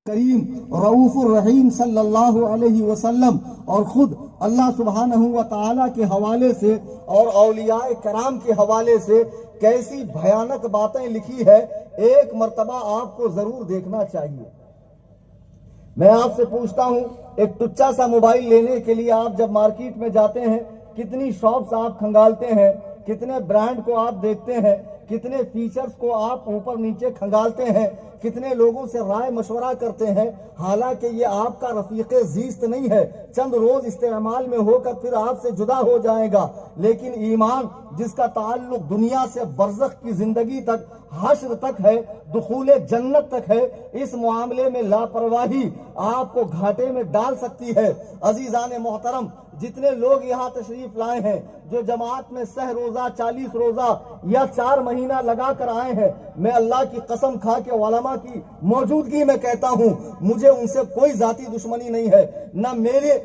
करीम रऊफुर रहीम सल्लल्लाहु अलैहि वसल्लम और खुद अल्लाह सुब्हानहू व तआला के हवाले से और औलियाए कराम के हवाले से कैसी भयानक बातें लिखी है, एक मर्तबा आपको जरूर देखना चाहिए। मैं आपसे पूछता हूं, एक टुच्चा सा मोबाइल लेने के लिए आप जब मार्केट में जाते हैं, कितनी शॉप्स आप खंगालते हैं, कितने ब्रांड को आप देखते हैं, कितने फीचर्स को आप ऊपर नीचे खंगालते हैं, कितने लोगों से राय मशवरा करते हैं। हालांकि ये आपका रफीक़े ज़ीस्त नहीं है, चंद रोज इस्तेमाल में होकर फिर आपसे जुदा हो जाएगा। लेकिन ईमान जिसका ताल्लुक दुनिया से बरज़ख की जिंदगी तक, हश्र तक है, दुखूले जन्नत तक है, इस मामले में लापरवाही आपको घाटे में डाल सकती है। अजीज़ान मोहतरम, जितने लोग यहाँ तशरीफ लाए हैं, जो जमात में सह रोजा 40 रोजा या 4 महीना लगा कर आए हैं, मैं अल्लाह की कसम खा के उलमा की मौजूदगी में कहता हूँ, मुझे उनसे कोई जाती दुश्मनी नहीं है। न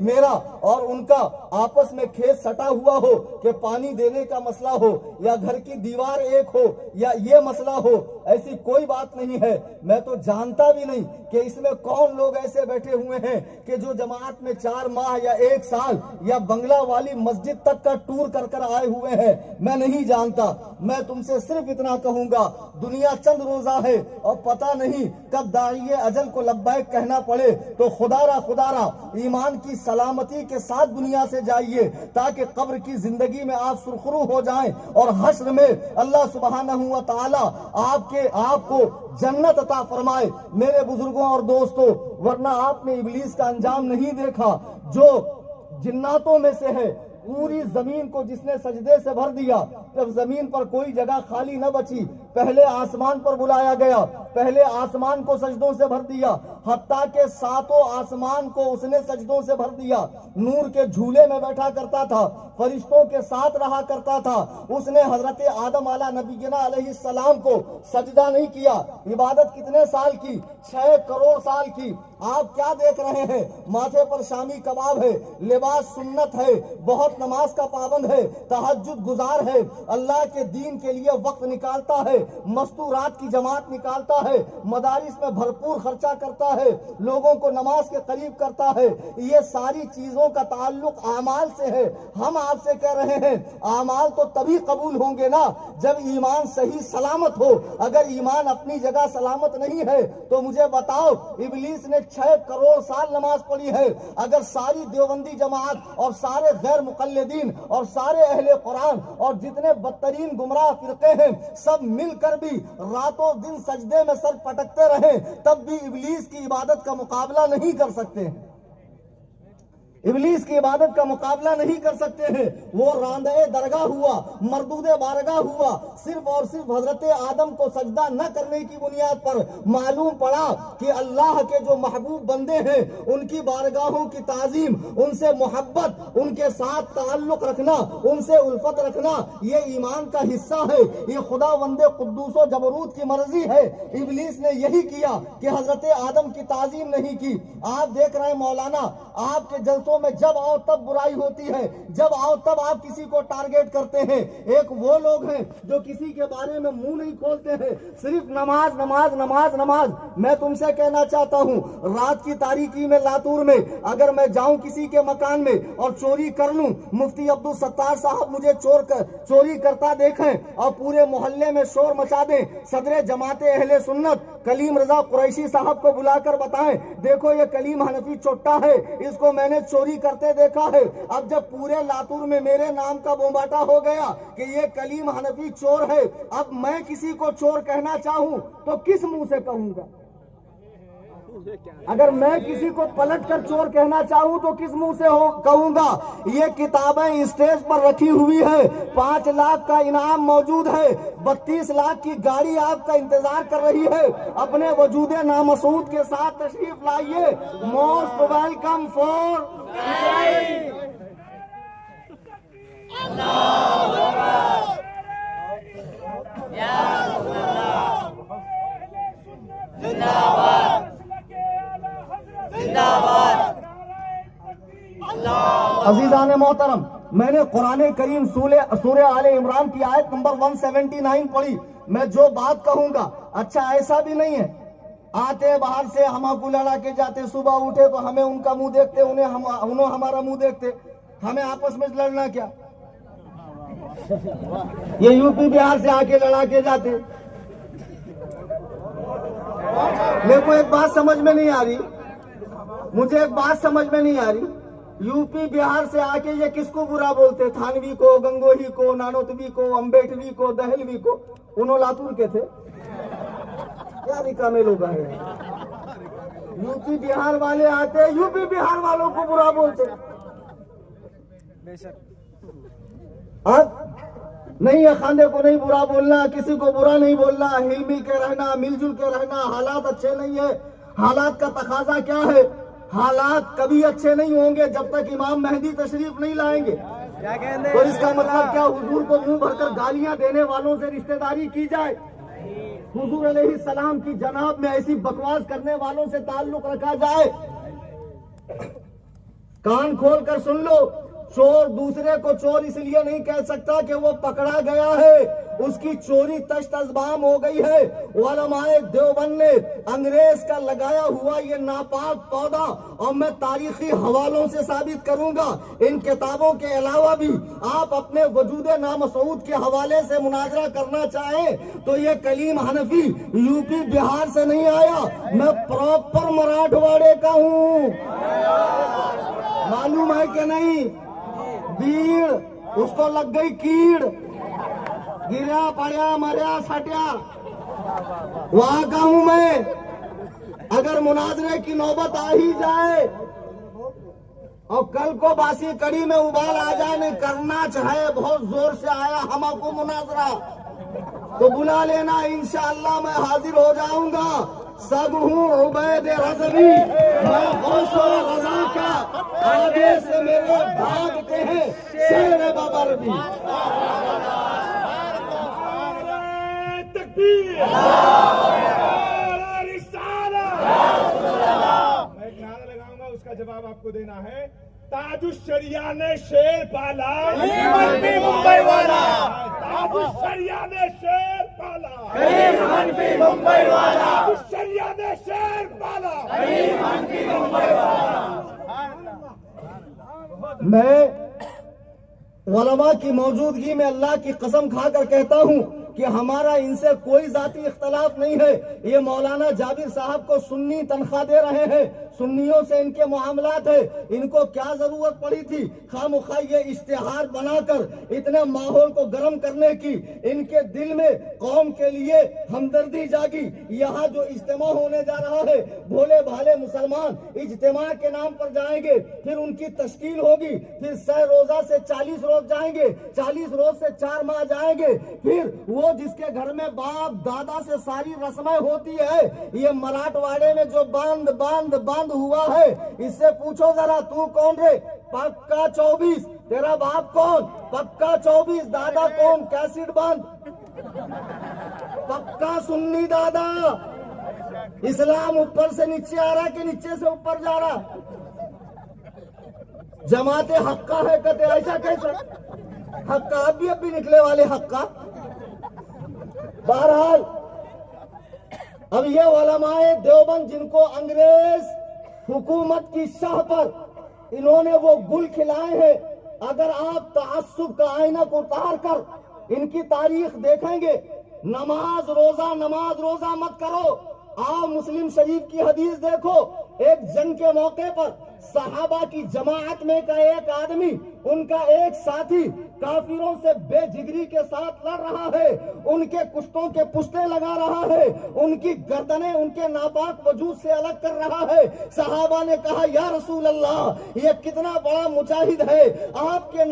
मेरा और उनका आपस में खेत सटा हुआ हो कि पानी देने का मसला हो या घर की दीवार एक हो या ये मसला हो, ऐसी कोई बात नहीं है। मैं तो जानता भी नहीं कि इसमें कौन लोग ऐसे बैठे हुए हैं कि जो जमात में 4 माह या 1 साल या बंगला वाली मस्जिद तक का टूर कर कर आए हुए हैं। मैं नहीं जानता। मैं तुमसे सिर्फ इतना कहूंगा, दुनिया चंद रोजा है और पता नहीं कब दाइए अजल को लब्बैक कहना पड़े, तो खुदारा ईमान की सलामती के साथ दुनिया से जाइए, ताकि कब्र की जिंदगी में आप सुरखरू हो जाएं और हश्र में अल्लाह सुब्हानहू व तआला आपको जन्नत अता फरमाए। मेरे बुजुर्गों और दोस्तों, वरना आपने इब्लीस का अंजाम नहीं देखा, जो जिन्नातों में से है। पूरी जमीन को जिसने सजदे से भर दिया, जब जमीन पर कोई जगह खाली न बची, पहले आसमान पर बुलाया गया, पहले आसमान को सजदों से भर दिया, हत्ता के 7 आसमान को उसने सजदों से भर दिया। नूर के झूले में बैठा करता था, फरिश्तों के साथ रहा करता था। उसने हजरत आदम आला नबीना अलैहिस्सलाम को सजदा नहीं किया। इबादत कितने साल की? 6 करोड़ साल की। आप क्या देख रहे हैं? माथे पर शामी कबाब है, लिबास सुन्नत है, बहुत नमाज का पाबंद है, तहज्जुद गुजार है, अल्लाह के दीन के लिए वक्त निकालता है, मस्तूरात की जमात निकालता है, मदारिस में भरपूर खर्चा करता है, लोगों को नमाज के करीब करता है। ये सारी चीजों का ताल्लुक आमाल से है। हम आपसे कह रहे हैं, आमाल तो तभी कबूल होंगे ना जब ईमान सही सलामत हो। अगर ईमान अपनी जगह सलामत नहीं है तो मुझे बताओ, इब्लीस ने 6 करोड़ साल नमाज पढ़ी है। अगर सारी देवबंदी जमात और सारे गैर मुकल्लिदीन और सारे अहले कुरान और जितने बदतरीन गुमराह फिरके हैं, सब मिलकर भी रातों दिन सजदे में सर पटकते रहे, तब भी इब्लीस की इबादत का मुकाबला नहीं कर सकते हैं। इब्लीस की इबादत का मुकाबला नहीं कर सकते हैं। वो रांदे दरगाह हुआ, मरदूदे बारगाह हुआ, सिर्फ और सिर्फ हजरत आदम को सजदा न करने की बुनियाद पर मालूम पड़ा कि अल्लाह के जो महबूब बंदे हैं, उनकी बारगाहों की ताजीम, उनसे मोहब्बत, उनके साथ ताल्लुक रखना, उनसे उल्फत रखना, ये ईमान का हिस्सा है। ये खुदा वंदे कुद्दूसो जबरूत की मर्जी है। इब्लीस ने यही किया कि हजरत आदम की ताजीम नहीं की। आप देख रहे हैं मौलाना, आपके जलसों में जब आओ तब बुराई होती है, जब आओ तब आप किसी को टारगेट करते हैं। एक वो लोग हैं जो किसी के बारे में मुंह नहीं खोलते हैं, सिर्फ नमाज नमाज नमाज नमाज। मैं तुमसे कहना चाहता हूं, रात की तारीकी में लातूर में अगर मैं जाऊं किसी के मकान में और चोरी कर लूं, मुफ्ती अब्दुल सत्तार साहब मुझे चोरी करता देखें और पूरे मोहल्ले में शोर मचा दें, सदरे जमाते अहले सुन्नत कलीम रजा कुरैशी साहब को बुलाकर बताएं, देखो ये कलीम हनफी चोट्टा है, इसको मैंने चोरी करते देखा है। अब जब पूरे लातूर में मेरे नाम का बोंबाटा हो गया कि ये कलीम हनफी चोर है, अब मैं किसी को चोर कहना चाहूं तो किस मुंह से कहूंगा? अगर मैं किसी को पलट कर चोर कहना चाहूं तो किस मुंह से कहूंगा? ये किताबें स्टेज पर रखी हुई है, 5 लाख का इनाम मौजूद है, 32 लाख की गाड़ी आपका इंतजार कर रही है। अपने वजूदे नामसूद के साथ तशरीफ लाइए। मोस्ट वेलकम फॉर अजीजान मोहतरम, मैंने कुरान करीम सूरह आले इमरान की आयत नंबर 179 पढ़ी। मैं जो बात कहूंगा, अच्छा ऐसा भी नहीं है आते बाहर से हमको लड़ा के जाते, सुबह उठे तो हमें उनका मुंह देखते, उन्हें हमारा मुंह देखते, हमें आपस में लड़ना क्या। ये यूपी बिहार से आके लड़ा के जाते। मेरे को एक बात समझ में नहीं आ रही, मुझे एक बात समझ में नहीं आ रही, यूपी बिहार से आके ये किसको बुरा बोलते? थानवी को, गंगोही को, नानोतवी को, अम्बेडवी को, दहलवी को। उन्हों लातूर के थे, क्या निकामे लोग आए। यूपी बिहार वाले आते, यूपी बिहार वालों को बुरा बोलते। अब नहीं, अखांदे को नहीं बुरा बोलना, किसी को बुरा नहीं बोलना, हिल मिल के रहना, मिलजुल के रहना। हालात अच्छे नहीं है। हालात का तकाजा क्या है? हालात कभी अच्छे नहीं होंगे जब तक इमाम मेहदी तशरीफ नहीं लाएंगे। तो इसका मतलब क्या? हुजूर को मुंह भरकर गालियां देने वालों से रिश्तेदारी की जाए? हुजूर अलैहिस्सलाम की जनाब में ऐसी बकवास करने वालों से ताल्लुक रखा जाए? कान खोल कर सुन लो, चोर दूसरे को चोर इसलिए नहीं कह सकता कि वो पकड़ा गया है, उसकी चोरी तश्त-तज़बाम हो गई है। उलमाए देवबंद ने अंग्रेज का लगाया हुआ ये नापाक पौधा, और मैं तारीखी हवालों से साबित करूंगा, इन किताबों के अलावा भी आप अपने वजूद नामसूद के हवाले से मुनाजरा करना चाहें तो ये कलीम हनफी यूपी बिहार से नहीं आया, मैं प्रॉपर मराठवाड़े का हूँ। मालूम है कि नहीं? भीड़, उसको लग गई कीड़, गिरा पड़ा मरा सट्या, वहां का हूं मैं। अगर मुनाजरे की नौबत आ ही जाए और कल को बासी कड़ी में उबाल आ जाए, नहीं करना चाहे बहुत जोर से आया हमको मुनाजरा, तो बुला लेना, इंशाअल्लाह मैं हाजिर हो जाऊंगा। सब हूँ उबैद रज़वी, मैं गौसो रज़ा का, आगे से मेरे भागते हैं शेर बबर भी। मैं एक नारा लगाऊंगा, उसका जवाब आपको देना है। ताजुशरिया ने शेर पाला, मुंबई वाला। ताजुशरिया ने शेर पाला, मुंबई वाला। ताजुशरिया ने शेर पाला, मुंबई वाला। मैं उलमा की मौजूदगी में अल्लाह की कसम खाकर कहता हूँ कि हमारा इनसे कोई जाती इख्तलाफ नहीं है। ये मौलाना जाबिर साहब को सुन्नी तनख्वाह दे रहे हैं, सुन्नियों से इनके मामलात है, इनको क्या जरूरत पड़ी थी खामखा ये इश्तिहार बनाकर इतने माहौल को गर्म करने की? इनके दिल में कौम के लिए हमदर्दी जागी। यहाँ जो इज्तिमा होने जा रहा है, भोले भाले मुसलमान इज्तिमा के नाम पर जाएंगे, फिर उनकी तश्कील होगी, फिर 100 रोजा से 40 रोज जाएंगे, 40 रोज से 4 माह जाएंगे, फिर वो जिसके घर में बाप दादा से सारी रस्में होती है, ये मराठवाड़े में जो बांध बांध बांध हुआ है, इससे पूछो जरा तू कौन रे? पक्का 24। तेरा बाप कौन? पक्का 24। दादा कौन? कैसिड बांध, पक्का सुन्नी दादा। इस्लाम ऊपर से नीचे आ रहा कि नीचे से ऊपर जा रहा? जमाते हक्का है कहते, ऐसा कैसा हक्का? अभी निकले वाले हक्का। बहरहाल अब ये उलमाए देवबंद जिनको अंग्रेज हुकूमत की शाह पर इन्होंने वो गुल खिलाए हैं, अगर आप तअस्सुब का आईना को उतार कर इनकी तारीख देखेंगे, नमाज रोजा मत करो। आओ मुस्लिम शरीफ की हदीस देखो, एक जंग के मौके पर सहाबा की जमाअत में का एक आदमी, उनका एक साथी काफिरों से बेजिगरी के साथ लड़ रहा है, उनके कुश्तों के पुश्ते लगा रहा है, उनकी गर्दनें उनके नापाक वजूद से अलग कर रहा है। सहाबा ने कहा, या रसूल अल्लाह, ये कितना बड़ा मुजाहिद है, आपके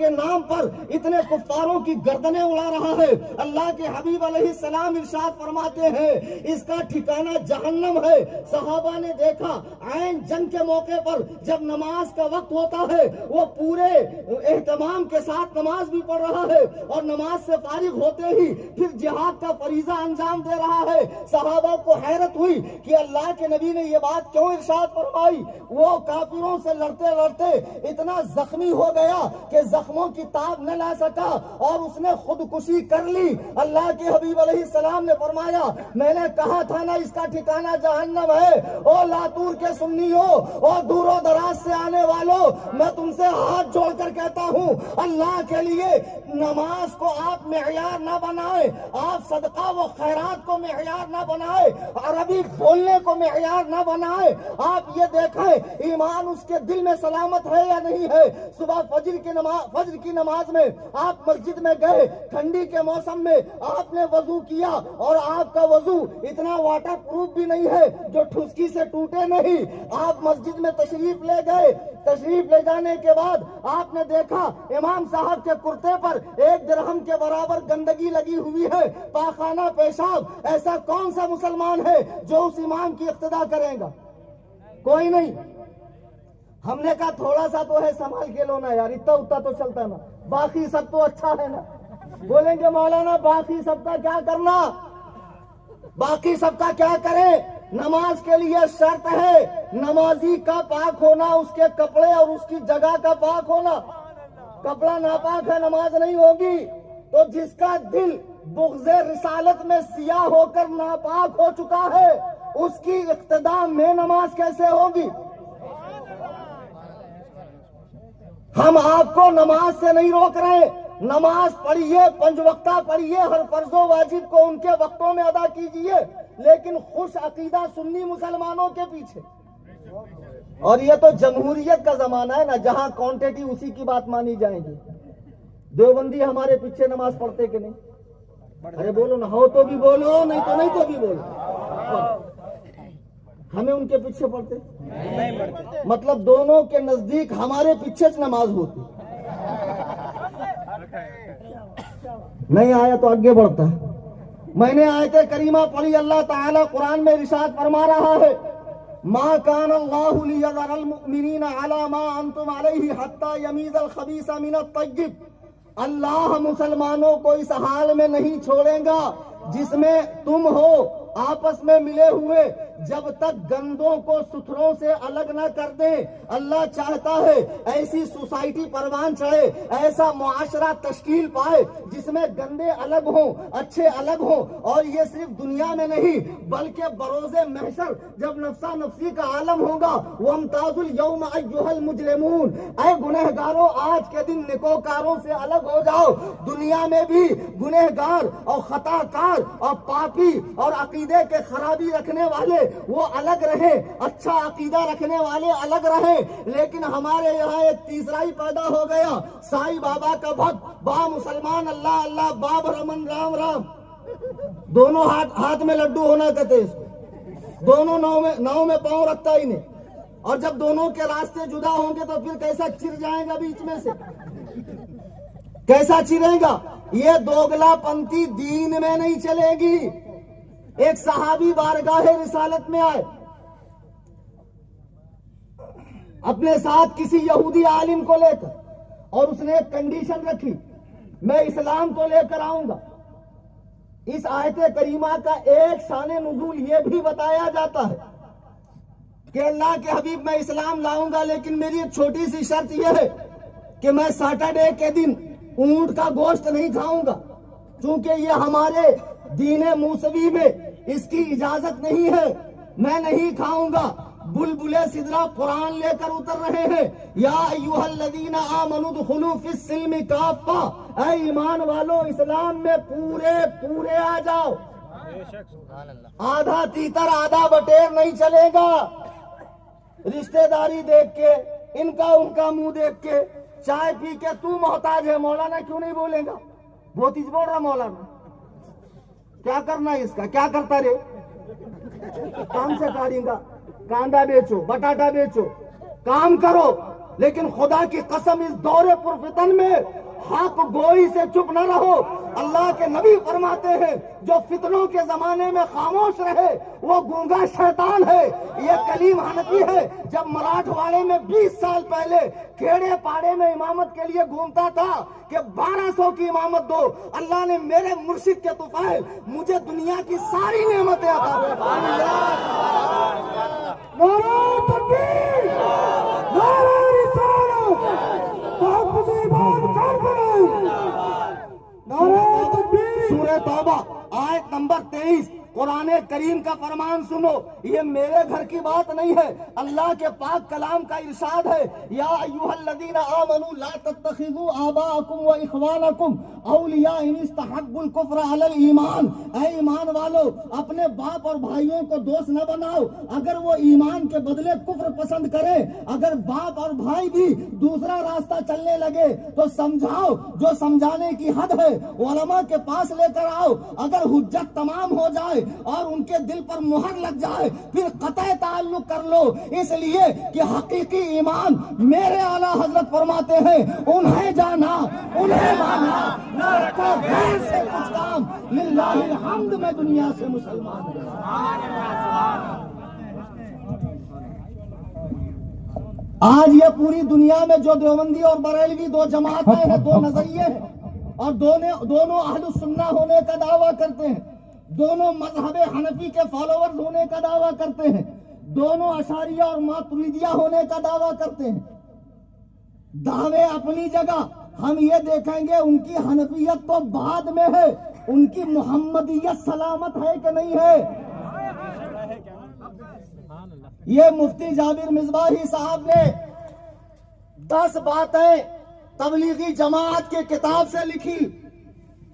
नाम पर इतने कुफ्तारों की गर्दनें उड़ा रहा है। अल्लाह के हबीब अलैहिस्सलाम इरशाद फरमाते हैं, इसका ठिकाना जहन्नम है। सहाबा ने देखा, हुनैन जंग के मौके पर जब नमाज का वक्त होता है वो पूरे एहतमाम के साथ नमाज भी पढ़ रहा है और नमाज से फारिग होते ही फिर जिहाद का फरीजा अंजाम दे रहा है। सहाबा को हैरत हुई कि अल्लाह के नबी ने ये बात क्यों इरशाद फरमाई। वो काफिरों से लड़ते लड़ते इतना जख्मी हो गया कि जख्मों की ताब न ला सका और उसने खुदकुशी कर ली। अल्लाह के हबीब अलैहिस्सलाम ने फरमाया, मैंने कहा था ना इसका ठिकाना जहन्नम है। ओ लातूर के सुन्नियों और दूरों दराज से आने वालों, मैं तुमसे हाथ जोड़कर कहता हूँ, अल्लाह के लिए नमाज को आप मेयार ना बनाए, आप सदका व खैरात को मेयार ना बनाए, अरबी बोलने को मेयार ना बनाए। आप ये देखें ईमान उसके दिल में सलामत है या नहीं है। सुबह फजर की नमाज में आप मस्जिद में गए, ठंडी के मौसम में आपने वजू किया और आपका वजू इतना वाटर प्रूफ भी नहीं है जो ठुसकी से टूटे नहीं। आप मस्जिद में तशरीफ ले गए, तशरीफ ले जाने के बाद आपने देखा इमाम साहब के कुर्ते पर 1 दिरहम के बराबर गंदगी लगी हुई है, पाखाना पेशाब। ऐसा कौन सा मुसलमान है जो उस इमाम की इक्तदा करेगा? कोई नहीं। हमने कहा थोड़ा सा तो है, संभाल के लो ना यार, इतना उतना तो चलता ना, बाकी सब तो अच्छा है ना। बोलेंगे मौलाना बाकी सबका क्या करना, बाकी सबका क्या करें? नमाज के लिए शर्त है नमाजी का पाक होना, उसके कपड़े और उसकी जगह का पाक होना। कपड़ा नापाक है, नमाज नहीं होगी। तो जिसका दिल बुग़्ज़े रिसालत में सियाह होकर नापाक हो चुका है, उसकी इक्तिदा में नमाज कैसे होगी? हम आपको नमाज से नहीं रोक रहे। नमाज पढ़िए, 5 वक्ता पढ़िए, हर फर्जो वाजिब को उनके वक्तों में अदा कीजिए, लेकिन खुश अकीदा सुन्नी मुसलमानों के पीछे। और ये तो जमहूरियत का जमाना है ना, जहां क्वांटिटी उसी की बात मानी जाएगी। देवबंदी हमारे पीछे नमाज पढ़ते कि नहीं? अरे बोलो ना, हो तो भी बोलो, नहीं तो भी बोलो। हमें उनके पीछे पढ़ते नहीं पढ़ते, मतलब दोनों के नजदीक हमारे पीछे नमाज होती। नहीं आया तो आगे बढ़ता है। मैंने आयत करीमा पढ़ी, अल्लाह ताला कुरान में इरशाद फरमा रहा है, मा कान अल्लाहु लियज़रल मुमिनीना अला मा अंतुम अलैहि हत्ता यमीज़ल खबीसा मिनत तय्यिब। अल्लाह मुसलमानों को इस हाल में नहीं छोड़ेगा जिसमें तुम हो आपस में मिले हुए, जब तक गंदों को सुथरों से अलग न कर दे। अल्लाह चाहता है ऐसी सोसाइटी परवान चढ़े, ऐसा मुआशरा तश्कील पाए जिसमें गंदे अलग हों, अच्छे अलग हों। और ये सिर्फ दुनिया में नहीं बल्कि बरोज़े महशर जब नफ्सा नफ्सी का आलम होगा, वमताजुल यौम अय्युहल मुजरिमून, ऐ गुनहगारों आज के दिन निकोकारों से अलग हो जाओ। दुनिया में भी गुनहगार और खताकार और पापी और अकीदे के खराबी रखने वाले वो अलग रहे, अच्छा अकीदा रखने वाले अलग रहे। लेकिन हमारे यहाँ एक तीसरा ही पैदा हो गया, साईं बाबा का भक्त, बा मुसलमान, अल्लाह अल्लाह, बाब रमन राम राम। दोनों हाथ में लड्डू होना कहते, दोनों नाव में पांव रखता ही नहीं। और जब दोनों के रास्ते जुदा होंगे तो फिर कैसा चिर जाएगा बीच में से, कैसा चिरेगा? ये दोगलापंथी दीन में नहीं चलेगी। एक सहाबी बारगाहे रिसालत में आए, अपने साथ किसी यहूदी आलिम को लेकर, और उसने एक कंडीशन रखी, मैं इस्लाम को लेकर आऊंगा। इस आयत करीमा का एक शाने नुज़ूल ये भी बताया जाता है कि अल्लाह के हबीब मैं इस्लाम लाऊंगा, लेकिन मेरी एक छोटी सी शर्त यह है कि मैं सैटरडे के दिन ऊंट का गोश्त नहीं खाऊंगा, क्योंकि ये हमारे दीन मूसवी में इसकी इजाजत नहीं है, मैं नहीं खाऊंगा। बुलबुले सिदरा कुरान लेकर उतर रहे हैं, या अय्युहल्लज़ीना आमनु दुखुलू फिस्सिल्मि काफ़ा, ऐ ईमान वालों इस्लाम में पूरे आ जाओ। आधा तीतर आधा बटेर नहीं चलेगा। रिश्तेदारी देख के, इनका उनका मुंह देख के, चाय पी के तू मोहताज है मौलाना क्यों नहीं बोलेगा? भोतीज बोल रहा मौलाना, क्या करना है इसका, क्या करता रे? काम से काटेगा, कांदा बेचो, बटाटा बेचो, काम करो। लेकिन खुदा की कसम इस दौरे पुरफितन में हक गोई से चुप न रहो। अल्लाह के नबी फरमाते हैं जो फितनों के जमाने में खामोश रहे वो गूंगा शैतान है। ये कलीम हनफी है, जब मराठवाड़े में 20 साल पहले खेड़े पाड़े में इमामत के लिए घूमता था कि 1200 की इमामत दो, अल्लाह ने मेरे मुर्शिद के तुफैल मुझे दुनिया की सारी नेमतें अता सूरह तौबा आयत नंबर 23 कुरान करीम का फरमान सुनो। ये मेरे घर की बात नहीं है, अल्लाह के पाक कलाम का इरशाद है, या अय्युहल्लज़ीना आमनू ला तत्तखिज़ू आबाअकुम व इख़वानकुम औलिया इन इस्तहब्बुल कुफ्र अलल ईमान। ऐ ईमान वालो, अपने बाप और भाइयों को दोस्त न बनाओ अगर वो ईमान के बदले कुफ्र पसंद करे। अगर बाप और भाई भी दूसरा रास्ता चलने लगे तो समझाओ, जो समझाने की हद है उलमा के पास लेकर आओ। अगर हुज्जत तमाम हो जाए और उनके दिल पर मुहर लग जाए फिर कतई ताल्लुक कर लो, इसलिए कि हकीकी ईमान मेरे आला हजरत फरमाते हैं उन्हें जाना उन्हें माना, न रखो गैर से कुछ काम, लिल्लाहिल हम्द में दुनिया से मुसलमान है। आज ये पूरी दुनिया में जो देवबंदी और बरेलवी दो जमातें हैं, दो नजरिए हैं और दोनों अहलुस सुन्ना होने का दावा करते हैं, दोनों मजहबे हनफी के फॉलोअर्स होने का दावा करते हैं, दोनों अशारिया और मातुरीदिया होने का दावा करते हैं। दावे अपनी जगह, हम ये देखेंगे उनकी हनफियत तो बाद में है, उनकी मोहम्मदियत सलामत है कि नहीं है। ये मुफ्ती जाबिर मिसबाही साहब ने 10 बातें तबलीगी जमात के किताब से लिखी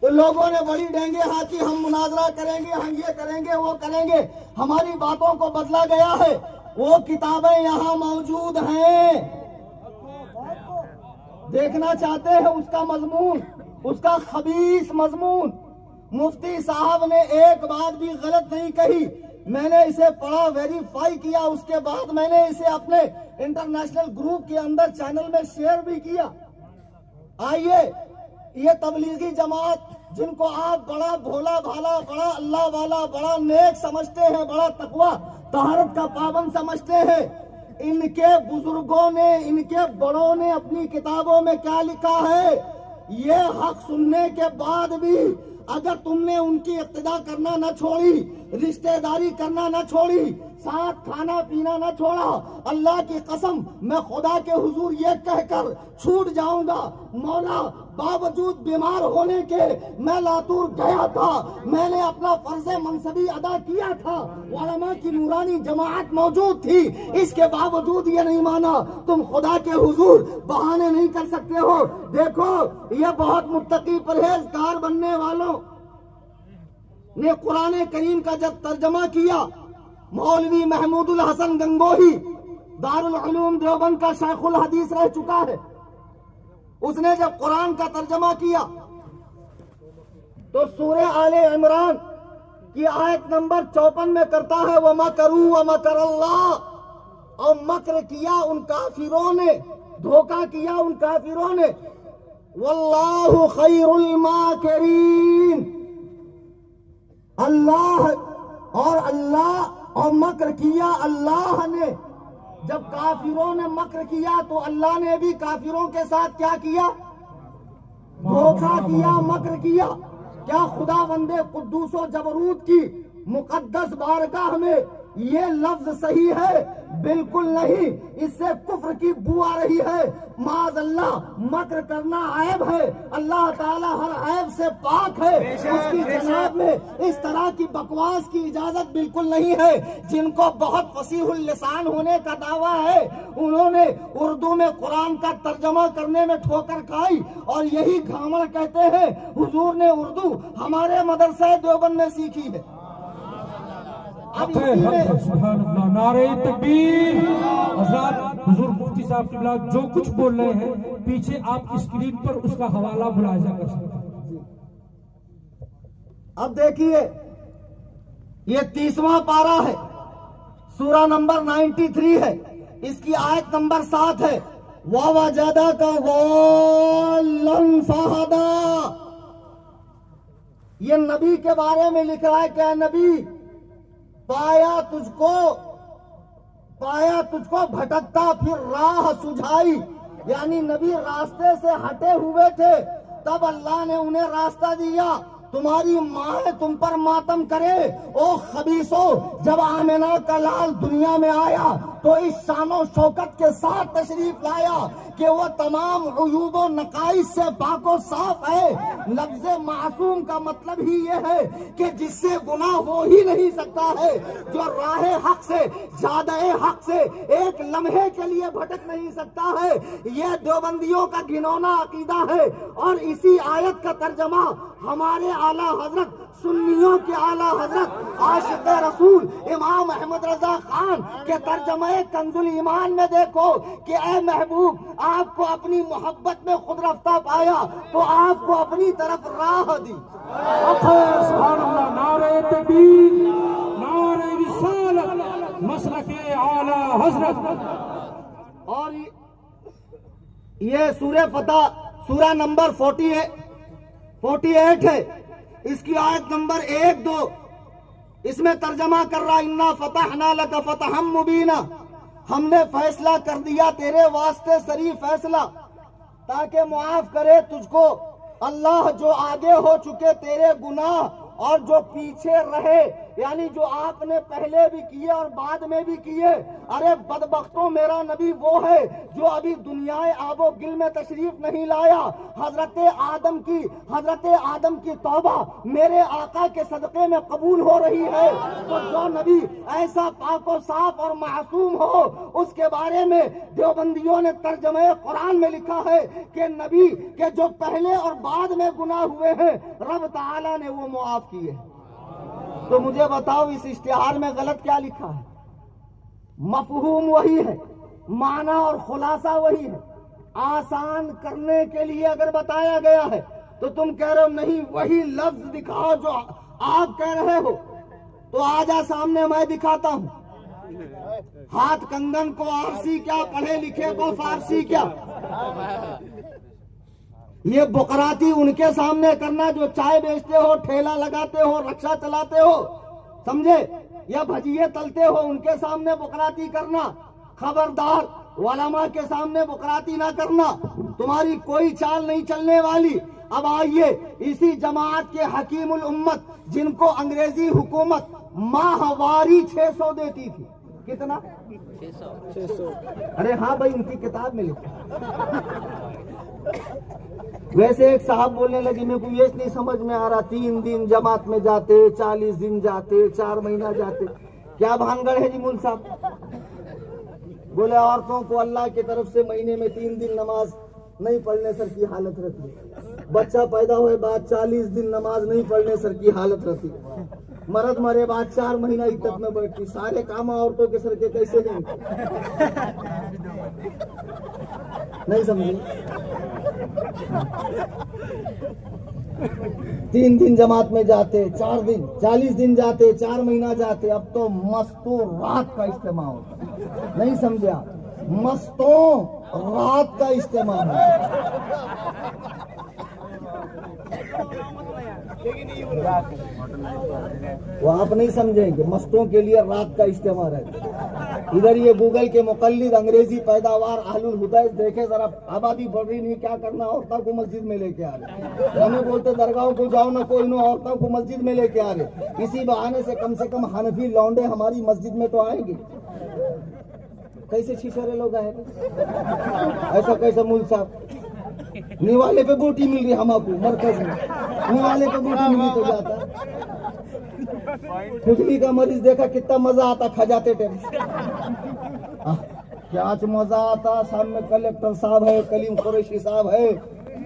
तो लोगों ने बड़ी डेंगे हाथी, हम मुनाजरा करेंगे, हम ये करेंगे वो करेंगे, हमारी बातों को बदला गया है। वो किताबें यहाँ मौजूद हैं, देखना चाहते हैं उसका मजमून, उसका खबीस मजमून। मुफ्ती साहब ने एक बात भी गलत नहीं कही, मैंने इसे पढ़ा, वेरीफाई किया, उसके बाद मैंने इसे अपने इंटरनेशनल ग्रुप के अंदर चैनल में शेयर भी किया। आइए, ये तबलीगी जमात जिनको आप बड़ा भोला भाला, बड़ा अल्लाह वाला, बड़ा नेक समझते हैं, बड़ा तकवा तहरत का पाबंद समझते हैं, इनके बुजुर्गों ने, इनके बड़ों ने अपनी किताबों में क्या लिखा है, ये हक सुनने के बाद भी अगर तुमने उनकी इक्तिदा करना न छोड़ी, रिश्तेदारी करना न छोड़ी, साथ खाना पीना न छोड़ा, अल्लाह की कसम मैं खुदा के हुजूर ये कहकर छूट जाऊंगा, मौला बावजूद बीमार होने के मैं लातूर गया था, मैंने अपना फर्ज मनसबी अदा किया था, उलमा की नूरानी जमात मौजूद थी, इसके बावजूद ये नहीं माना, तुम खुदा के हुजूर बहाने नहीं कर सकते हो। देखो, ये बहुत मुत्तकी परहेजगार बनने वालों ने कुरान करीम का जब तर्जमा किया, मौलवी महमूदुल हसन गंगोही दारुल उलूम देवबंद का शेखुल हदीस रह चुका है, उसने जब कुरान का तर्जमा किया तो सूरह आले इमरान की आयत नंबर 54 में करता है व मकरू व मकर अल्लाह, और मकर किया उन काफिरों ने, धोखा किया उन काफिरों ने, वल्लाहु खैरुल माकिरीन, अल्लाह और मकर किया अल्लाह ने। जब काफिरों ने मकर किया तो अल्लाह ने भी काफिरों के साथ क्या किया, धोखा किया, मकर किया। क्या खुदा बंदे कुद्दूसो जबरूत की मुकद्दस बारगाह में ये लफ्ज सही है? बिल्कुल नहीं, इससे कुफ्र की बू आ रही है। माज़अल्लाह, मकर करना ऐब है, अल्लाह ताला हर ऐब से पाक है, उसकी जनाब में इस तरह की बकवास की इजाजत बिल्कुल नहीं है। जिनको बहुत फसीहुल लिसान होने का दावा है, उन्होंने उर्दू में कुरान का तर्जमा करने में ठोकर खाई और यही घामड़ कहते हैं हुजूर ने उर्दू हमारे मदरसा देवबंद में सीखी है। नारे तकबीर। हज़रात, हुजूर मुफ्ती साहब किबला जो कुछ बोल रहे हैं पीछे आप स्क्रीन पर उसका हवाला मुलाहिजा कर सकते हैं। अब देखिए, ये 30वां पारा है, सूरा नंबर 93 है, इसकी आयत नंबर 7 है। ववजदा का ज़ाल्लन फ़हदा। ये नबी के बारे में लिख रहा है, क्या नबी पाया तुझको भटकता फिर राह सुझाई। यानी नबी रास्ते से हटे हुए थे, तब अल्लाह ने उन्हें रास्ता दिया। तुम्हारी माँ तुम पर मातम करे, ओ खबीसो, जब आमिना का लाल दुनिया में आया तो इस शानो शौकत के साथ तशरीफ लाया कि वो तमाम उयूबो नकाइस से पाको साफ है। लफ्ज़ मासूम का मतलब ही ये है कि जिससे गुनाह हो ही नहीं सकता है, जो राह हक से ज्यादा हक से एक लम्हे के लिए भटक नहीं सकता है। ये देवबंदियों का घिनौना अकीदा है। और इसी आयत का तर्जमा हमारे आला हजरत सुन्नियों के आला हजरत आशिक़ रसूल इमाम अहमद रजा खान के तर्जमे कंजुल ईमान में देखो कि ए महबूब, आपको अपनी मोहब्बत में खुद रफ्ता पाया तो आपको अपनी तरफ राह दी। सुभानअल्लाह, नारे तकबीर, नारे रिसालत, मसलके आला हजरत। और ये सूरह फतह सूरा नंबर 48 है, इसकी आयत नंबर 1-2 इसमें तर्जमा कर रहा, इन्ना फतहना लका फतहम मुबीना, हमने फैसला कर दिया तेरे वास्ते सरी फैसला, ताकि मुआफ करे तुझको अल्लाह जो आगे हो चुके तेरे गुनाह और जो पीछे रहे, यानी जो आपने पहले भी किए और बाद में भी किए। अरे बदबख्तों, मेरा नबी वो है जो अभी दुनियाए आबो गिल में तशरीफ नहीं लाया। हजरत आदम की तौबा मेरे आका के सदक़े में कबूल हो रही है। तो जो नबी ऐसा पाको साफ और मासूम हो, उसके बारे में देवबंदियों ने तर्जमे कुरान में लिखा है कि नबी के जो पहले और बाद में गुनाह हुए हैं, रब ताला ने वो मुआफ किए। तो मुझे बताओ, इस इश्तिहार में गलत क्या लिखा है? मफहूम वही है, माना और खुलासा वही है। आसान करने के लिए अगर बताया गया है तो तुम कह रहे हो नहीं, वही लफ्ज दिखाओ जो आप कह रहे हो। तो आजा सामने, मैं दिखाता हूं। हाथ कंगन को आरसी क्या, पढ़े लिखे को फारसी क्या। ये बुकराती उनके सामने करना जो चाय बेचते हो, ठेला लगाते हो, रिक्शा चलाते हो, समझे, या भजिए तलते हो, उनके सामने बुकराती करना। खबरदार, उलमा के सामने बुकराती ना करना, तुम्हारी कोई चाल नहीं चलने वाली। अब आइए, इसी जमात के हकीमुल उम्मत, जिनको अंग्रेजी हुकूमत माहवारी 600 देती थी। कितना? 600। अरे हाँ भाई, उनकी किताब में लिखा। वैसे एक साहब बोलने लगे, मेरे को ये नहीं समझ में आ रहा, 3 दिन जमात में जाते, 40 दिन जाते, 4 महीना जाते, क्या भानगढ़ है जी मुल साहब? बोले औरतों को अल्लाह की तरफ से महीने में 3 दिन नमाज नहीं पढ़ने सर की हालत रहती है। बच्चा पैदा हुए बाद 40 दिन नमाज नहीं पढ़ने सर की हालत रहती है। मर्द मरे बाद 4 महीना इद्दत में बैठती। सारे काम औरतों के सर के कैसे जाएंगे? नहीं समझे? 3 दिन जमात में जाते, 4 दिन, 40 दिन जाते, 4 महीना जाते। अब तो मस्तों रात का इस्तेमाल होता। नहीं समझा? मस्तों रात का इस्तेमाल है। वो आप नहीं समझेंगे, मस्तों के लिए रात का इस्तेमाल है। इधर ये गूगल के मुकल्लिद अंग्रेजी पैदावार अहलुल हुदैस देखे, जरा आबादी बढ़ रही नहीं, क्या करना, औरतों को मस्जिद में लेके आ रहे। हमें बोलते दरगाहों को जाओ ना, कोई नो, औरतों को मस्जिद में लेके आ रहे। इसी बहाने से कम हनफी लौंडे हमारी मस्जिद में तो आएंगे। कैसे छिछोरे लोग आए, ऐसा कैसा मूल साहब? निवाले पे बोटी मिल रही हमको मरकज में, निवाले पे बोटी मिली तो जाता। खुजली का मरीज देखा, कितना मजा आता खा जाते टाइम। क्या मजा आता। सामने कलेक्टर साहब है, कलीम कुरैशी साहब है,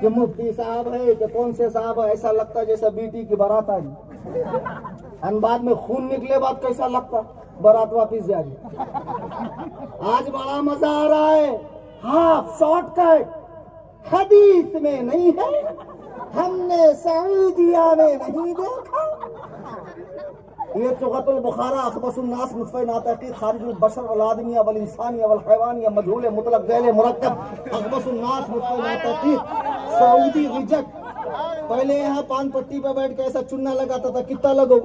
कि मुफ्ती साहब है, कि कौन से साहब है। ऐसा लगता जैसा बीटी की बारात आई, और बाद में खून निकले बाद कैसा लगता, बारात वापिस जा रही। आज बड़ा मजा आ रहा है। हाफ शॉर्टकट हदीस में नहीं है, हमने सऊदिया में नहीं देखा। ये चुगतुल बुखारा अखबसुन नास मुतफ़े नातक़ी खारिजुल बशर वल आदमी वल इंसानी वल हैवानी मजहूल मुतलक ग़ैर मुरक्कब अखबसुन नास मुतफ़े नातक़ी सऊदी रिजेक्ट। पहले यहाँ पान पट्टी पे बैठ के ऐसा चुन्ना लगाता था, कितना लगो।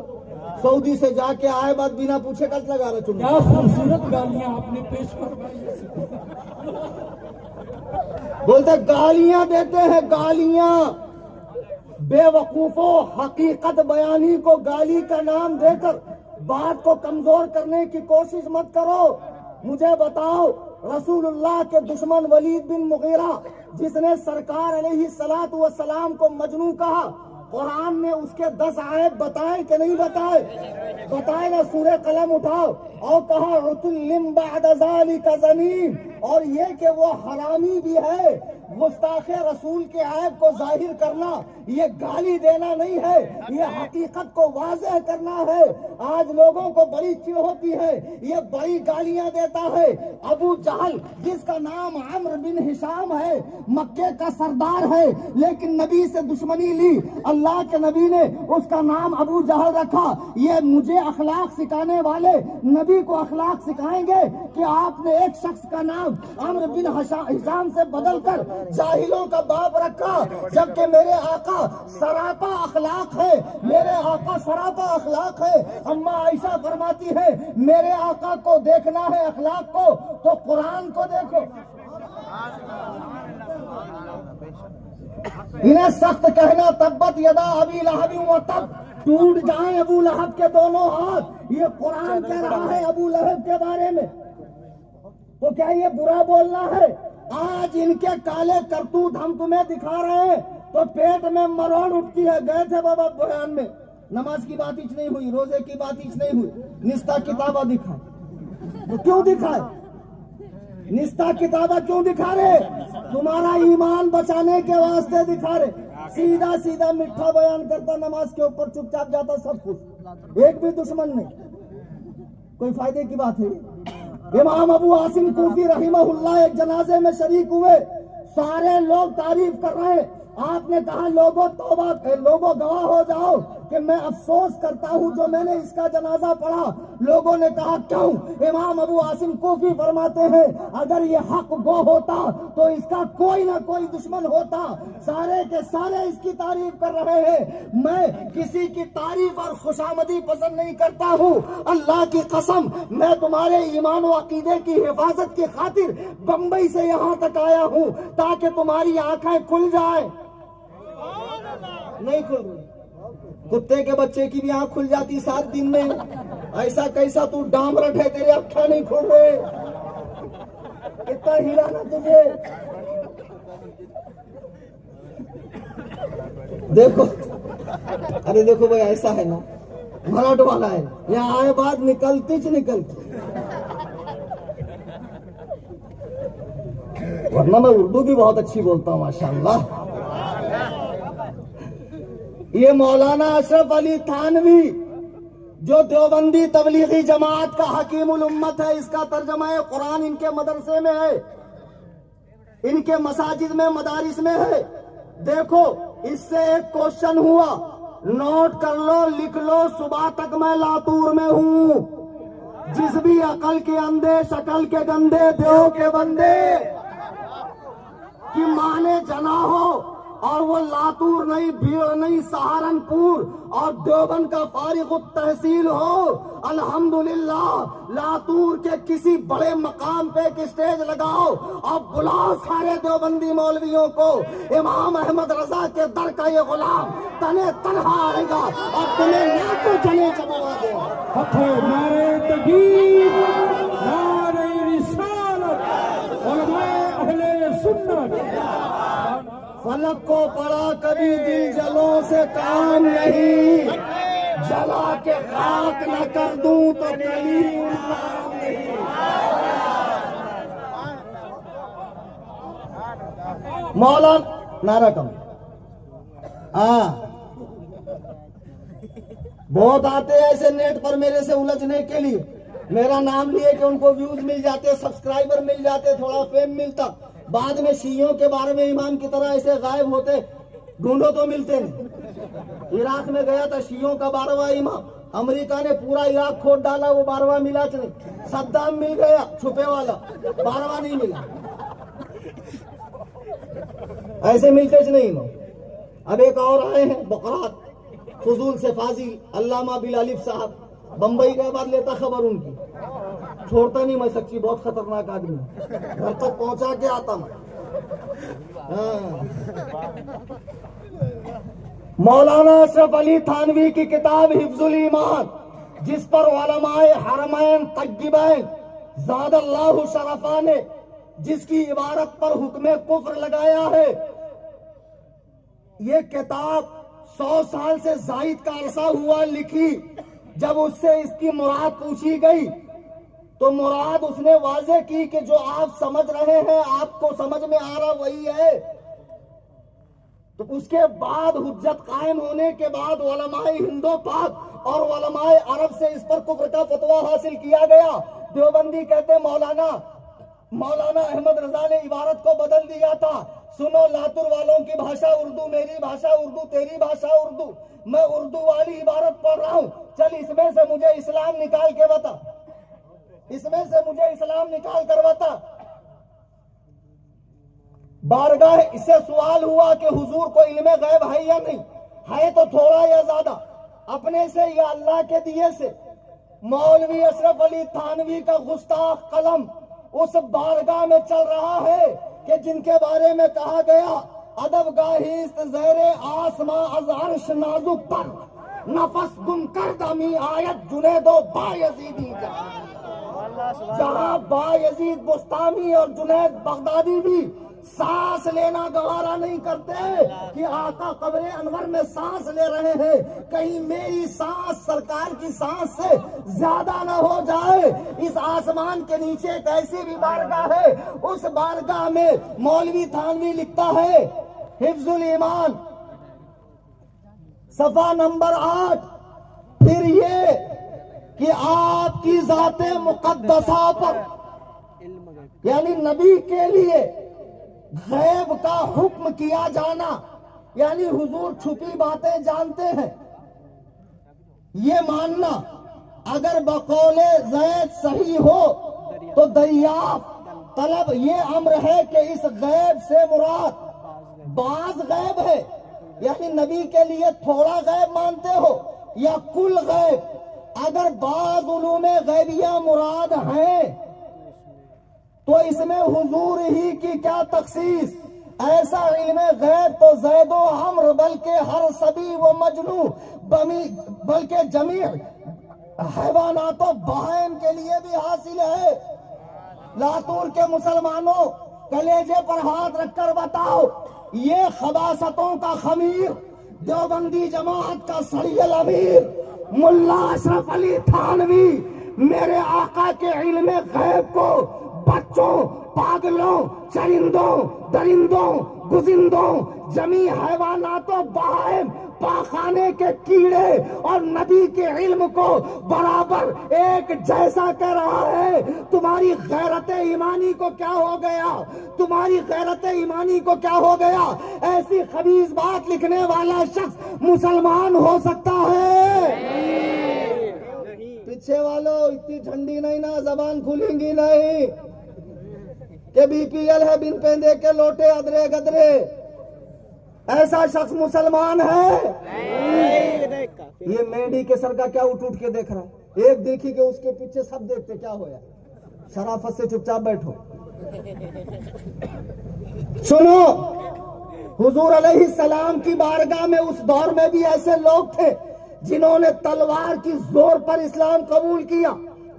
सऊदी से जाके आए बाद बिना पूछे कट लगा रहे चुन्ना। क्या खूबसूरत गालियां आपने पेश करवाई। बोलते गालियां देते हैं, गालियां। बेवकूफों, हकीकत बयानी को गाली का नाम देकर बात को कमजोर करने की कोशिश मत करो। मुझे बताओ, रसूलुल्लाह के दुश्मन वलीद बिन मुगीरा जिसने सरकार अलैहिस्सलातु वस्सलाम को मजनू कहा, कुरान ने उसके 10 आयत बताए कि नहीं बताए? बताए ना। सूरह कलम उठाओ और कहा उतुल्लिम बअद ज़ालिका ज़नीम, और ये कि वो हरामी भी है। गुस्ताखे रसूल के ऐब को जाहिर करना ये गाली देना नहीं है, ये हकीकत को वाज़ेह करना है। आज लोगों को बड़ी चिढ़ होती है, ये बड़ी गालियां देता है। अबू जहल जिसका नाम अम्र बिन हिशाम है, मक्के का सरदार है, लेकिन नबी से दुश्मनी ली, अल्लाह के नबी ने उसका नाम अबू जहल रखा। ये मुझे अखलाक सिखाने वाले नबी को अखलाक सिखाएंगे कि आपने एक शख्स का नाम अम्र बिन हिशाम से बदलकर जाहिलों का बाप रखा, जबकि मेरे आका सरापा अखलाक है, मेरे आका सरापा अखलाक है। अम्मा आयशा फरमाती है, मेरे आका को देखना है अखलाक को तो कुरान को देखो। इन्हें सख्त कहना तब्बत यदा अबी लहब व तब, टूट जाए अबू लहब के दोनों हाथ। ये कुरान कह रहा है अबू लहब के बारे में, तो क्या ये बुरा बोलना है? आज इनके काले करतूत हम तुम्हें दिखा रहे हैं तो पेट में मरोड़ उठती है। गए थे बाबा बयान में, नमाज की बात नहीं हुई, रोजे की बात नहीं हुई, निस्ता किताबा दिखाए। तो क्यों दिखाए? निस्ता किताबा क्यों दिखा रहे? तुम्हारा ईमान बचाने के वास्ते दिखा रहे। सीधा सीधा मिठा बयान करता, नमाज के ऊपर चुपचाप जाता, सब कुछ, एक भी दुश्मन नहीं। कोई फायदे की बात है? इमाम अबू आसिम कूफी रहिमहुल्लाह एक जनाजे में शरीक हुए, सारे लोग तारीफ कर रहे हैं। आपने कहा लोगों तौबा, लोगों गवाह हो जाओ कि मैं अफसोस करता हूं जो मैंने इसका जनाजा पढ़ा। लोगों ने कहा क्यों? इमाम अबू आसिम कूफी फरमाते हैं, अगर ये हक गो होता तो इसका कोई ना कोई दुश्मन होता। सारे के सारे इसकी तारीफ कर रहे हैं। मैं किसी की तारीफ और खुशामदी पसंद नहीं करता हूँ। अल्लाह की कसम, मैं तुम्हारे ईमान व अकीदे की हिफाजत की खातिर बम्बई से यहाँ तक आया हूँ ताकि तुम्हारी आंखें खुल जाए। नहीं खुल रही। कुत्ते के बच्चे की भी आंख खुल जाती 7 दिन में। ऐसा कैसा तू डामरट है, तेरे अक्खा नहीं खुल रहे। कितना हिलाना तुझे। देखो, अरे देखो भाई, ऐसा है ना, मराठ वाला है, यहाँ आए बाद निकलती च निकलती। वरना मैं उर्दू भी बहुत अच्छी बोलता हूँ माशाअल्लाह। ये मौलाना अशरफ अली थानवी जो देवबंदी तबलीगी जमात का हकीमुल उम्मत है, इसका तर्जमा कुरान इनके मदरसे में है, इनके मसाजिद में, मदारिस में है। देखो, इससे एक क्वेश्चन हुआ, नोट कर लो, लिख लो, सुबह तक मैं लातूर में हूँ। जिस भी अकल के अंधे, शक्ल के गंदे, देव के बंदे कि माने जना हो, और वो लातूर नहीं, भीड़ नहीं, सहारनपुर और देवबंद का फारिग तहसील हो, अल्हम्दुलिल्लाह लातूर के किसी बड़े मकाम पे एक स्टेज लगाओ और बुलाओ सारे देवबंदी मौलवियों को। इमाम अहमद रजा के दर का ये गुलाम तने तनहा आएगा और तुम्हें लाखों जने जमा देगा। नारे तकबीर, नारे रिसालत, उलमाए अहले सुन्नत। फलक को पड़ा कभी दिल जलों से काम नहीं, जला के खाक न कर दूं तो कलीम नाम नहीं। मौलाना नारा कम। बहुत आते हैं ऐसे नेट पर मेरे से उलझने के लिए, मेरा नाम लिए कि उनको व्यूज मिल जाते, सब्सक्राइबर मिल जाते, थोड़ा फेम मिलता, बाद में शियों के बारे में इमाम की तरह ऐसे गायब होते, ढूंढो तो मिलते नहीं। इराक में गया था, शियों का 12वां इमाम, अमेरिका ने पूरा इराक खोद डाला, वो 12वां मिला कि नहीं? सद्दाम मिल गया छुपे वाला, 12वां नहीं मिला। ऐसे मिलते च नहीं नो। अब एक और आए हैं बकरात, फजूल से फाजिल, अल्लामा बिलालिफ साहब, बंबई के बाद लेता खबर उनकी, छोड़ता नहीं मैं, सच्ची बहुत खतरनाक आदमी, घर तक पहुंचा के आता मैं। मौलाना अशरफ अली थानवी की किताब हिफ्जुल ईमान, जिस पर उलमाए हरमैन तय्यबैन ज़ादल्लाहु शरफा ने जिसकी इबारत पर हुक्म कुफ्र लगाया है, ये किताब 100 साल से जायद का अरसा हुआ लिखी। जब उससे इसकी मुराद पूछी गई तो मुराद उसने वाजे की कि जो आप समझ रहे हैं, आपको समझ में आ रहा वही है। तो उसके बाद हुज्जत कायम होने के बाद उलमाए हिंदो पाक और उलमाए अरब से इस पर कुफ्र का फतवा हासिल किया गया। देवबंदी कहते मौलाना अहमद रजा ने इबारत को बदल दिया था। सुनो, लातुर वालों की भाषा उर्दू, मेरी भाषा उर्दू, तेरी भाषा उर्दू, मैं उर्दू वाली इबारत पढ़ रहा हूं, चल इसमें से मुझे इस्लाम निकाल के बता, इसमें से मुझे इस्लाम निकाल कर बता। बारगाह इससे सवाल हुआ कि हुजूर को इल्मे गैब है या नहीं है, तो थोड़ा या ज्यादा अपने से या अल्लाह के दिए से। मौलवी अशरफ अली थानवी का गुस्ताख कलम उस बारगाह में चल रहा है कि जिनके बारे में कहा गया, अदब गाहिस्त ज़ेरे आसमां अज़ अर्श नाजुक पर नफस गुम कर दमी आयत जुनैदो बायजीदी जहां बायजीद बुस्तामी और जुनैद बगदादी भी सांस लेना गवारा नहीं करते कि आका कब्रे अनवर में सांस ले रहे हैं, कहीं मेरी सांस सरकार की सांस से ज्यादा न हो जाए। इस आसमान के नीचे एक ऐसी भी बारगाह है, उस बारगाह में मौलवी थानवी लिखता है हिफ्जुल ईमान सफा नंबर 8, फिर ये कि आपकी जाते मुकद्दसा पर यानी नबी के लिए गैब का हुक्म किया जाना, यानी हुजूर छुपी बातें जानते हैं, ये मानना अगर बकौले ज़ैद सही हो तो दरियाफ्त तलब ये अम्र है कि इस गैब से मुराद बाज गैब है, यानी नबी के लिए थोड़ा गैब मानते हो या कुल गैब। अगर बाज उलूमे गैबिया मुराद हैं तो इसमें हुजूर ही की क्या तखसीस। ऐसा इल्मे गैब तो ज़ैदो अम्र बल्कि हर सभी व मजनू बल्कि जमी हैवानातो बहाइम के लिए भी हासिल है। लातूर के मुसलमानों कलेजे पर हाथ रखकर बताओ, ये खबासतों का खमीर देवबंदी जमात का सरियल अमीर मुल्ला अशरफ अली थानवी मेरे आका के इल्मे गैब को बच्चों, पागलों, चरिंदों, दरिंदों, गुजिंदों, जमी हैवानातों, बहाइम, पाखाने के कीड़े और नबी के इल्म को बराबर एक जैसा कह रहा है। तुम्हारी गैरत ईमानी को क्या हो गया? तुम्हारी गैरत ईमानी को क्या हो गया? ऐसी खबीस बात लिखने वाला शख्स मुसलमान हो सकता है? पीछे वालों इतनी ठंडी नहीं ना, जबान खुलेंगी नहीं कि बीपीएल है बिन पेंदे के लोटे अदरे गदरे। ऐसा शख्स मुसलमान है? ये मेंढी के सर का क्या उठ उठ के देख रहा है? एक देखी के उसके पीछे सब देखते, क्या होया? शराफत से चुपचाप बैठो। सुनो, हुजूर अलैहिस्सलाम की बारगाह में उस दौर में भी ऐसे लोग थे जिन्होंने तलवार की जोर पर इस्लाम कबूल किया।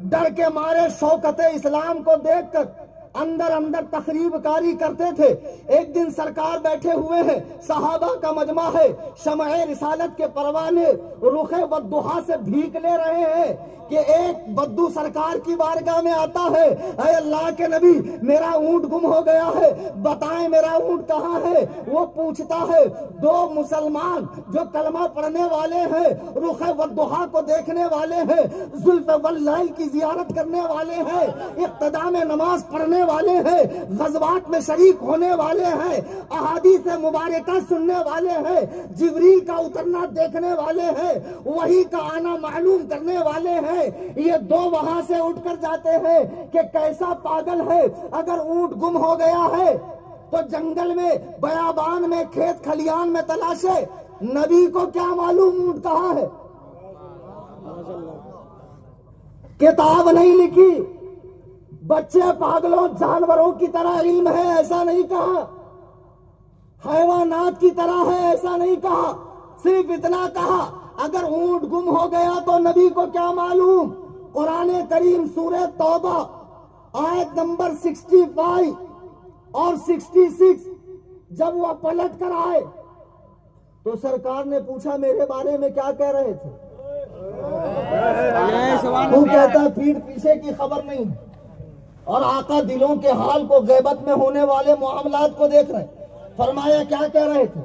डर के मारे शौकत इस्लाम को देखकर अंदर अंदर तकरीबकारी करते थे। एक दिन सरकार बैठे हुए हैं, सहाबा का मजमा है, शमए रिसालत के परवाने रुखे वद्दुहा से भीख ले रहे हैं कि एक बद्दू सरकार की बारगाह में आता है, ऐ अल्लाह के नबी मेरा ऊंट गुम हो गया है, बताएं मेरा ऊंट कहाँ है? वो पूछता है, दो मुसलमान जो कलमा पढ़ने वाले हैं, रुखे वद्दुहा को देखने वाले हैं, जुल्फ वल्लैल की जियारत करने वाले हैं, इक्तदा में नमाज पढ़ने वाले हैं, गज़वात में शरीक होने वाले हैं, अहादीस मुबारका सुनने वाले हैं, जिब्रील का उतरना देखने वाले हैं, वही का आना मालूम करने वाले हैं। ये दो वहां से उठकर जाते हैं कि कैसा पागल है, अगर ऊंट गुम हो गया है तो जंगल में, बयाबान में, खेत खलियान में तलाशे। नबी को क्या मालूम ऊंट कहाँ है? किताब नहीं लिखी, बच्चे पागलों जानवरों की तरह इल्म है ऐसा नहीं कहा, हैवानात की तरह है ऐसा नहीं कहा, सिर्फ इतना कहा अगर ऊंट गुम हो गया तो नबी को क्या मालूम। कुरान करीम सूरह तौबा आयत नंबर 65 और 66 जब वह पलट कर आए तो सरकार ने पूछा मेरे बारे में क्या कह रहे थे? वो कहता है पीठ पीछे की खबर नहीं है, और आका दिलों के हाल को, गैबत में होने वाले मामलात को देख रहे। फरमाया क्या कह रहे थे?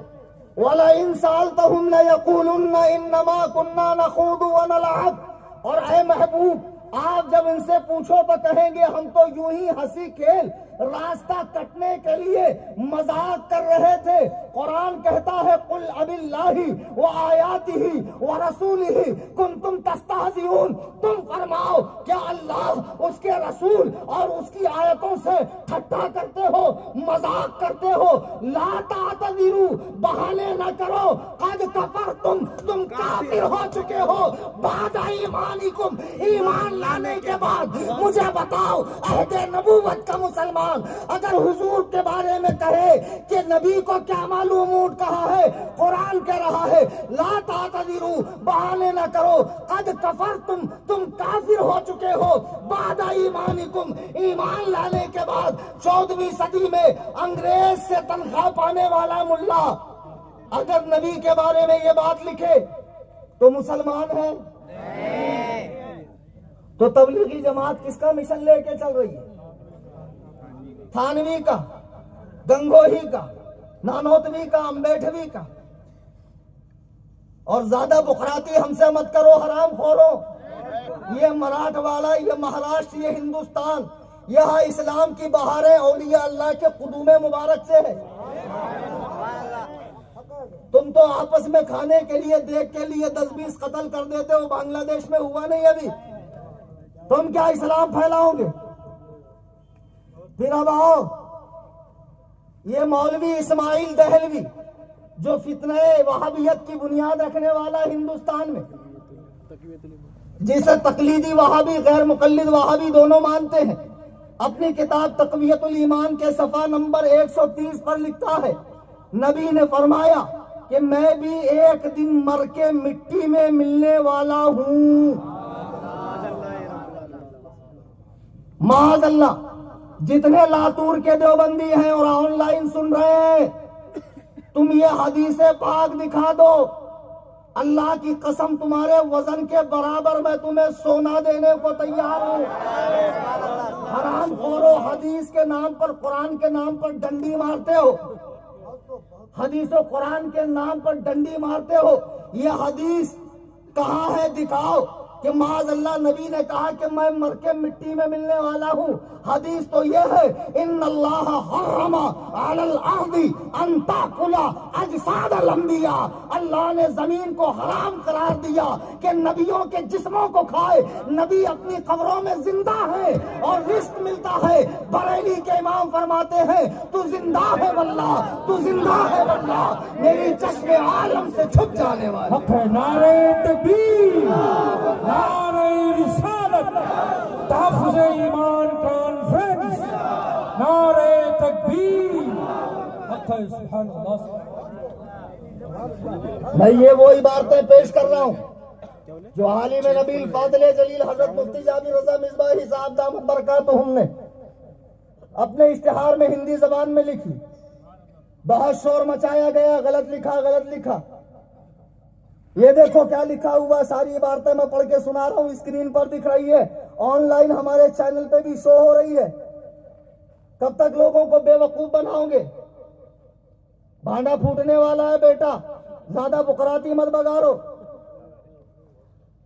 वला इन सालतहुम लयक़ूलुन्ना इन्नमा कुन्ना नख़ूदु व नलअब। और ऐ महबूब, आप जब इनसे पूछो तो कहेंगे हम तो यूं ही हंसी खेल, रास्ता कटने के लिए मजाक कर रहे थे। कुरान कहता है कुल अबिल्लाहि व आयातिही व रसूलिही कुंतुम तस्तहज़िऊन। तुम फरमाओ क्या अल्लाह, उसके रसूल और उसकी आयतों से ठट्ठा करते हो, मजाक करते हो? ला तातज़िरू, बहाने न करो, कद कफरतुम, तुम काफिर हो चुके हो, बाद ईमानिकुम, ईमान लाने के बाद। मुझे बताओ अहदे नबूवत का मुसलमान अगर हुजूर के बारे में कहे कि नबी को क्या मालूम ऊंट कहाँ है, कुरान कह रहा है ला तातज़िरू, बहाने न करो, कद कफरतुम, तुम काफिर हो चुके हो, बाद ईमानिकुम, ईमान लाने के बाद। 14वीं सदी में अंग्रेज से तनख्वाह पाने वाला मुल्ला अगर नबी के बारे में ये बात लिखे तो मुसलमान है? तो तबलीगी जमात किसका मिशन लेके चल रही है? थानवी का, गंगोही का, नानोतवी का, अम्बेडवी का। और ज्यादा बुखराती हमसे मत करो हराम खोरो। ये मराठवाड़ा, ये महाराष्ट्र, ये हिंदुस्तान, यहाँ इस्लाम की बहारें औलिया अल्लाह के कुदूमे मुबारक से है। तुम तो आपस में खाने के लिए, देख के लिए 10-20 कत्ल कर देते हो। बांग्लादेश में हुआ नहीं अभी, तुम क्या इस्लाम फैलाओगे? फिर अब आओ, ये मौलवी इस्माइल दहलवी जो फितने वहाबियत की बुनियाद रखने वाला हिंदुस्तान में, जिसे तकलीदी वहाबी, गैर मुकल्लिद वहाबी दोनों मानते हैं, अपनी किताब तक़वियतुल ईमान के सफा नंबर 130 पर लिखता है नबी ने फरमाया कि मैं भी एक दिन मर के मिट्टी में मिलने वाला हूं। माअज़ल्लाह, जितने लातूर के देवबंदी हैं और ऑनलाइन सुन रहे हैं, तुम ये हदीसे पाक दिखा दो, अल्लाह की कसम तुम्हारे वजन के बराबर मैं तुम्हें सोना देने को तैयार हूं। हराम खोरो, हदीस के नाम पर, कुरान के नाम पर डंडी मारते हो, हदीस और कुरान के नाम पर डंडी मारते हो। ये हदीस कहाँ है? दिखाओ कि माअज़ल्लाह नबी ने कहा कि मैं मर के मिट्टी में मिलने वाला हूँ। हदीस तो ये है इन्नल्लाह हर्रमा अलल अर्दी अन ताकुला अजसादल अंबिया। अल्लाह ने जमीन को हराम करार दिया कि नबियों के जिस्मों को खाए। नबी अपनी कब्रों में जिंदा है और रिस्क मिलता है। बरेली के इमाम फरमाते हैं तू जिंदा है वल्लाह, तू जिंदा है वल्लाह, मेरी चश्मे आलम से छुप जाने वाला। नारे तकबीर, नारे रिसालत, तहफ़्फ़ुज़ ईमान कॉन्फ्रेंस, नारे तकबीर। सुभान अल्लाह। मैं ये वो इबारतें पेश कर रहा हूँ जो हालिम नबील फाज़िल जलील हजरत मुफ्ती जाबिर रज़ा मिसबाही साहब दामत बरकातुहुम ने अपने इश्तिहार में हिंदी जबान में लिखी। बहुत शोर मचाया गया, गलत लिखा, गलत लिखा। ये देखो क्या लिखा हुआ, सारी इबारतें मैं पढ़ के सुना रहा हूँ, स्क्रीन पर दिख रही है, ऑनलाइन हमारे चैनल पे भी शो हो रही है। कब तक लोगों को बेवकूफ बनाओगे? भांडा फूटने वाला है बेटा, ज्यादा बुकराती मत बगाड़ो।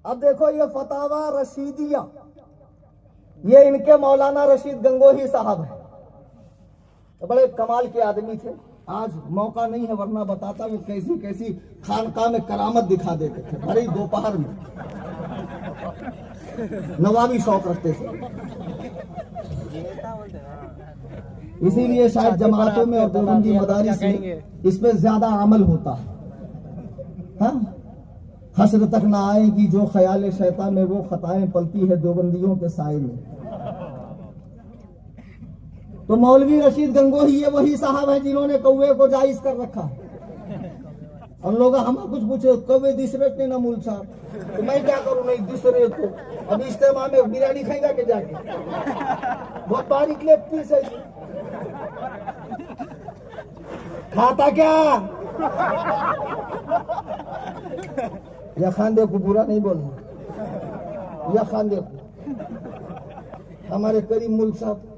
अब देखो ये फतावा रशीदिया, ये इनके मौलाना रशीद गंगोही साहब है। तो बड़े कमाल के आदमी थे। आज मौका नहीं है वरना बताता वो कैसी कैसी खानकाह में करामत दिखा देते थे, भरी दोपहर में नवाबी शौक रखते थे। इसीलिए शायद जमातों में और देवबंदी मदारिस में इसमें ज्यादा अमल होता है। हाँ? हश्र तक ना आए कि जो ख्याल शैतान में वो खताएं पलती है देवबंदियों के साए में। तो मौलवी रशीद गंगोही ये वही साहब है जिन्होंने कौवे को जायज कर रखा। हम लोग हम कुछ पूछे कौवे दिस रहे थे ना मूल साहब, तो मैं क्या करूं, नहीं दिस रहे तो अब इस्तेमाल में बिरयानी खाएगा के जाके, बहुत बारीक लेग पीस है। खाता क्या या खानदे को बुरा नहीं बोलना, या खानदे को हमारे करीम मुल साहब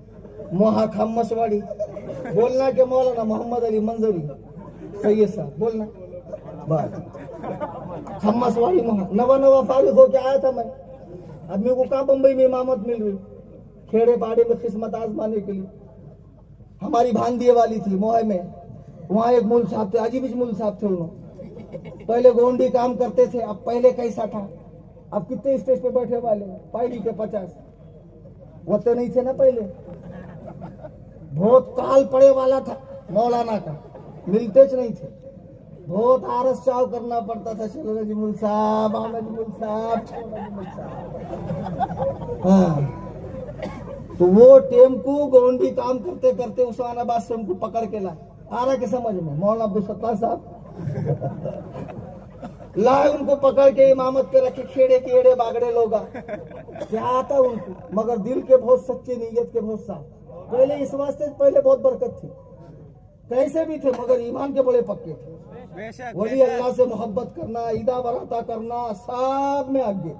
मोहा खम्मसवाड़ी बोलना के मौलाना मोहम्मद अली मंजरी सैयद साहब बोलना बात खम्मसवाड़ी मोहा नवा नवा फारिग होके आया था मैं। अब मेरे को कहाँ बम्बई में इमामत मिल रही, खेड़े पाड़े में किस्मत आजमाने के लिए। हमारी भांदिए वाली थी मोहे में, वहाँ एक मुल साहब थे, अजीब मुल साहब थे। उन्होंने पहले गोंडी काम करते थे, अब पहले कैसा था, अब कितने स्टेज पे बैठे वाले पाइली के 50 होते नहीं थे ना पहले। बहुत काल पड़े वाला था मौलाना का, मिलते नहीं थे, बहुत आरस चाव करना पड़ता था। चलो जी मुल साहब, आमद मुल साहब, हाँ। तो वो टेम्पू गोंडी काम करते करते उस्मानाबाद से उनको पकड़ के लाए, आ रहा के समझ में मौलाना अब्दुल सत्तार साहब लाए, उनको पकड़ के इमामत पे रखे। खेड़े के एड़े बागड़े लोग क्या आता उनको, मगर दिल के बहुत सच्चे, नीयत के बहुत साफ। पहले इस वास्ते पहले बहुत बरकत थी, कैसे भी थे मगर ईमान के बड़े पक्के थे। वली अल्लाह से मोहब्बत करना, ईदा बराता करना, सब में आगे।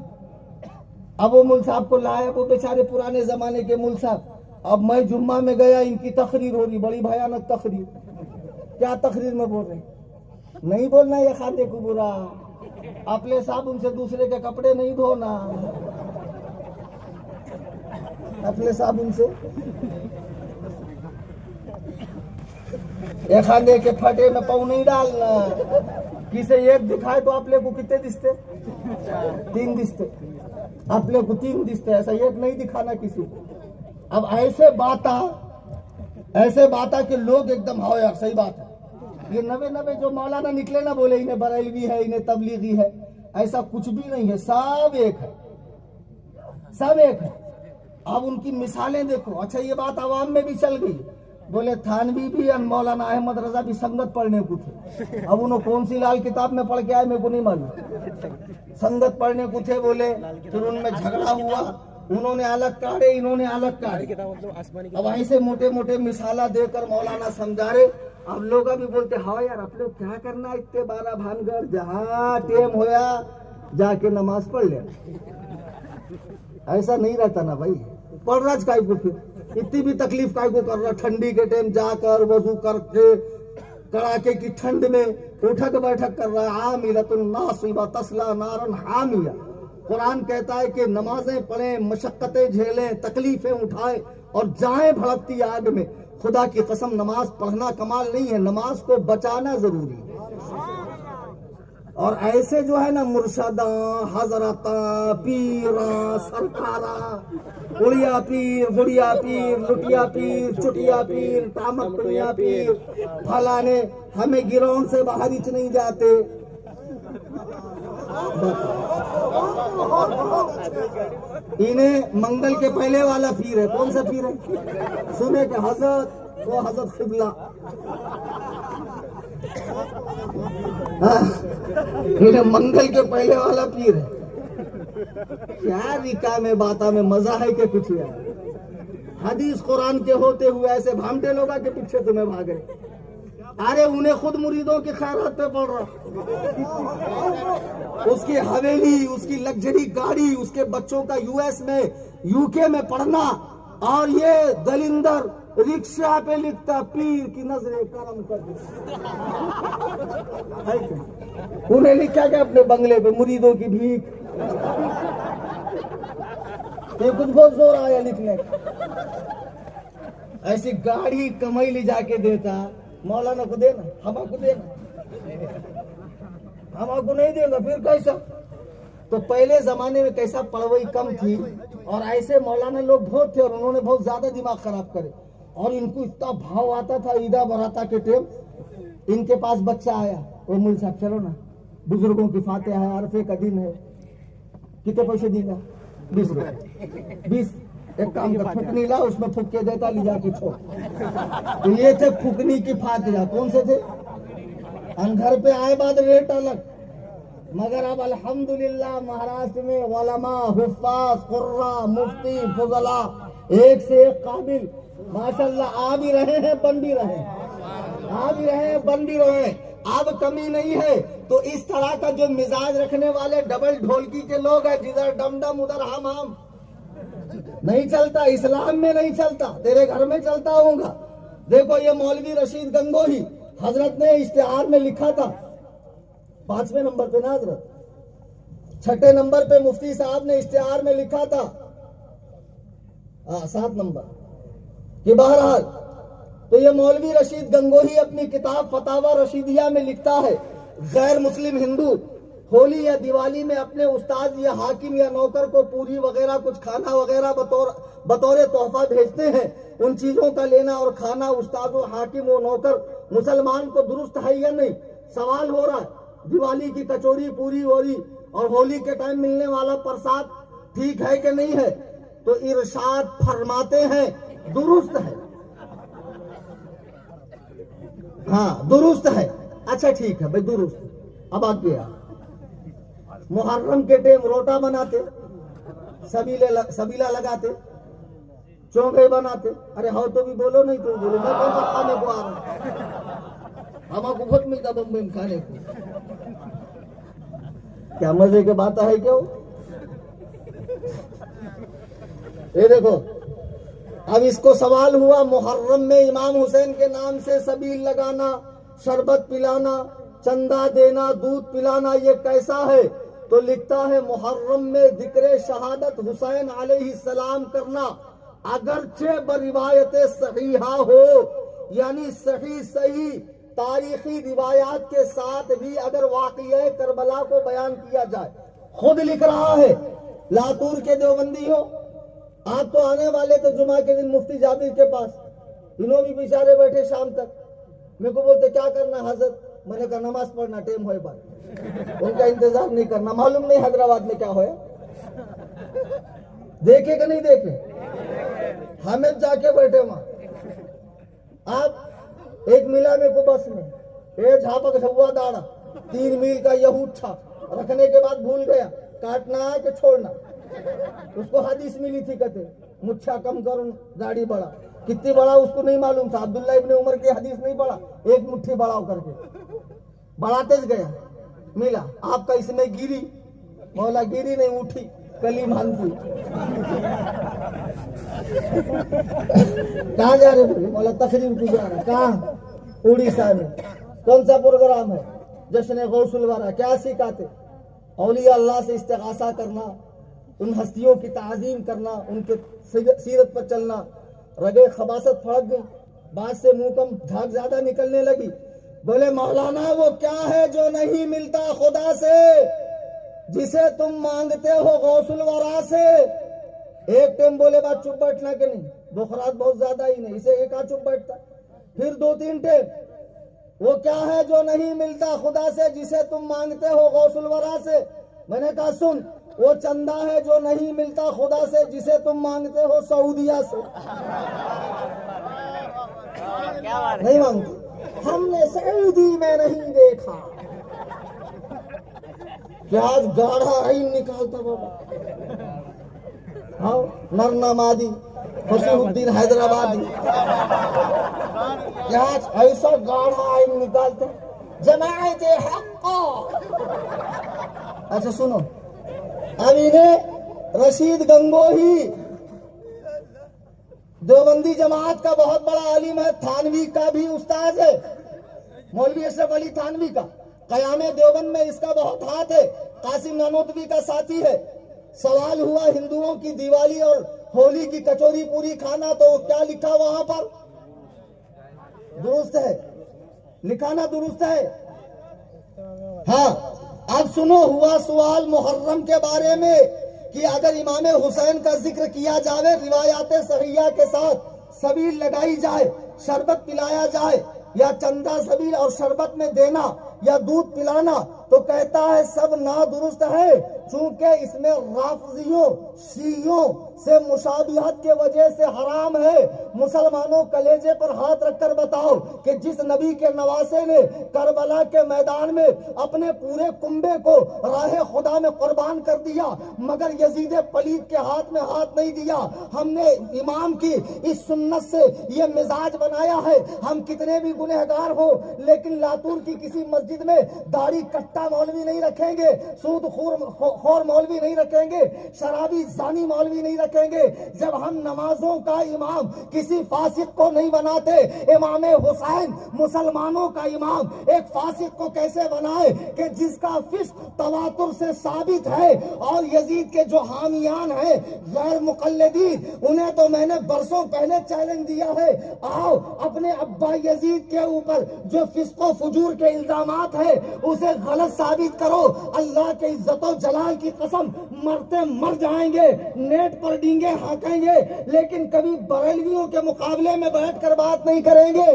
अब वो मुल साहब को लाए, वो बेचारे पुराने जमाने के मुल साहब। अब मैं जुम्मा में गया, इनकी तकरीर हो रही, बड़ी भयानक तकरीर। क्या तकरीर में बोल रहे, नहीं बोलना ये खाते को बुरा, अपने साबुन से दूसरे के कपड़े नहीं धोना, अपने साबुन से एक खाने के फटे में पाँव नहीं डालना। किसे एक दिखाए तो आप लोग को कितने दिखते, 3 दिखते, आप लोग को 3 दिखते, ऐसा एक नहीं दिखाना किसी को। अब ऐसे बाता के लोग एकदम हाँ यार सही बात है, ये नवे जो मौलाना निकले ना बोले इन्हें बरेलवी है, इन्हें तबलीगी है, ऐसा कुछ भी नहीं है, सब एक है, सब एक है। अब उनकी मिसालें देखो। अच्छा ये बात आवाम में भी चल गई, बोले थानवी भी और मौलाना अहमद रजा भी संगत पढ़ने को थे। अब उन्होंने कौन सी लाल किताब में पढ़ के आए मेरे को नहीं मालूम, संगत पढ़ने को थे बोले, फिर उनमें झगड़ा हुआ, उन्होंने अलग काढ़े, इन्होंने अलग काढ़े। अब ऐसे मोटे मोटे मिसाला देकर मौलाना समझा रहे। अब लोग अभी बोलते हाँ यार आप लोग क्या करना, इतने 12 भानगढ़, जहाँ टेम होया जाके नमाज पढ़ ले। ऐसा नहीं रहता ना भाई, पढ़ रहा काय को, फिर इतनी भी तकलीफ काय को कर रहा, ठंडी के टाइम जाकर वजू करके कड़ाके की ठंड में उठक बैठक कर रहा है। आमिलतुन नासिबा तस्ला नारन हामिया। कुरान कहता है कि नमाजें पढ़ें, मशक्कतें झेलें, तकलीफें उठाएं और जाएं भड़कती आग में। खुदा की कसम नमाज पढ़ना कमाल नहीं है, नमाज को बचाना जरूरी है। और ऐसे जो है ना मुर्शदा, हजरता, पीरा, सरकारा, उड़िया पीर, गुड़िया पीर, लुटिया पीर, चुटिया पीर, टामक टुनिया पीर, फलाने हमें गिरौन से बाहर ही नहीं जाते। इन्हें मंगल के पहले वाला पीर है, कौन सा पीर है, सुने के हजरत, वो हजरत किबला। इन्हें मंगल के पहले वाला पीर है। क्या रिका में बाता में मजा है कि कुछ यार। हदीस कुरान के होते हुए ऐसे भामटे लोग के पीछे तुम्हें भागे। अरे उन्हें खुद मुरीदों के खैरात पे पड़ रहा, उसकी हवेली, उसकी लग्जरी गाड़ी, उसके बच्चों का यूएस में, यूके में पढ़ना, और ये दलिंदर रिक्शा पे लिखता पीर की नजरें करम कर दी। उन्हें लिखा क्या अपने बंगले पे मुरीदों की भीख। ये कुछ बहुत जोर आया लिखने। ऐसी गाड़ी कमाई ले जाके देता, मौलाना को देना, हमको देना, हमको नहीं देगा फिर कैसा? तो पहले जमाने में कैसा पढ़वई कम थी और ऐसे मौलाना लोग बहुत थे और उन्होंने बहुत ज्यादा दिमाग खराब करे और इनको इतना भाव आता था ईदा बराता के टाइम। इनके पास बच्चा आया, वो मुल साहब चलो ना, बुजुर्गों की फातिहा है, अरफे का दिन है, कितने पैसे देगा? 20 रुपए। 20 एक काम का फुकनी ला, उसमें फूक के देता, ले जाके छोड़। तो ये थे फुकनी की फातिहा। कौन से थे? घर पे आए बाद रेट अलग, मगर अब अल्हम्दुलिल्लाह महाराष्ट्र में उलमा, हुफ्फाज, कुर्रा, मुफ्ती, फुजला एक से एक काबिल माशाल्लाह आ भी रहे हैं, बन भी रहे हैं, आ भी रहे हैं, बन भी रहे हैं। अब कमी नहीं है। तो इस तरह का जो मिजाज रखने वाले डबल ढोलकी के लोग हैं, जिधर डम डम उधर हम नहीं चलता, इस्लाम में नहीं चलता, तेरे घर में चलता होगा। देखो ये मौलवी रशीद गंगोही हजरत ने इश्तिहार में लिखा था, 5वें नंबर पे ना हजरत, 6ठे नंबर पे मुफ्ती साहब ने इश्तिहार में लिखा था, 7 नंबर कि बहरहाल तो ये मौलवी रशीद गंगोही अपनी किताब फतावा रशीदिया में लिखता है, गैर मुस्लिम हिंदू होली या दिवाली में अपने उस्ताद या हाकिम या नौकर को पूरी वगैरह कुछ खाना वगैरह बतौर तोहफा भेजते हैं। उन चीजों का लेना और खाना उस्ताद और हाकिम और नौकर मुसलमान को दुरुस्त है या नहीं? सवाल हो रहा है। दिवाली की कचौरी, पूरी वोरी और होली के टाइम मिलने वाला प्रसाद ठीक है कि नहीं है? तो इरशाद फरमाते हैं दुरुस्त है। हाँ दुरुस्त है। अच्छा ठीक है भाई, दुरुस्त। अब आगे गया, मुहर्रम के टाइम रोटा बनाते, सबीला लगाते, चौंगे बनाते। अरे हाँ तो भी बोलो, नहीं तो बोलो, मैं कौन सा खाने को आ रहा हूँ? हमको बहुत मिलता बम्बई में खाने को। क्या मजे की बात है क्यों? ये देखो, अब इसको सवाल हुआ, मुहर्रम में इमाम हुसैन के नाम से सबील लगाना, शरबत पिलाना, चंदा देना, दूध पिलाना, ये कैसा है? तो लिखता है मुहर्रम में जिक्र शहादत हुसैन अलैहिस्सलाम करना अगरचे बरिवायत सहीहा हो, यानी सही तारीखी रिवायात के साथ भी अगर वाक़िया करबला को बयान किया जाए। खुद लिख रहा है, लातूर के देवबंदी हो आप तो आने वाले थे जुमा के दिन मुफ्ती जाबिर के पास, इन्हों भी बेचारे बैठे शाम तक, मेरे को बोलते क्या करना हजरत? मैंने कहा नमाज पढ़ना, टाइम होए बात, उनका इंतजार नहीं करना। मालूम नहीं हैदराबाद में क्या होया, देखे कि नहीं देखे? हमें जाके बैठे वहां। आप एक मिला में को बस में ए झापक झुआ दाड़ा 3 मील का यहूच्छा रखने के बाद भूल गया, काटना है कि छोड़ना। उसको हदीस मिली थी, कहते मुच्छा कम करो दाढ़ी बढ़ा। कितनी बड़ा उसको नहीं मालूम था। अब्दुल्ला इब्ने उमर की हदीस नहीं पढ़ा, एक मुट्ठी बढ़ाओ करके बढ़ाते गया, मिला आपका इसमें गिरी, मौला गिरी नहीं उठी, कली मानसी। कहाँ जा रहे? मौला तकरीब की जा रहा। कहाँ? उड़ीसा में। कौन सा प्रोग्राम है? जश्न गौसुल वरा। क्या सिखाते? औलिया अल्लाह से इस्तिगासा करना, उन हस्तियों की ताजीम करना, उनके सीरत पर चलना। रगे खबासत फड़क गई, बात से मुंह कम झाग ज्यादा निकलने लगी। बोले मौलाना वो क्या है जो नहीं मिलता खुदा से, जिसे तुम मांगते हो गौसुल वरा से? एक टाइम बोले बात चुप बैठना के नहीं, बुखरात बहुत ज्यादा ही नहीं, इसे एक चुप बैठता। फिर 2-3 टाइम, वो क्या है जो नहीं मिलता खुदा से जिसे तुम मांगते हो गौसुल वरा से? मैंने कहा सुन, वो चंदा है जो नहीं मिलता खुदा से जिसे तुम मांगते हो सऊदिया से। नहीं मांगते, हमने सऊदी में नहीं देखा। क्या आज गाढ़ा रही निकालता बाबा? हाँ नरना मादी फसीहुद्दीन हैदराबादी, क्या आज ऐसा गाढ़ा आइन निकालता? जमाअत हक़। अच्छा सुनो, अब इन्हें रशीद गंगोही देवबंदी जमात का बहुत बड़ा आलिम है, थानवी का भी उस्ताद है, मौलवी अशरफ अली थानवी का। कयामे देवबंद में इसका बहुत हाथ है, कासिम नानोतवी का साथी है। सवाल हुआ हिंदुओं की दिवाली और होली की कचौरी पूरी खाना, तो क्या लिखा वहां पर? दुरुस्त है, लिखा ना दुरुस्त है। हाँ, अब सुनो, हुआ सवाल मुहर्रम के बारे में कि अगर इमाम हुसैन का जिक्र किया जाए, रिवायाते सहिया के साथ सबील लगाई जाए, शरबत पिलाया जाए, या चंदा सबील और शरबत में देना या दूध पिलाना, तो कहता है सब नादुरुस्त है, चूंकि इसमें राफजियों शियों से मुशाबिहत के वजह से हराम है। मुसलमानों, कलेजे पर हाथ रखकर बताओ कि जिस नबी के नवासे ने करबला के मैदान में अपने पूरे कुंबे को राह खुदा में कुर्बान कर दिया, मगर यजीद पलीद के हाथ में हाथ नहीं दिया। हमने इमाम की इस सुन्नत से ये मिजाज बनाया है, हम कितने भी गुनहगार हो, लेकिन लातूर की किसी मस्जिद में दाढ़ी कट्टा मौलवी नहीं रखेंगे, सूद खोर मौलवी नहीं रखेंगे, शराबी जानी मौलवी नहीं रखेंगे। जब हम नमाजों का इमाम किसी फासिक को नहीं बनाते, इमाम हुसैन मुसलमानों का इमाम एक फासिक को कैसे बनाए कि जिसका फिस्क तवातुर से साबित है, और यजीद के जो हामियान हैं गैर मुकल्लिदीन, उन्हें तो मैंने बरसों पहले चैलेंज दिया है, आओ अपने अब्बा यजीद के ऊपर जो फिस्को फुजूर के इल्जामात है उसे गलत साबित करो। अल्लाह के इज्जतो जलाल की कसम, मरते मर जाएंगे, नेट पर डींगे हाँकेंगे, लेकिन कभी बरेलवियों के मुकाबले में बैठकर बात नहीं करेंगे,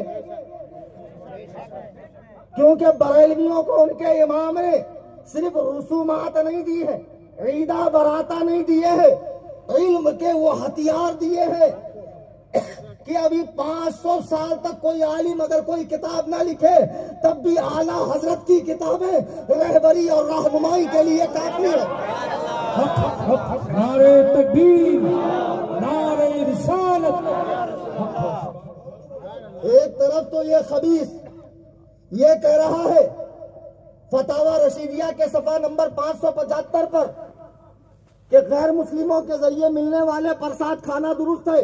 क्योंकि बरेलवियों को उनके इमाम ने सिर्फ रसूमात नहीं दी है, ईदा बराता नहीं दिए है, इल्म के वो हथियार दिए हैं कि अभी 500 साल तक कोई आलिम अगर कोई किताब ना लिखे, तब भी आला हजरत की किताबें रहबरी और रहनुमाई के लिए काफी है। नारे तकबीर, नारे रिसालत। एक तरफ तो ये खबीस ये कह रहा है फतावा रशीदिया के सफा नंबर 575 पर कि गैर मुस्लिमों के जरिए मिलने वाले प्रसाद खाना दुरुस्त है,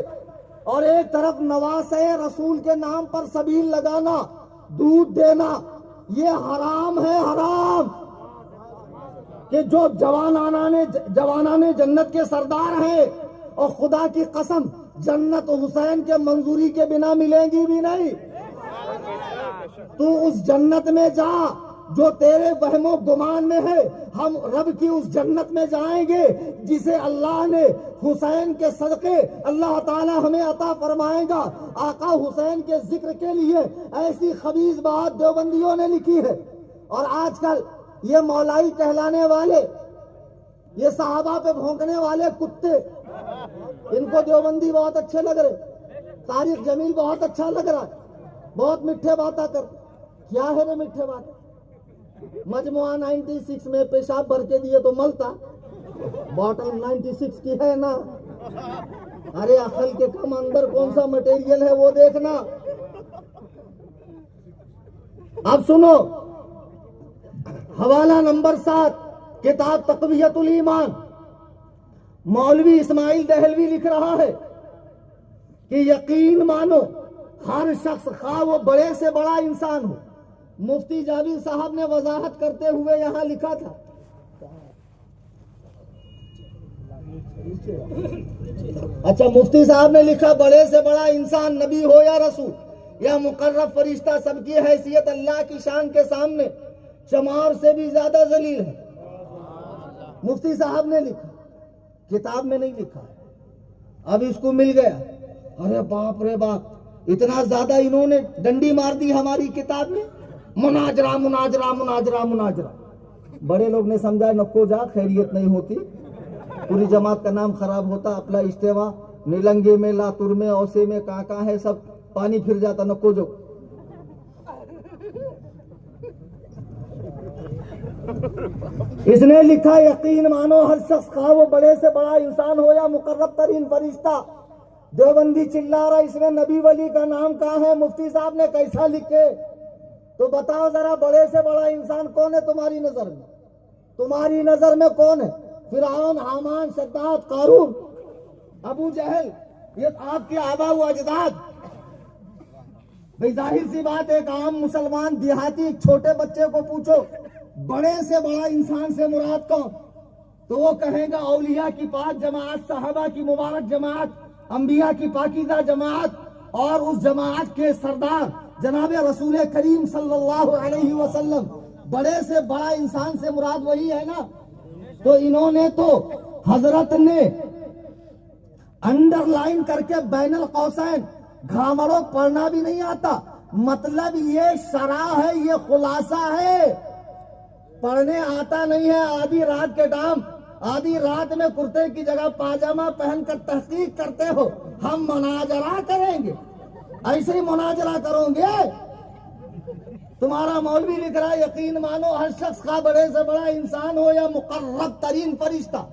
और एक तरफ नवासे रसूल के नाम पर सबील लगाना, दूध देना, ये हराम है, हराम। कि जो जवानाने जन्नत के सरदार हैं, और खुदा की कसम जन्नत हुसैन के मंजूरी के बिना मिलेगी भी नहीं। तू उस जन्नत में जा जो तेरे वहमो गुमान में है, हम रब की उस जन्नत में जाएंगे जिसे अल्लाह ने हुसैन के सदके अल्लाह ताला हमें अता फरमाएगा। आका हुसैन के जिक्र के लिए ऐसी खबीज बात देवबंदियों ने लिखी है, और आजकल ये मौलाई कहलाने वाले, ये सहाबा पे भौंकने वाले कुत्ते, इनको देवबंदी बहुत अच्छे लग रहे, तारिक जमील बहुत अच्छा लग रहा है, बहुत मिठे बातें कर। क्या है रे मिठे बात? मजमुआ 96 में पेशाब भर के दिए तो मलता, बॉटल 96 की है ना। अरे अकल के कम अंदर कौन सा मटेरियल है वो देखना। अब सुनो, हवाला नंबर 7 किताब तक़वियतुल ईमान, मौलवी इस्माइल दहलवी लिख रहा है कि यकीन मानो हर शख्स खा वो बड़े से बड़ा इंसान हो। मुफ्ती जाबिर साहब ने वजाहत करते हुए यहां लिखा था, अच्छा मुफ्ती साहब ने लिखा बड़े से बड़ा इंसान नबी हो या रसूल या मुकर्रब फरिश्ता, सबकी हैसियत अल्लाह की शान के सामने चमार से भी ज्यादा जलील है। मुफ्ती साहब ने लिखा, किताब में नहीं लिखा, अब इसको मिल गया। अरे बाप रे बाप, इतना ज्यादा इन्होंने डंडी मार दी हमारी किताब में। मुनाजरा मुनाजरा मुनाजरा मुनाजरा, बड़े लोग ने समझा नको जा, खैरियत नहीं होती, पूरी जमात का नाम खराब होता। अपना इज्तिमा नीलंगे में, लातूर में, औसे में, कहाँ है, सब पानी फिर जाता, नको जो। इसने लिखा यकीन मानो हर शख्स खा वो बड़े से बड़ा इंसान हो या मुकर्रब तरीन फरिश्ता। देवबंदी चिल्ला रहा, इसमें नबी वली का नाम कहाँ है? मुफ्ती साहब ने कैसा लिखे? तो बताओ जरा, बड़े से बड़ा इंसान कौन है तुम्हारी नजर में? तुम्हारी नजर में कौन है? फिरौन, हामान, शद्दाद, कारून, अबू जहल, ये आपके आबा व अजदाद। भाई जाहिर सी बात है, एक आम मुसलमान देहाती छोटे बच्चे को पूछो बड़े से बड़ा इंसान से मुराद कौन? तो वो कहेगा औलिया की पाक जमात, सहाबा की मुबारक जमात, अंबिया की पाकीज़ा जमात, और उस जमात के सरदार जनाब रसूल करीम सल्लल्लाहु अलैहि वसल्लम, बड़े से बड़ा इंसान से मुराद वही है ना। तो इन्होंने तो हजरत ने अंडरलाइन करके बैनल कौसैन, घामड़ो पढ़ना भी नहीं आता, मतलब ये शरह है, ये खुलासा है, पढ़ने आता नहीं है। आधी रात के टाइम, आधी रात में कुर्ते की जगह पाजामा पहनकर तहकीक करते हो। हम मुनाजरा करेंगे, ऐसे ही मुनाजरा करोगे। तुम्हारा मौलवी लिख रहा है, यकीन मानो हर शख्स का बड़े से बड़ा इंसान हो या मुकर्रब तरीन फरिश्ता,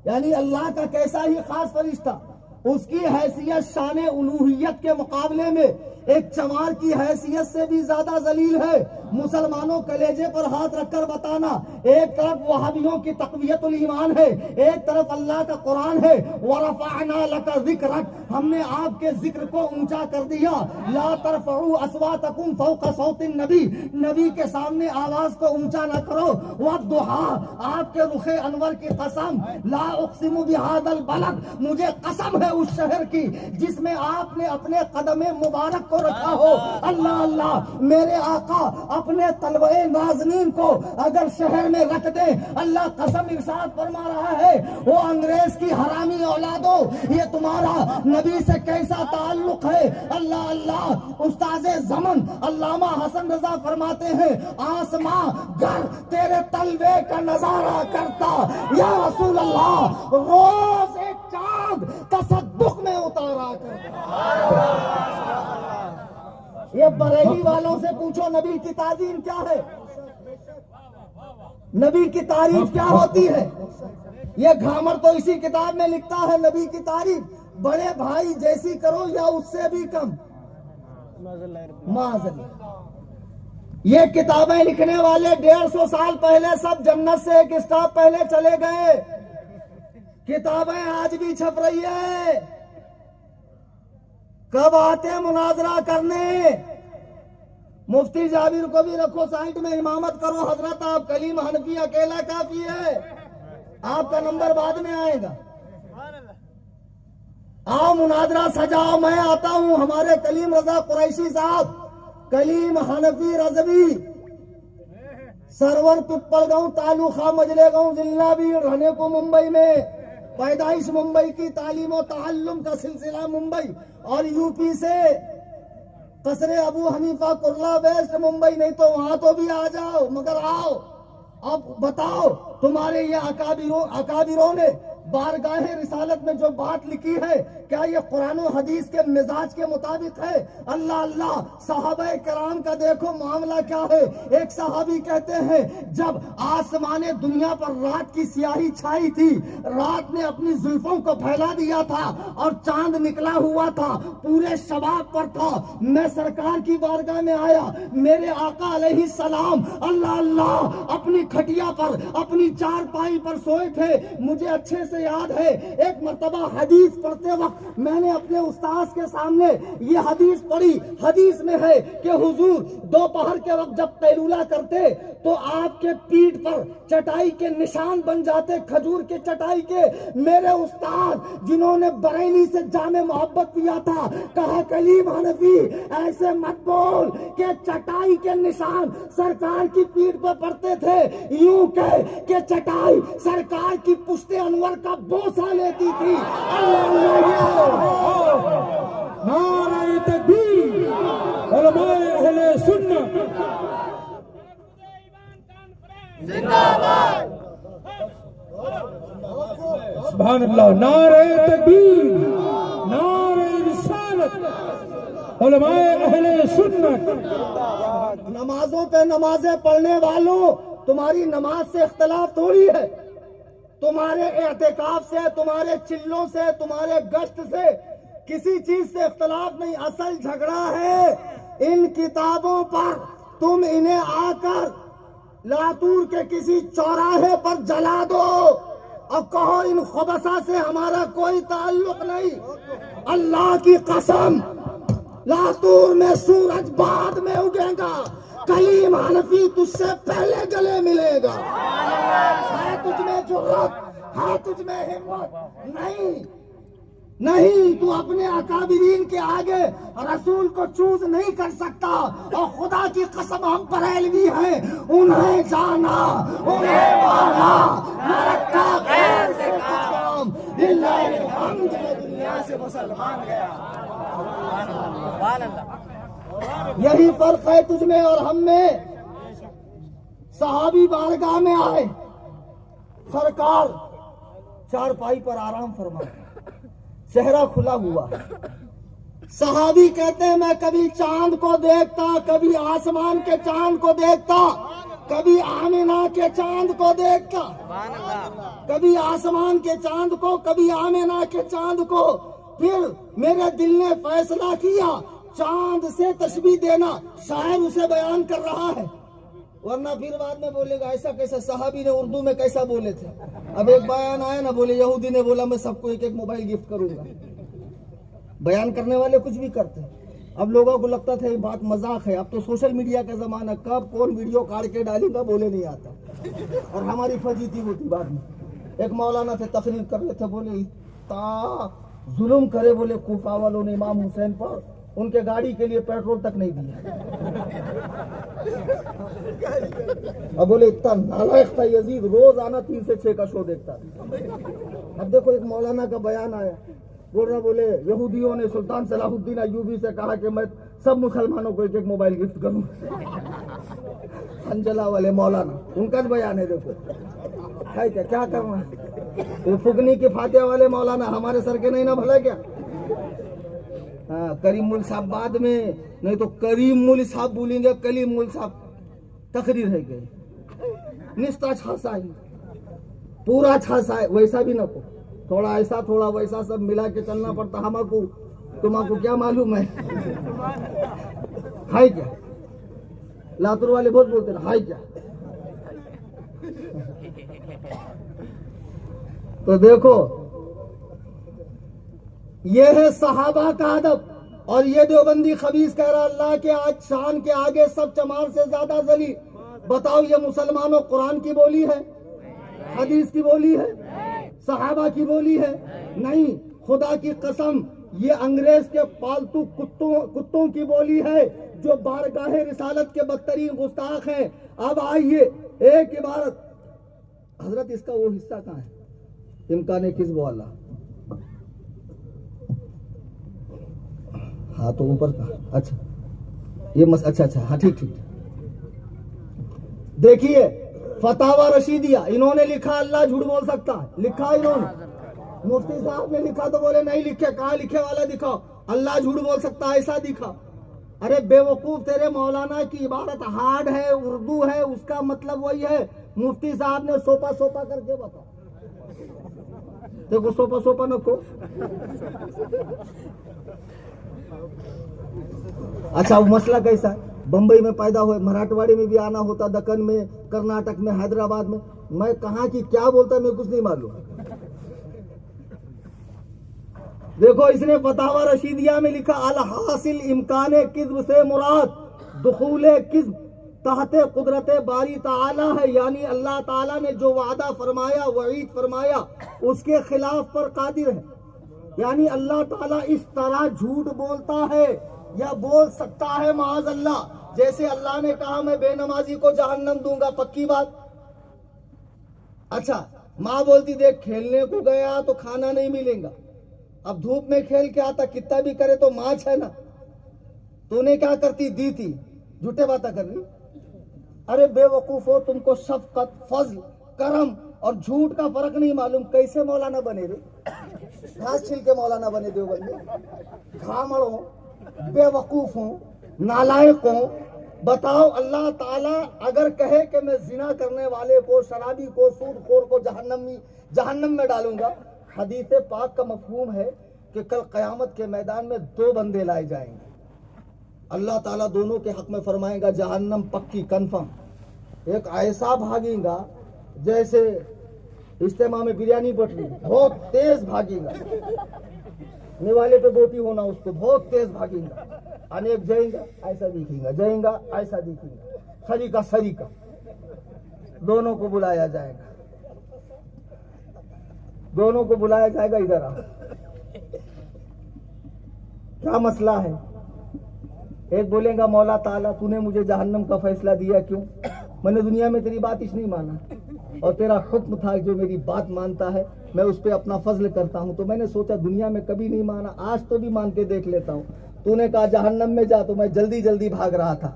यानी अल्लाह का कैसा ही खास फरिश्ता, उसकी हैसियत शान उलूहियत के मुकाबले में एक चमार की हैसियत से भी ज्यादा जलील है। मुसलमानों कलेजे पर हाथ रखकर बताना, एक तरफ वहाबियों की तक़वियतुल ईमान है, एक तरफ अल्लाह का कुरान है। वरफ़अना लका ज़िक्रक, हमने आपके जिक्र को ऊंचा कर दिया। ला तरफ़उ अस्वातकुम फ़ौक़ सौतिन नबी, नबी के सामने आवाज को ऊंचा न करो। वद्दुहा, आपके रुखे अनवर की कसम, ला उक़सिमु बिहादल बलद, मुझे कसम है उस शहर की जिसमें आपने अपने कदमे मुबारक को रखा हो। अल्लाह अल्लाह, मेरे आका अपने तलवे नाज़नीन को अगर शहर में रख दे, अल्लाह कसम इरशाद फरमा रहा है, वो अंग्रेज की हरामी औलादो, ये तुम्हारा नबी से कैसा ताल्लुक है। अल्लाह अल्लाह, उस्ताज़े ज़मन अल्लामा हसन रजा फरमाते हैं, आसमां घर तेरे तलवे का नजारा करता या रसूल अल्लाह, रोज एक चांद तसद्दुक में उतारा करता। ये बरेली वालों से पूछो नबी की ताजीम क्या है, नबी की तारीफ क्या होती है। ये घामर तो इसी किताब में लिखता है, नबी की तारीफ बड़े भाई जैसी करो या उससे भी कम। माज़ल्लाह, ये किताबें लिखने वाले 150 साल पहले सब जन्नत से एक स्टॉप पहले चले गए। किताबें आज भी छप रही है। कब आते मुनाजरा करने? मुफ्ती जाबिर को भी रखो साइड में, इमामत करो हजरत आप, कलीम हनफी अकेला काफी है, आपका नंबर बाद में आएगा। आओ मुनाजरा सजाओ, मैं आता हूं। हमारे कलीम रजा कुरैशी साहब, कलीम हनफी रजवी, सरवर पिप्पलगांव तालुका मजलेगांव जिला भी, रहने को मुंबई में, पैदाइश मुंबई की, तालीम और ताल्लुम का सिलसिला मुंबई, और यूपी से कसरे अबू हनीफा कुर्ला वेस्ट मुंबई। नहीं तो वहां तो भी आ जाओ, मगर आओ। अब बताओ, तुम्हारे ये अकाबिरों ने बारगाहे रिसालत में जो बात लिखी है, क्या ये कुरान और हदीस के मिजाज के मुताबिक है? अल्लाह अल्लाह, सहाबाए कराम का देखो मामला क्या है। एक सहाबी कहते हैं, जब आसमाने दुनिया पर रात की स्याही छाई थी, रात ने अपनी जुल्फों को फैला दिया था और चांद निकला हुआ था, पूरे शबाब पर था। मैं सरकार की बारगाह में आया, मेरे आका अलैहि सलाम अल्लाह अल्लाह अपनी खटिया पर, अपनी चारपाई पर सोए थे। मुझे अच्छे से याद है, एक मर्तबा हदीस पढ़ते वक्त मैंने अपने उस्ताद के सामने ये हदीस पढ़ी। हदीस में है कि हुजूर दोपहर के वक्त जब कैलूला करते तो आपके पीठ पर चटाई के निशान बन जाते, खजूर के चटाई के। मेरे उस्ताद जिन्होंने बरेली से जामे मोहब्बत किया था, कहा कलीम हनफी ऐसे मत बोल कि चटाई के निशान सरकार की पीठ पर पड़ते थे, यूं कह कि चटाई सरकार की पुश्ते अनवर का बोसा लेती थी। नारे तकबीर, उलमाए अहले सुन्नत जिंदाबाद। सुभान अल्लाह, नारे तकबीर, नारे रिसालत, उलमाए अहले सुन्नत। नमाजों पे नमाजें पढ़ने वालों, तुम्हारी नमाज से इख्तलाफ थोड़ी है, तुम्हारे एहतिकाफ से, तुम्हारे चिल्लों से, तुम्हारे गश्त से किसी चीज से इख्तलाफ नहीं। असल झगड़ा है इन किताबों पर। तुम इन्हें आकर लातूर के किसी चौराहे पर जला दो और कहो इन खुबसा से हमारा कोई ताल्लुक नहीं। अल्लाह की कसम, लातूर में सूरज बाद में उगेगा, कलीम हनफी तुझसे पहले गले मिलेगा। है तुझमें जुर्रत, है तुझमें हिम्मत? नहीं, तू अपने अकाबिरीन के आगे रसूल को चूज नहीं कर सकता। और खुदा की कसम हम बरेलवी हैं, उन्हें जाना, उन्हें माना, मरक्का खैर से काम, लिल्लाहि अलहम्द में दुनिया से मुसलमान गया। यही फर्क है तुझमें और हम में। सहाबी बारगाह में आए, सरकार चारपाई पर आराम फरमा, चेहरा खुला हुआ है। सहाबी कहते हैं मैं कभी चांद को देखता, कभी आसमान के चांद को देखता, कभी आमिना के चांद को देखता, कभी आसमान के चांद को, कभी आमिना के चांद को। फिर मेरे दिल ने फैसला किया चांद से तस्बीह देना, शायर उसे बयान कर रहा है, वरना फिर बाद में बोलेगा ऐसा कैसा सहाबी ने उर्दू में कैसा बोले थे। अब एक बयान आया ना, बोले यहूदी ने बोला मैं सबको एक एक मोबाइल गिफ्ट करूंगा। बयान करने वाले कुछ भी करते हैं। अब लोगों को लगता था ये बात मजाक है। अब तो सोशल मीडिया का जमाना, कब कौन वीडियो काट के डालेगा बोले नहीं आता। और हमारी फजीती होती बाद में। एक मौलाना थे, तकरीर कर रहे थे, बोले इतना जुल्म करे बोले कूफा वालों ने इमाम हुसैन पर, उनके गाड़ी के लिए पेट्रोल तक नहीं दिया। अब बोले इतना नालायक था यजीद, रोज आना 3 से 6 का शो देखता था। अब देखो एक मौलाना का बयान आया, बोल रहा बोले यहूदियों ने सुल्तान सलाहुद्दीन अय्यूबी से कहा कि मैं सब मुसलमानों को एक एक मोबाइल गिफ्ट करूं। अंजला वाले मौलाना, उनका बयान है। देखो है क्या करना। वो फुगनी के फातिहा वाले मौलाना हमारे सर के नहीं ना भला क्या। हाँ, करीमुल साहब बाद में, नहीं तो करीमुल साहब बोलेंगे, कलीमुल साहब तकरीर है गए निस्ता छासा है, पूरा छासा है। वैसा भी ना को, थोड़ा ऐसा थोड़ा वैसा सब मिला के चलना पड़ता। हमको तुमको क्या मालूम है क्या। लातूर वाले बहुत बोलते हैं हाय क्या। तो देखो ये है सहाबा का अदब। और ये देवबंदी खबीस कह रहा अल्लाह के आज शान के आगे सब चमार से ज्यादा जली। बताओ ये मुसलमानों कुरान की बोली है, हदीस की बोली है, सहाबा की बोली है? नहीं, खुदा की कसम ये अंग्रेज के पालतू कुत्तों की बोली है जो बारगाहे रिसालत के बदतरीन गुस्ताख हैं। अब आइए एक इबारत, हजरत इसका वो हिस्सा कहाँ है? इम्कान किस वाला? हाँ तो ऊपर का, अच्छा ये अच्छा हाँ ठीक। देखिए फतावा रशीदिया, इन्होंने लिखा अल्लाह झूठ बोल सकता है, लिखा इन्होंने। मुफ्ती साहब ने लिखा तो बोले नहीं लिखे, कहाँ लिखे वाला दिखाओ, अल्लाह झूठ बोल सकता है ऐसा दिखा। अरे बेवकूफ, तेरे मौलाना की इबारत हार्ड है, उर्दू है, उसका मतलब वही है। मुफ्ती साहब ने सोपा करके बता। देखो सोपा नको। अच्छा वो मसला कैसा है? बंबई में पैदा हुए, मराठवाड़ी में भी आना होता, दक्कन में, कर्नाटक में, हैदराबाद में। मैं कहाँ की क्या बोलता है मैं कुछ नहीं मालूम। देखो इसने फतावा रशीदिया में लिखा अल हासिल इम्कान किज़्ब से मुराद दुखूले किज़्ब तहते कुदरत बारी ताला है। यानी अल्लाह ताला ने जो वादा फरमाया, वईद फरमाया, उसके खिलाफ पर कादिर है। यानी अल्लाह ताला इस तरह झूठ बोलता है या बोल सकता है माज़ अल्लाह। जैसे अल्लाह ने कहा मैं बेनमाजी को जहन्नम दूंगा, पक्की बात। अच्छा माँ बोलती देख खेलने को गया तो खाना नहीं मिलेगा, अब धूप में खेल के आता, कितना भी करे तो माछ है ना, तूने क्या करती दी थी, झूठे बातें कर रही। अरे बेवकूफ हो, तुमको शफकत, फजल, करम और झूठ का फर्क नहीं मालूम। कैसे मौलाना बने रे? घास छिल के मौलाना बने देवबंदी। घामड़ हो, बेवकूफ हो, नालायक हो। बताओ अल्लाह ताला अगर कहे कि मैं जिना करने वाले को, शराबी को, सूदखोर को जहन्नम में डालूंगा, हदीस पाक का मफहूम है कि कल क़यामत के मैदान में 2 बंदे लाए जाएंगे। अल्लाह ताला दोनों के हक में फरमाएगा जहन्नम पक्की कन्फर्म। एक ऐसा भागेगा जैसे इज्तिमा में बिरयानी बट रही, बहुत तेज भागेगा, निवाले पे बोटी होना उसको, बहुत तेज भागेगा। अनेक जाएंगा ऐसा दिखेगा, जाएंगा ऐसा दिखेगा। सरीका सरीका, दोनों को बुलाया जाएगा, दोनों को बुलाया जाएगा। इधर आओ, क्या मसला है? एक बोलेगा मौला ताला तूने मुझे जहन्नम का फैसला दिया क्यों? मैंने दुनिया में तेरी बात इसलिए माना और तेरा हुक्म था जो मेरी बात मानता है मैं उस पर अपना फजल करता हूँ, तो मैंने सोचा दुनिया में कभी नहीं माना, आज तो भी मान के देख लेता हूँ। तूने कहा जहन्नम में जा, तो मैं जल्दी जल्दी भाग रहा था।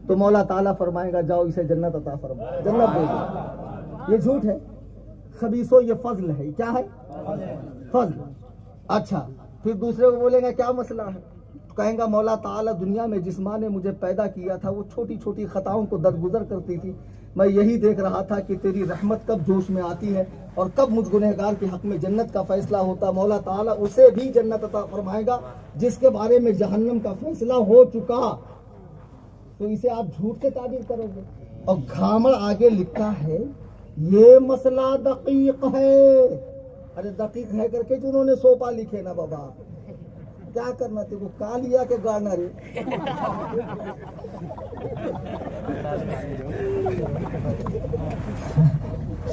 तो मौला ताला फरमाएगा जाओ इसे जन्नत अता फरमा, जन्नत दे दो। ये झूठ है खबीसो, ये फजल है। क्या है? फजल। अच्छा, फिर दूसरे को बोलेगा क्या मसला है? कहेगा मौला ताला दुनिया में जिस माँ ने मुझे पैदा किया था वो छोटी छोटी खताओं को दरगुजर करती थी, मैं यही देख रहा था कि तेरी रहमत कब जोश में आती है और कब मुझ गुनहगार के हक में जन्नत का फैसला होता। मौला ताला उसे भी जन्नत अता फरमाएगा जिसके बारे में जहन्नम का फैसला हो चुका। तो इसे आप झूठ से ताबीर करोगे। और घामड़ आगे लिखता है ये मसला दकीक है। अरे दकीक है करके जो उन्होंने सोपा लिखे ना बाबा, क्या करना तेरे को, कालिया के गाना रे।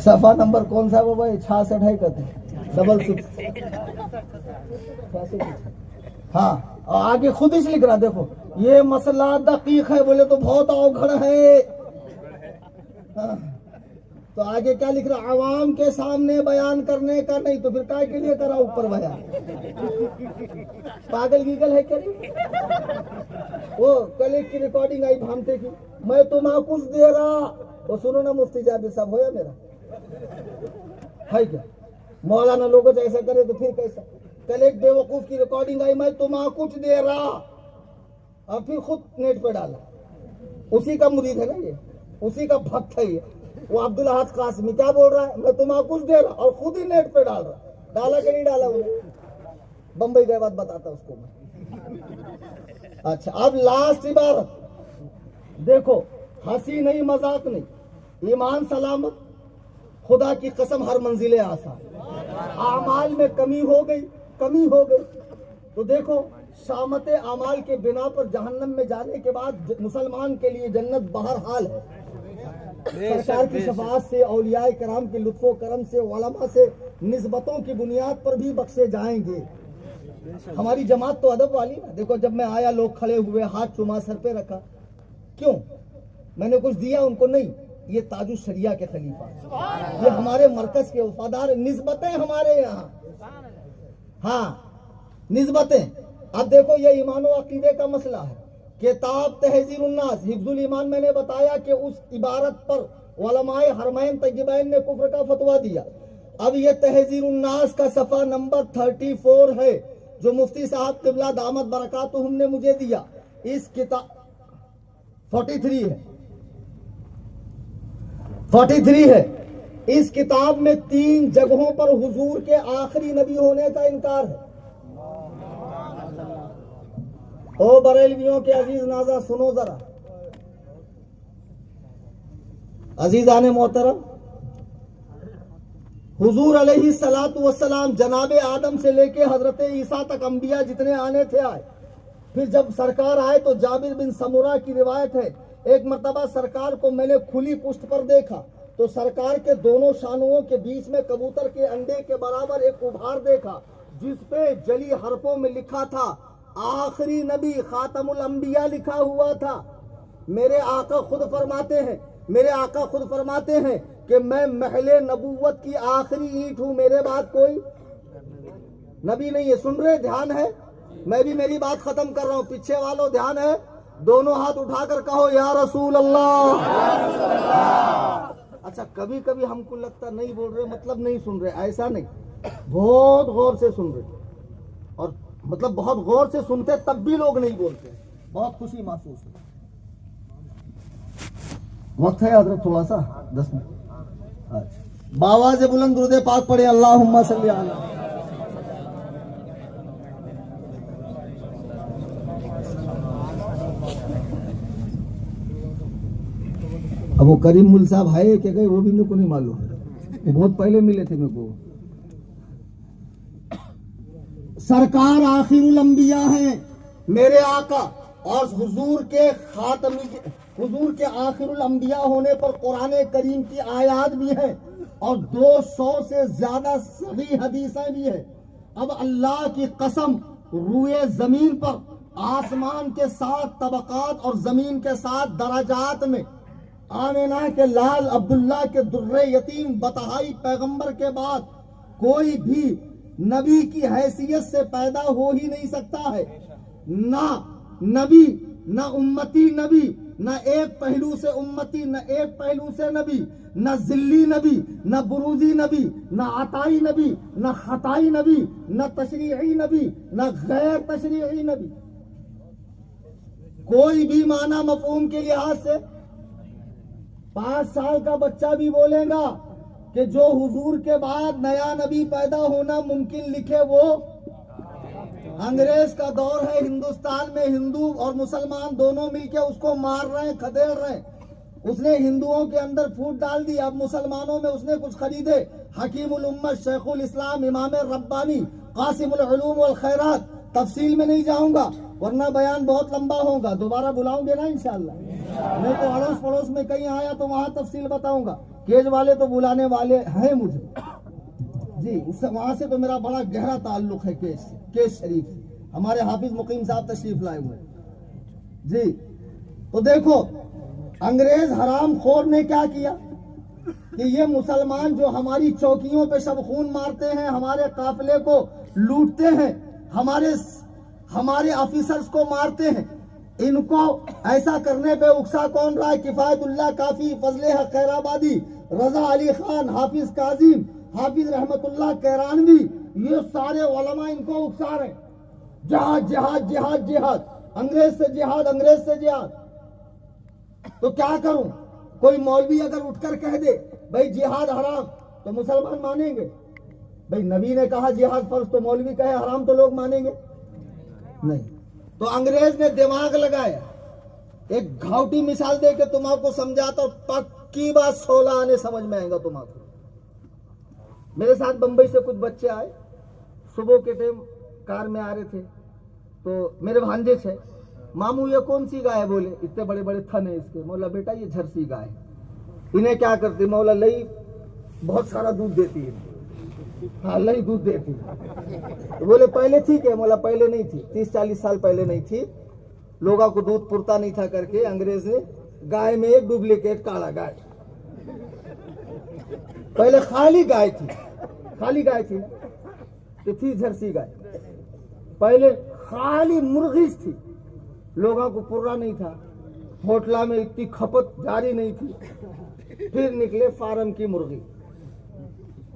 सफा नंबर कौन सा बाबा? 66 है कहते, 66। हाँ, और आगे खुद ही लिख रहा, देखो ये मसला दकीक है, बोले तो बहुत अवघड़ है। हाँ, तो आगे क्या लिख रहा? आवाम के सामने बयान करने का नहीं, तो फिर काय के लिए करा ऊपर बयान? पागल गीगल है क्या? वो कल एक की रिकॉर्डिंग आई भामटे की, मैं तुम्हां कुछ दे रहा, वो सुनो ना मुफ्ती जाबिर साहब, होया मेरा है क्या? मौलाना लोगों से ऐसा करे तो फिर कैसा? कल एक बेवकूफ की रिकॉर्डिंग आई, मैं तुम्हां कुछ दे रहा, और फिर खुद नेट पे डाला। उसी का मुरीद है ना ये, उसी का भक्त है ये। वो अब्दुल अहद कासमी क्या बोल रहा है? मैं तुम्हां कुछ दे रहा, और खुद ही नेट पे डाल रहा। डाला कि नहीं डाला? उन्हें बंबई गए बात बताता उसको मैं। अच्छा, अब लास्ट इबारत देखो, हंसी नहीं मजाक नहीं, ईमान सलामत, खुदा की कसम हर मंजिले आसान। आमाल में कमी हो गई, कमी हो गई तो देखो शामत आमाल के बिना पर जहन्नम में जाने के बाद मुसलमान के लिए जन्नत बहरहाल है। सरकार की शफाअत से, औलियाए कराम के लुत्फो करम से, उलमा से निस्बतों की बुनियाद पर भी बख्शे जाएंगे। हमारी जमात तो अदब वाली ना। देखो जब मैं आया लोग खड़े हुए, हाथ चुमा, सर पे रखा, क्यों? मैंने कुछ दिया उनको? नहीं, ये ताजुश शरिया के खलीफा, ये हमारे मरकज के वफादार। निस्बतें हमारे यहाँ, हाँ निस्बतें। अब देखो ये ईमान व अकीदे का मसला है। किताब तहजीरुन नास हिफ्जुल ईमान मैंने बताया कि उस इबारत पर उलमाए हरमैन तय्यबैन ने कुफ्र का फतवा दिया। अब ये तहजीरुन नास का सफा नंबर 34 है जो मुफ्ती साहब क़िबला दामत बरकातुहुम ने मुझे दिया। इस किताब 43 है, 43 है। इस किताब में 3 जगहों पर हुजूर के आखिरी नबी होने का इनकार है। ओ बरेलवियों के अजीज नाजा सुनो जरा, अजीजाने मोहतरम, हुजूर अलैहि सलातु वस्सलाम जनाबे आदम से लेके हजरत ईसा तक अंबिया जितने आने थे आए। फिर जब सरकार आए तो जाबिर बिन समुरा की रिवायत है, एक मर्तबा सरकार को मैंने खुली पुष्ट पर देखा तो सरकार के दोनों शानुओं के बीच में कबूतर के अंडे के बराबर एक उभार देखा जिस पे जली हरफों में लिखा था आखिरी नबी खातमुल अंबिया लिखा हुआ था। मेरे आका खुद फरमाते हैं, मेरे आका खुद फरमाते हैं कि मैं महले नबूवत की आखिरी ईंट हूं, मेरे बाद कोई नबी नहीं है। सुन रहे? ध्यान है? मैं भी मेरी बात खत्म कर रहा हूं, पीछे वालों ध्यान है? दोनों हाथ उठाकर कहो या रसूल अल्लाह। अच्छा, कभी कभी हमको लगता नहीं बोल रहे मतलब नहीं सुन रहे, ऐसा नहीं, बहुत गौर से सुन रहे, और मतलब बहुत गौर से सुनते तब भी लोग नहीं बोलते, बहुत खुशी महसूस है। वक्त है हजरत थोड़ा सा 10 मिनट। अच्छा, बाबा से बुलंद दुरूद पाक पढ़े, अल्लाहुम्मा सल्ली अला। अब वो करीम मुल साहब है क्या गए वो भी मेरे को नहीं मालूम, वो बहुत पहले मिले थे मेरे को। सरकार आखिरुल अंबिया हैं, मेरे आका, और हुजूर के हुजूर के आखिरुल अंबिया होने पर कुरान करीम की आयत भी है और 200 से ज्यादा सही हदीसें भी है। अब अल्लाह की कसम, रूए जमीन पर आसमान के 7 तबकात और जमीन के 7 दराजात में आमिना के लाल अब्दुल्ला के दुर्रे यतीम बतहाई पैगंबर के बाद कोई भी नबी की हैसियत से पैदा हो ही नहीं सकता है। ना नबी, ना उम्मती नबी, न एक पहलू से उम्मती, न एक पहलू से नबी, न जिल्ली नबी, न बुरूजी नबी, न अताई नबी, न खताई नबी, न तशरीई नबी, न गैर तशरीई नबी। कोई भी माना मफहूम के लिहाज से 5 साल का बच्चा भी बोलेगा कि जो हुजूर के बाद नया नबी पैदा होना मुमकिन लिखे वो अंग्रेज का दौर है। हिंदुस्तान में हिंदू और मुसलमान दोनों मिलके उसको मार रहे हैं, खदेड़ रहे हैं। उसने हिंदुओं के अंदर फूट डाल दी, अब मुसलमानों में उसने कुछ खरीदे। हकीमुल उम्मत, शेखुल इस्लाम, इमाम रब्बानी, कासिमुल उलूम वल खैरात। तफसील में नहीं जाऊंगा वरना बयान बहुत लंबा होगा, दोबारा बुलाऊंगे ना इंशाअल्लाह। मैं तो अड़ोस पड़ोस में कहीं आया तो वहां तफसील बताऊंगा। केज वाले तो बुलाने वाले हैं मुझे जी, उससे वहां से तो मेरा बड़ा गहरा ताल्लुक है केज शरीफ से। हमारे हाफिज मुकीम साहब तशरीफ लाए हुए जी। तो देखो अंग्रेज हराम खोर ने क्या किया कि ये मुसलमान जो हमारी चौकियों पे सब खून मारते हैं, हमारे काफिले को लूटते हैं, हमारे ऑफिसर्स को मारते हैं, इनको ऐसा करने पे उकसा कौन रहा है? किफायतुल्लाह काफी, फजले हक खैराबादी, रजा अली खान, हाफिज काजिम, हाफिज रहमतुल्लाह कैरानवी, ये सारे उलमा इनको उकसा रहे। जिहाद जिहाद जिहाद जिहाद, अंग्रेज से जिहाद, अंग्रेज से जिहाद। तो क्या करूं? कोई मौलवी अगर उठकर कह दे भाई जिहाद हराम, तो मुसलमान मानेंगे? भाई नबी ने कहा जिहाद फर्ज, तो मौलवी कहे हराम, तो लोग मानेंगे नहीं। तो अंग्रेज ने दिमाग लगाया। एक घावटी मिसाल दे के तुम्हारा समझाता, पक्की बात 16 आने समझ में आएगा तुम्हारा। मेरे साथ बंबई से कुछ बच्चे आए, सुबह के टाइम कार में आ रहे थे, तो मेरे भांजे थे, मामू ये कौन सी गाय है? बोले इतने बड़े बड़े थन है इसके। मौला बेटा ये झरसी गाय है। इन्हें क्या करती? मौला लई बहुत सारा दूध देती है। हाँ लई दूध देती है। तो बोले पहले ठीक है। मौला पहले नहीं थी, 30-40 साल पहले नहीं थी, लोगों को दूध पुरता नहीं था करके अंग्रेज ने गाय में एक डुप्लीकेट काला गाय, पहले खाली गाय थी, खाली गाय थी, तो थी झरसी गाय। पहले खाली मुर्गी थी, लोगों को पुर्रा नहीं था, होटला में इतनी खपत जारी नहीं थी। फिर निकले फार्म की मुर्गी,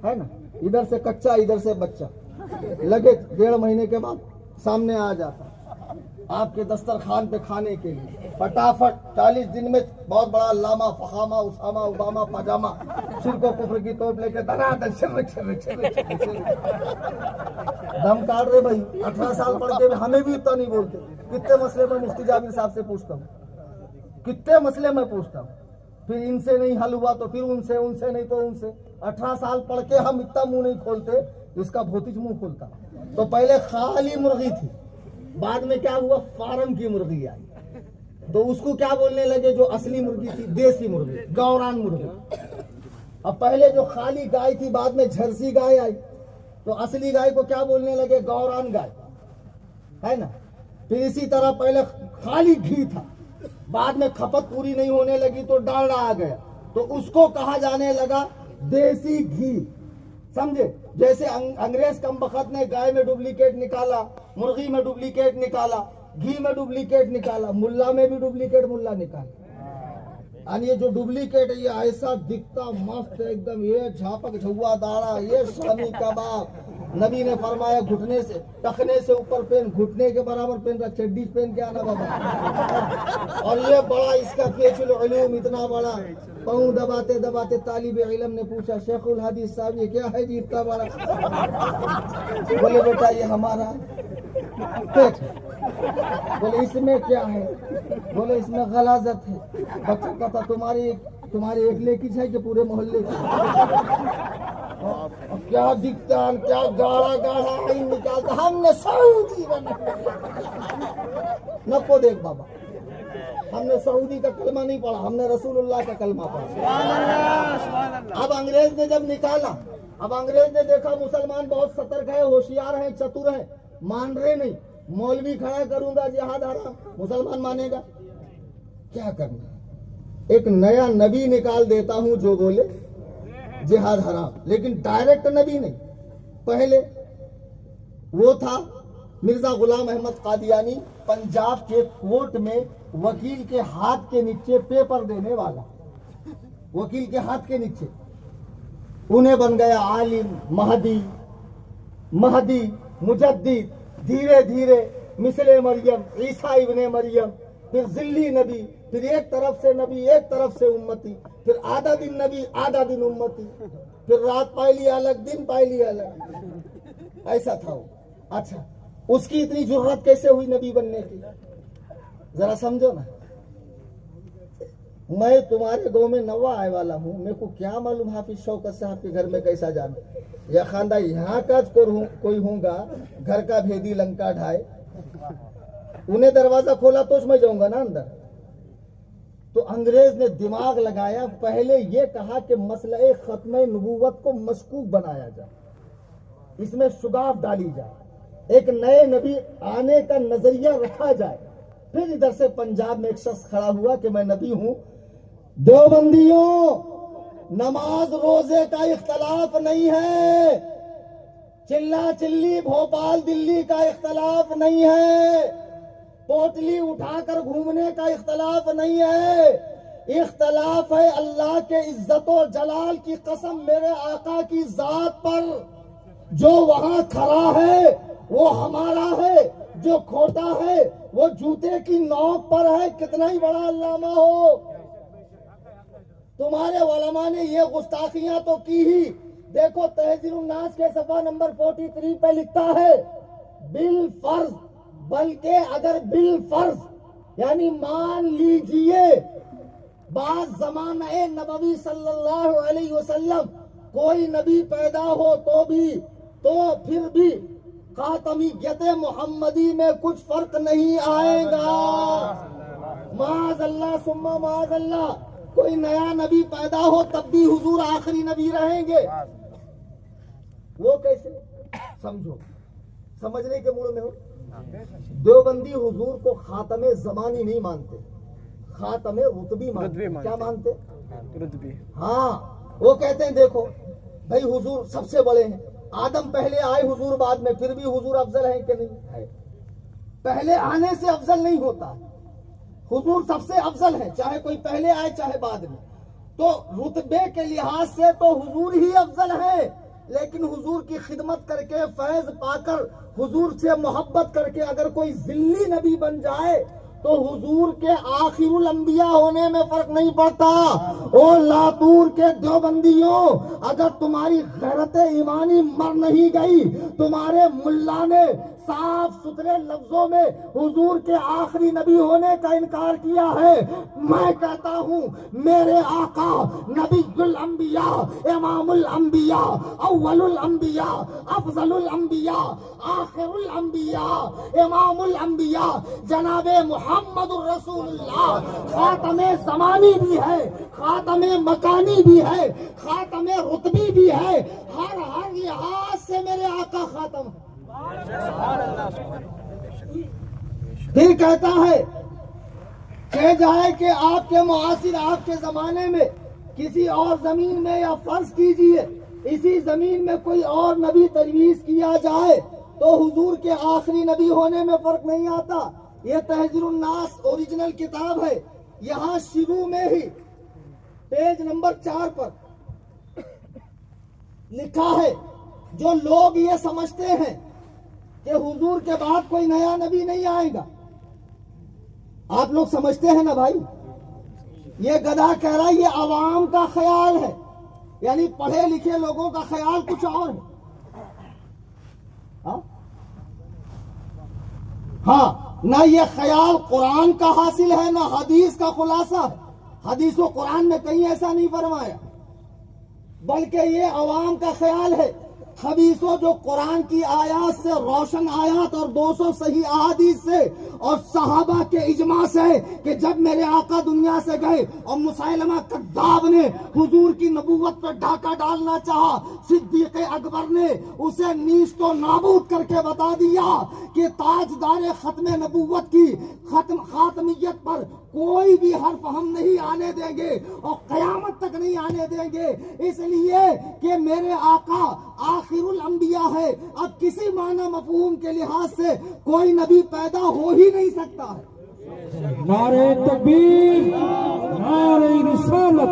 है ना, इधर से कच्चा इधर से बच्चा, लगे 1.5 महीने के बाद सामने आ जाता आपके दस्तरखान पे खाने के लिए। फटाफट 40 दिन में बहुत बड़ा लामा फखामा उसामा उबामा पाजामा, सिर को कुफर की तोप लेके धनाधन दम काट रहे भाई। 18 साल पढ़ के हमें भी इतना नहीं बोलते। कितने मसले में मुफ्ती जाबिर साहब से पूछता हूँ, कितने मसले में पूछता हूँ, फिर इनसे नहीं हल हुआ तो फिर उनसे, उनसे नहीं तो उनसे। 18 साल पढ़ के हम इतना मुंह नहीं खोलते, इसका भौतिक मुंह खोलता। तो पहले खाली मुर्गी थी, बाद में क्या हुआ? फार्म की मुर्गी आई, तो उसको क्या बोलने लगे? जो असली मुर्गी थी देसी मुर्गी, गौरान मुर्गी। अब पहले जो खाली गाय थी, बाद में झरसी गाय आई, तो असली गाय को क्या बोलने लगे? गौरान गाय, है ना। फिर इसी तरह पहले खाली घी था, बाद में खपत पूरी नहीं होने लगी तो डालडा आ गया, तो उसको कहा जाने लगा देसी घी। समझे? जैसे अंग्रेज कम बखत ने गाय में डुप्लीकेट निकाला, मुर्गी में डुप्लीकेट निकाला, घी में डुप्लीकेट निकाला, मुल्ला में भी डुप्लीकेट मुल्ला निकाला। और ये जो डुप्लीकेट है ये ऐसा दिखता मस्त एकदम, ये झापक झुआ दाड़ा, ये शामी कबाब। नबी ने फरमाया घुटने से, टखने से ऊपर पेन, घुटने के बराबर पेन का चड्डी पहन के आना बाबा। और ये बड़ा इसका पेचुल उलूम इतना बड़ा, पाँव दबाते दबाते तालिब इल्म ने पूछा शेखुल हदीस साहब ये क्या है जी इतना बड़ा? बोले बेटा ये हमारा पेट है। बोले इसमें क्या है? बोले इसमें गलाजत है। बच्चा कहता तुम्हारी एक लेकी है कि पूरे मोहल्ले की? क्या दिखता है, क्या गाढ़ा गाढ़ा निकालता, हमने सऊदी नको देख बाबा। हमने सऊदी का कलमा नहीं पढ़ा, हमने रसूलुल्लाह का कलमा पढ़ा। अब अंग्रेज ने जब निकाला, अब अंग्रेज ने देखा मुसलमान बहुत सतर्क है, होशियार हैं, चतुर हैं, मान रहे नहीं, मौलवी खड़ा करूंगा जिहाद हराम, मुसलमान मानेगा, क्या करना, एक नया नबी निकाल देता हूं जो बोले जिहाद हराम, लेकिन डायरेक्ट नबी नहीं। पहले वो था मिर्जा गुलाम अहमद कादियानी, पंजाब के कोर्ट में वकील के हाथ के नीचे पेपर देने वाला, वकील के हाथ के नीचे, उन्हें बन गया आलिम, महदी, मुजद्दिद, धीरे धीरे मिसले मरियम, ईसा इब्ने मरियम, फिर जिल्ली नबी, फिर एक तरफ से नबी एक तरफ से उम्मती, फिर आधा दिन नबी आधा दिन उम्मती, फिर रात पायली अलग दिन पायली अलग, ऐसा था वो। अच्छा, उसकी इतनी जुर्रत कैसे हुई नबी बनने की, जरा समझो ना। मैं तुम्हारे गांव में नवा आए वाला हूँ, मेरे को क्या मालूम हाफिज शौकत साहब के घर में कैसा जाना, या खानदा यहाँ का कोई होगा, घर का भेदी लंका ढाए, उन्हें दरवाजा खोला तो मैं जाऊंगा ना अंदर। तो अंग्रेज ने दिमाग लगाया, पहले ये कहा कि मसले खत्म नबूवत को मशकूक बनाया जाए, इसमें शुगाफ डाली जाए, एक नए नबी आने का नजरिया रखा जाए। फिर इधर से पंजाब में एक शख्स खड़ा हुआ कि मैं नबी हूं। देवबंदियों, नमाज रोजे का इख्तलाफ नहीं है, चिल्ला चिल्ली भोपाल दिल्ली का इख्तलाफ नहीं है, पोटली उठाकर घूमने का इख्तलाफ नहीं है, इख्तलाफ है अल्लाह के इज्जत और जलाल की कसम मेरे आका की जात पर, जो वहां खड़ा है वो हमारा है, जो खोटा है वो जूते की नोक पर है, कितना ही बड़ा अल्लामा हो। तुम्हारे उलमा ने ये गुस्ताखियां तो की ही। देखो तहजीरुन नास के सफा नंबर 43 पे लिखता है, बिल फर्ज, बल्कि अगर बिल फर्ज यानी मान लीजिए बाद ज़माना नबवी सल्लल्लाहु अलैहि वसल्लम कोई नबी पैदा हो तो फिर भी खातमियत मोहम्मदी में कुछ फर्क नहीं आएगा। माज़अल्लाह सुम्मा माज़अल्लाह, कोई नया नबी पैदा हो तब भी हुजूर आखिरी नबी रहेंगे। वो कैसे समझो, समझने के मूड में हो। देवबंदी हुजूर को खातमे ज़मानी नहीं मानते, खातमे रुतबी मानते। क्या मानते? रुतबी। हाँ, वो कहते हैं देखो भाई हुजूर सबसे बड़े हैं, आदम पहले आए हुजूर बाद में, फिर भी हुजूर अफजल है कि नहीं है? पहले आने से अफजल नहीं होता, हुजूर सबसे अफजल है, चाहे कोई पहले आए चाहे बाद में। तो रुतबे के लिहाज से तो हुजूर ही अफजल है, लेकिन हुजूर की खिदमत करके फैज पाकर हुजूर से मोहब्बत करके अगर कोई जिल्ली नबी बन जाए तो हुजूर के आखिरुल अंबिया होने में फर्क नहीं पड़ता। ओ लातूर के देवबंदियों, अगर तुम्हारी गैरत ईमानी मर नहीं गई, तुम्हारे मुल्ला ने साफ सुथरे लफ्जों में हुजूर के आखिरी नबी होने का इनकार किया है, मैं कहता हूँ मेरे आका नबीउल अंबिया, इमामुल अंबिया, अव्वलुल अंबिया, अफजलुल अंबिया, आखिरुल अंबिया, इमामुल अंबिया जनाबे मुहम्मदुर रसूलुल्लाह खातमे ज़मानी भी है, खातमे मकानी भी है, खातमे रुतबी भी है, हर लिहाज से मेरे आका खातम है। फिर कहता है कह जाए कि आपके मुआसिर आपके जमाने में किसी और जमीन में, या फर्ज कीजिए इसी जमीन में कोई और नबी तजवीज किया जाए तो हुजूर के आखिरी नबी होने में फर्क नहीं आता। ये तहजीरुन नास ओरिजिनल किताब है, यहाँ शुरू में ही पेज नंबर 4 पर लिखा है, जो लोग ये समझते हैं कि हुजूर के बाद कोई नया नबी नहीं आएगा, आप लोग समझते हैं ना भाई, ये गधा कह रहा है ये अवाम का ख्याल है, यानी पढ़े लिखे लोगों का ख्याल कुछ और है। हाँ, ना ये ख्याल कुरान का हासिल है ना हदीस का खुलासा है, हदीस व कुरान में कहीं ऐसा नहीं फरमाया, बल्कि ये अवाम का ख्याल है। हदीसों जो कुरान की आयात से, रोशन आयात और 200 सही अहादीस से और सहाबा के इजमा से कि जब मेरे आका दुनिया से गए और मुसैलमा कद्दाब ने हुजूर की नबूवत पर ढाका डालना चाहा, सिद्दीक़ अकबर ने उसे नीस तो नाबूद करके बता दिया कि ताजदार खत्म नबूवत की खातमियत पर कोई भी हर्फ हम नहीं आने देंगे और कयामत तक नहीं आने देंगे, इसलिए कि मेरे आका आखिरुल अंबिया है। अब किसी माना मफहूम के लिहाज से कोई नबी पैदा हो ही नहीं सकता है। नारे तकबीर, नारे रिसालत,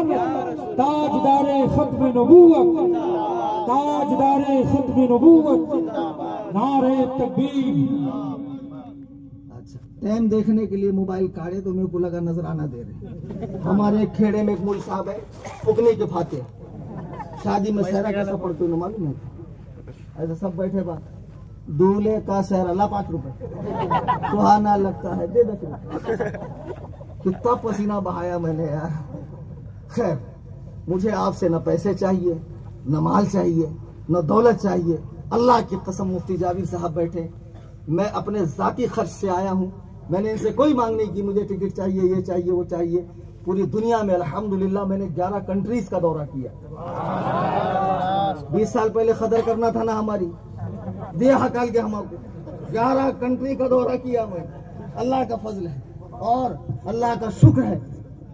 ताजदारे खत्म नबूवत, ताजदारे खत्म नबूवत, नारे तकबीर। अच्छा, टाइम देखने के लिए मोबाइल काढ़े तो मेरे को लगा नजराना दे रहे। हमारे एक खेड़े में एक मुल साहब है, उगने के फाते शादी में सहरा कैसा पढ़ते हो मालूम है? ऐसा सब बैठे बात, दूल्हे का सहरा ला 5 रुपए, सुहाना लगता है दे 10 रुपए। कितना पसीना बहाया मैंने यार। खैर, मुझे आपसे न पैसे चाहिए, न माल चाहिए, न दौलत चाहिए। अल्लाह की कसम, मुफ्ती जाबिर साहब बैठे, मैं अपने जाती खर्च से आया हूँ। मैंने इनसे कोई मांग नहीं की मुझे टिकट चाहिए, ये चाहिए, वो चाहिए। पूरी दुनिया में अल्हम्दुलिल्लाह मैंने 11 कंट्रीज का दौरा किया। 20 साल पहले खदर करना था ना हमारी, दे हकाल के हमको 11 कंट्री का दौरा किया मैं। अल्लाह का फजल है और अल्लाह का शुक्र है।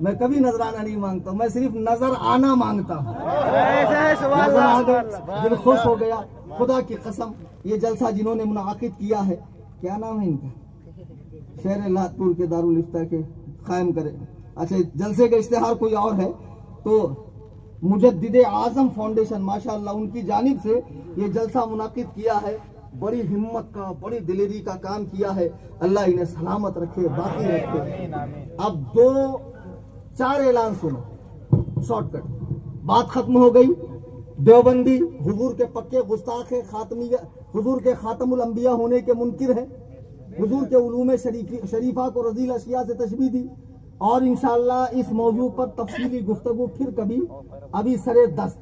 मैं कभी नजराना नहीं मांगता, मैं सिर्फ नजर आना मांगता हूँ। नजर आ गए, दिल खुश हो गया। खुदा की कसम, ये जलसा जिन्होंने मुनाकिद किया है, क्या नाम है इनका? शहर लातपुर के दारुल इफ्ता के कायम करे। अच्छा, जलसे का इश्तिहार कोई और है तो मुजद्दिदे आजम फाउंडेशन माशाअल्लाह उनकी जानिब से ये जलसा मुनाकिद किया है। बड़ी हिम्मत का, बड़ी दिलेरी का काम किया है। अल्लाह इन्हें सलामत रखे, बाकी रखे। अब 2-4 ऐलान सुनो, शॉर्टकट, बात खत्म हो गई। देवबंदी हुजूर के पक्के गुस्ताख है, हुजूर के खातमुल अंबिया होने के मुनकिर है, हुजूर के उलूम शरीफा को रजील अशिया से तशबीह दी। और इंशाअल्लाह इस मौजू पर तफसीली गुफ्तगू फिर कभी। अभी सरे दस्त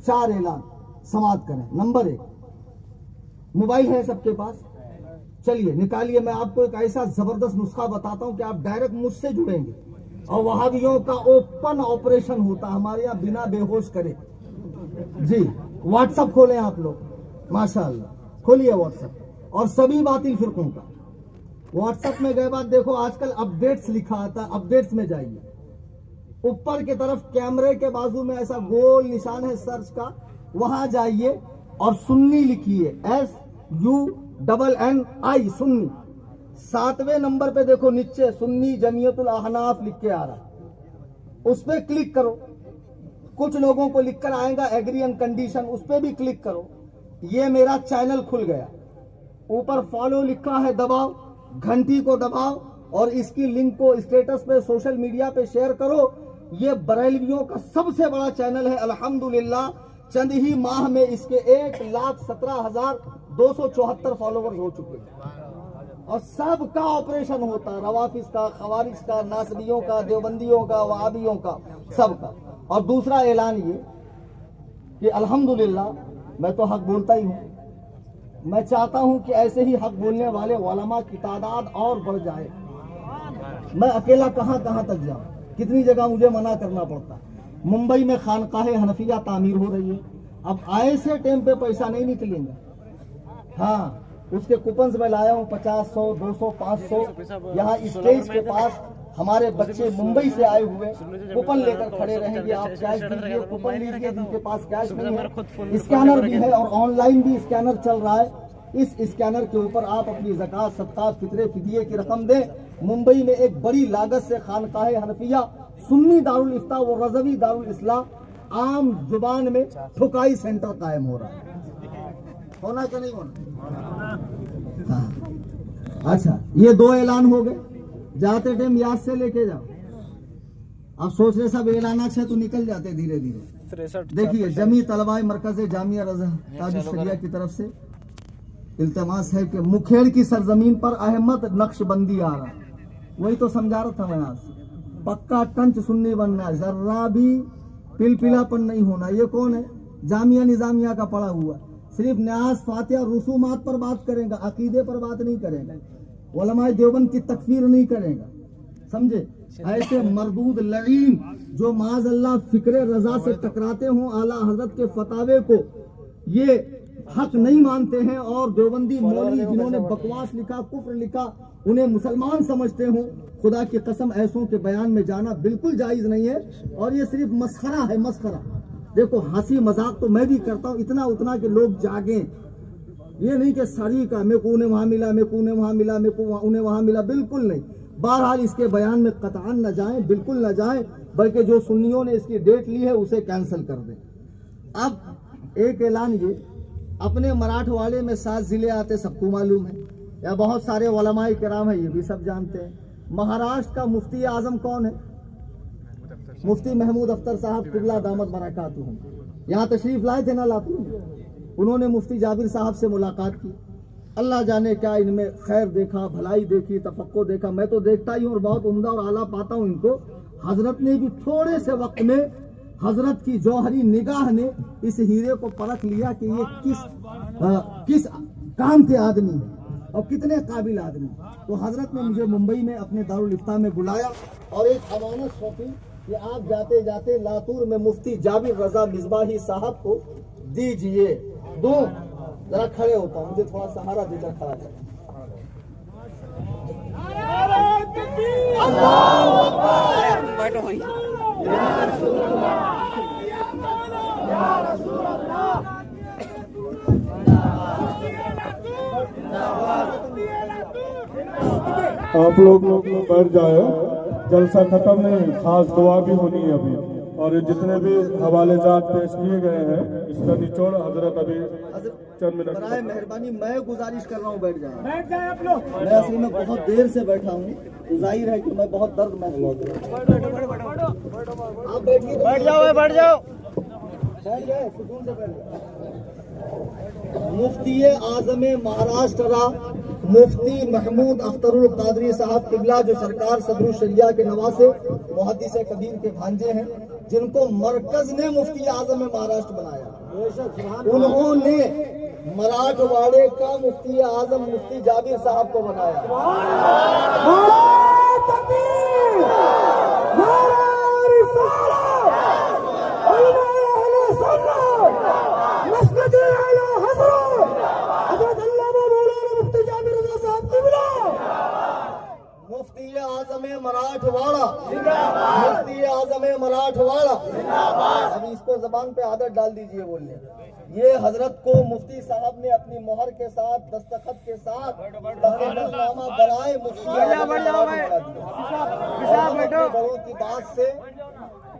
4 ऐलान समाप्त करें। नंबर 1, मोबाइल है सबके पास, चलिए निकालिए। मैं आपको एक ऐसा जबरदस्त नुस्खा बताता हूं कि आप डायरेक्ट मुझसे जुड़ेंगे। और वहाबियों का ओपन ऑपरेशन होता हमारे यहाँ बिना बेहोश करे। जी, व्हाट्सएप खोलें आप लोग, माशाअल्लाह खोलिए व्हाट्सएप। और सभी बातिल फिरकों का व्हाट्सएप में गए बाद देखो आजकल अपडेट्स लिखा आता है, अपडेट्स में जाइए। ऊपर की तरफ कैमरे के बाजू में ऐसा गोल निशान है सर्च का, वहां जाइए और सुन्नी लिखिए, SUNNI सुन्नी। 7वें नंबर पे देखो नीचे सुन्नी जमीयतुल अहनाफ लिख के आ रहा, उस पर क्लिक करो। कुछ लोगों को लिखकर आएगा एग्री एंड कंडीशन, उस पर भी क्लिक करो। ये मेरा चैनल खुल गया। ऊपर फॉलो लिखा है, दबाओ, घंटी को दबाओ और इसकी लिंक को स्टेटस पे, सोशल मीडिया पे शेयर करो। ये बरेलवियों का सबसे बड़ा चैनल है अल्हम्दुलिल्लाह। चंद ही माह में इसके 1,17,274 फॉलोवर्स हो चुके हैं। और सबका ऑपरेशन होता है, रवाफिज का, खवारिज का, नासबियों का, देवबंदियों का, वहाबियों का, सबका। और दूसरा ऐलान ये कि अल्हम्दुलिल्लाह मैं तो हक बोलता ही हूँ, मैं चाहता हूं कि ऐसे ही हक बोलने वाले उलमा की तादाद और बढ़ जाए। मैं अकेला कहां तक जाऊं, कितनी जगह मुझे मना करना पड़ता। मुंबई में खानकाहे हनफिया तामीर हो रही है। अब आए से टाइम पे पैसा नहीं निकलेंगे। हाँ, उसके कूपन में लाया हूँ 50, 100, 200, 500। यहाँ स्टेज के पास हमारे बच्चे मुंबई से आए हुए कूपन लेकर खड़े रहेंगे। आप कैश दीजिए, कूपन लीजिए, जिनके पास कैश नहीं है। स्कैनर भी है और ऑनलाइन भी स्कैनर चल रहा है। इस स्कैनर के ऊपर आप अपनी ज़कात, सदक़ात, फितरे, फिदिये की रकम दें। मुंबई में एक बड़ी लागत से खानकाहे हनफिया, सुन्नी दारुल इफ्ता व रज़वी दारुल इस्लाह, आम जुबान में ठुकाई सेंटर कायम हो रहा है। होना क्या नहीं होना? हाँ। अच्छा, ये 2 ऐलान हो गए। जाते टाइम याद से लेके जाओ। आप सोच रहे सब ऐलाना है तो निकल जाते धीरे धीरे। देखिए, जमी तलवाए मरकज जामिया रज़ा ताजुश शरिया की तरफ से इल्तमास है कि मुखेड़ की सरजमीन पर अहमद नक्शबंदी आ रहा। वही तो समझा रहा था मैं आज। पक्का टंच सुन्नी बनना, जर्रा भी पिलपिलापन नहीं होना। ये कौन है? जामिया निजामिया का पढ़ा हुआ। सिर्फ न्याज फातिहा रसूमात पर बात करेगा, अकीदे पर बात नहीं करेगा, उलमाए देवबंद की तकफीर नहीं करेगा, समझे। ऐसे मरदूद लईन जो माज अल्लाह फिक्र रजा से टकराते हों, आला हजरत के फतावे को ये हक नहीं मानते हैं, और देवबंदी मौलवी जिन्होंने बकवास लिखा, कुफ्र लिखा, उन्हें मुसलमान समझते हों, खुदा की कसम ऐसों के बयान में जाना बिल्कुल जायज नहीं है। और ये सिर्फ मस्खरा है, मस्खरा। देखो हंसी मजाक तो मैं भी करता हूँ, इतना उतना कि लोग जागें, ये नहीं कि सारी का मेरे को उन्हें वहां मिला, मेरे को उन्हें वहां मिला, मेरे को उन्हें वहां मिला, बिल्कुल नहीं। बहरहाल इसके बयान में कतआन न जाएं, बिल्कुल न जाएं, बल्कि जो सुन्नियों ने इसकी डेट ली है उसे कैंसिल कर दें। अब एक ऐलान, ये अपने मराठवाड़े में 7 जिले आते, सबको मालूम है, या बहुत सारे उलमाए किराम है, ये भी सब जानते हैं। महाराष्ट्र का मुफ्ती आजम कौन है? मुफ्ती महमूद अख्तर साहब किबला दामद बरकातुहुम, यहाँ तशरीफ लाए थे ना लातूर। उन्होंने मुफ्ती जाबिर साहब से मुलाकात की। अल्लाह जाने क्या इनमें खैर देखा, भलाई देखी, तफक्को देखा। मैं तो देखता ही हूँ और बहुत उम्दा और आला पाता हूँ इनको। हजरत ने भी थोड़े से वक्त में हजरत की जौहरी निगाह ने इस हीरे को परख लिया कि ये किस काम के आदमी है और कितने काबिल आदमी। तो हजरत ने मुझे मुंबई में अपने दारुल इफ्ता में बुलाया और एक अमानत सौंपी कि आप जाते जाते लातूर में मुफ्ती जाबिर रजा मिसबाही साहब को दीजिए। दो जरा खड़े होता हूँ, मुझे थोड़ा सहारा देकर खड़ा कर। आप लोग बैठ जाए, जलसा खत्म नहीं, खास दुआ भी होनी है अभी। और ये जितने भी हवाले जात पेश किए गए हैं इसका निचोड़ हजरत अभी चंद मिनट। बराए मेहरबानी मैं गुजारिश कर रहा हूँ बैठ जाए आप लोग। मैं असल में बहुत देर से बैठा हूँ, जाहिर है कि मैं बहुत दर्द महसूस कर रहा हूँ। आप बैठिए, बैठ जाओ, बैठ जाओ, बैठ जाए, सुकून से बैठ जाओ। मुफ्ती आजम महाराष्ट्र मुफ्ती महमूद अख्तरुल कादरी साहब किबला, जो सरकार सदरुल शरिया के नवासे मुहद्दिस कबीर के भांजे हैं, जिनको मरकज ने मुफ्ती आजम महाराष्ट्र बनाया, उन्होंने मराठवाड़े का मुफ्ती आजम मुफ्ती जाबिर साहब को बनाया। मुफ्ती आजम मराठवाड़ा, मुफ्ती आजम मराठवाड़ा। अभी इसको जबान पे आदत डाल दीजिए बोलने। ये हजरत को मुफ्ती साहब ने अपनी मोहर के साथ, दस्तखत के साथ तहरीरनामा बनाए मुफ्ती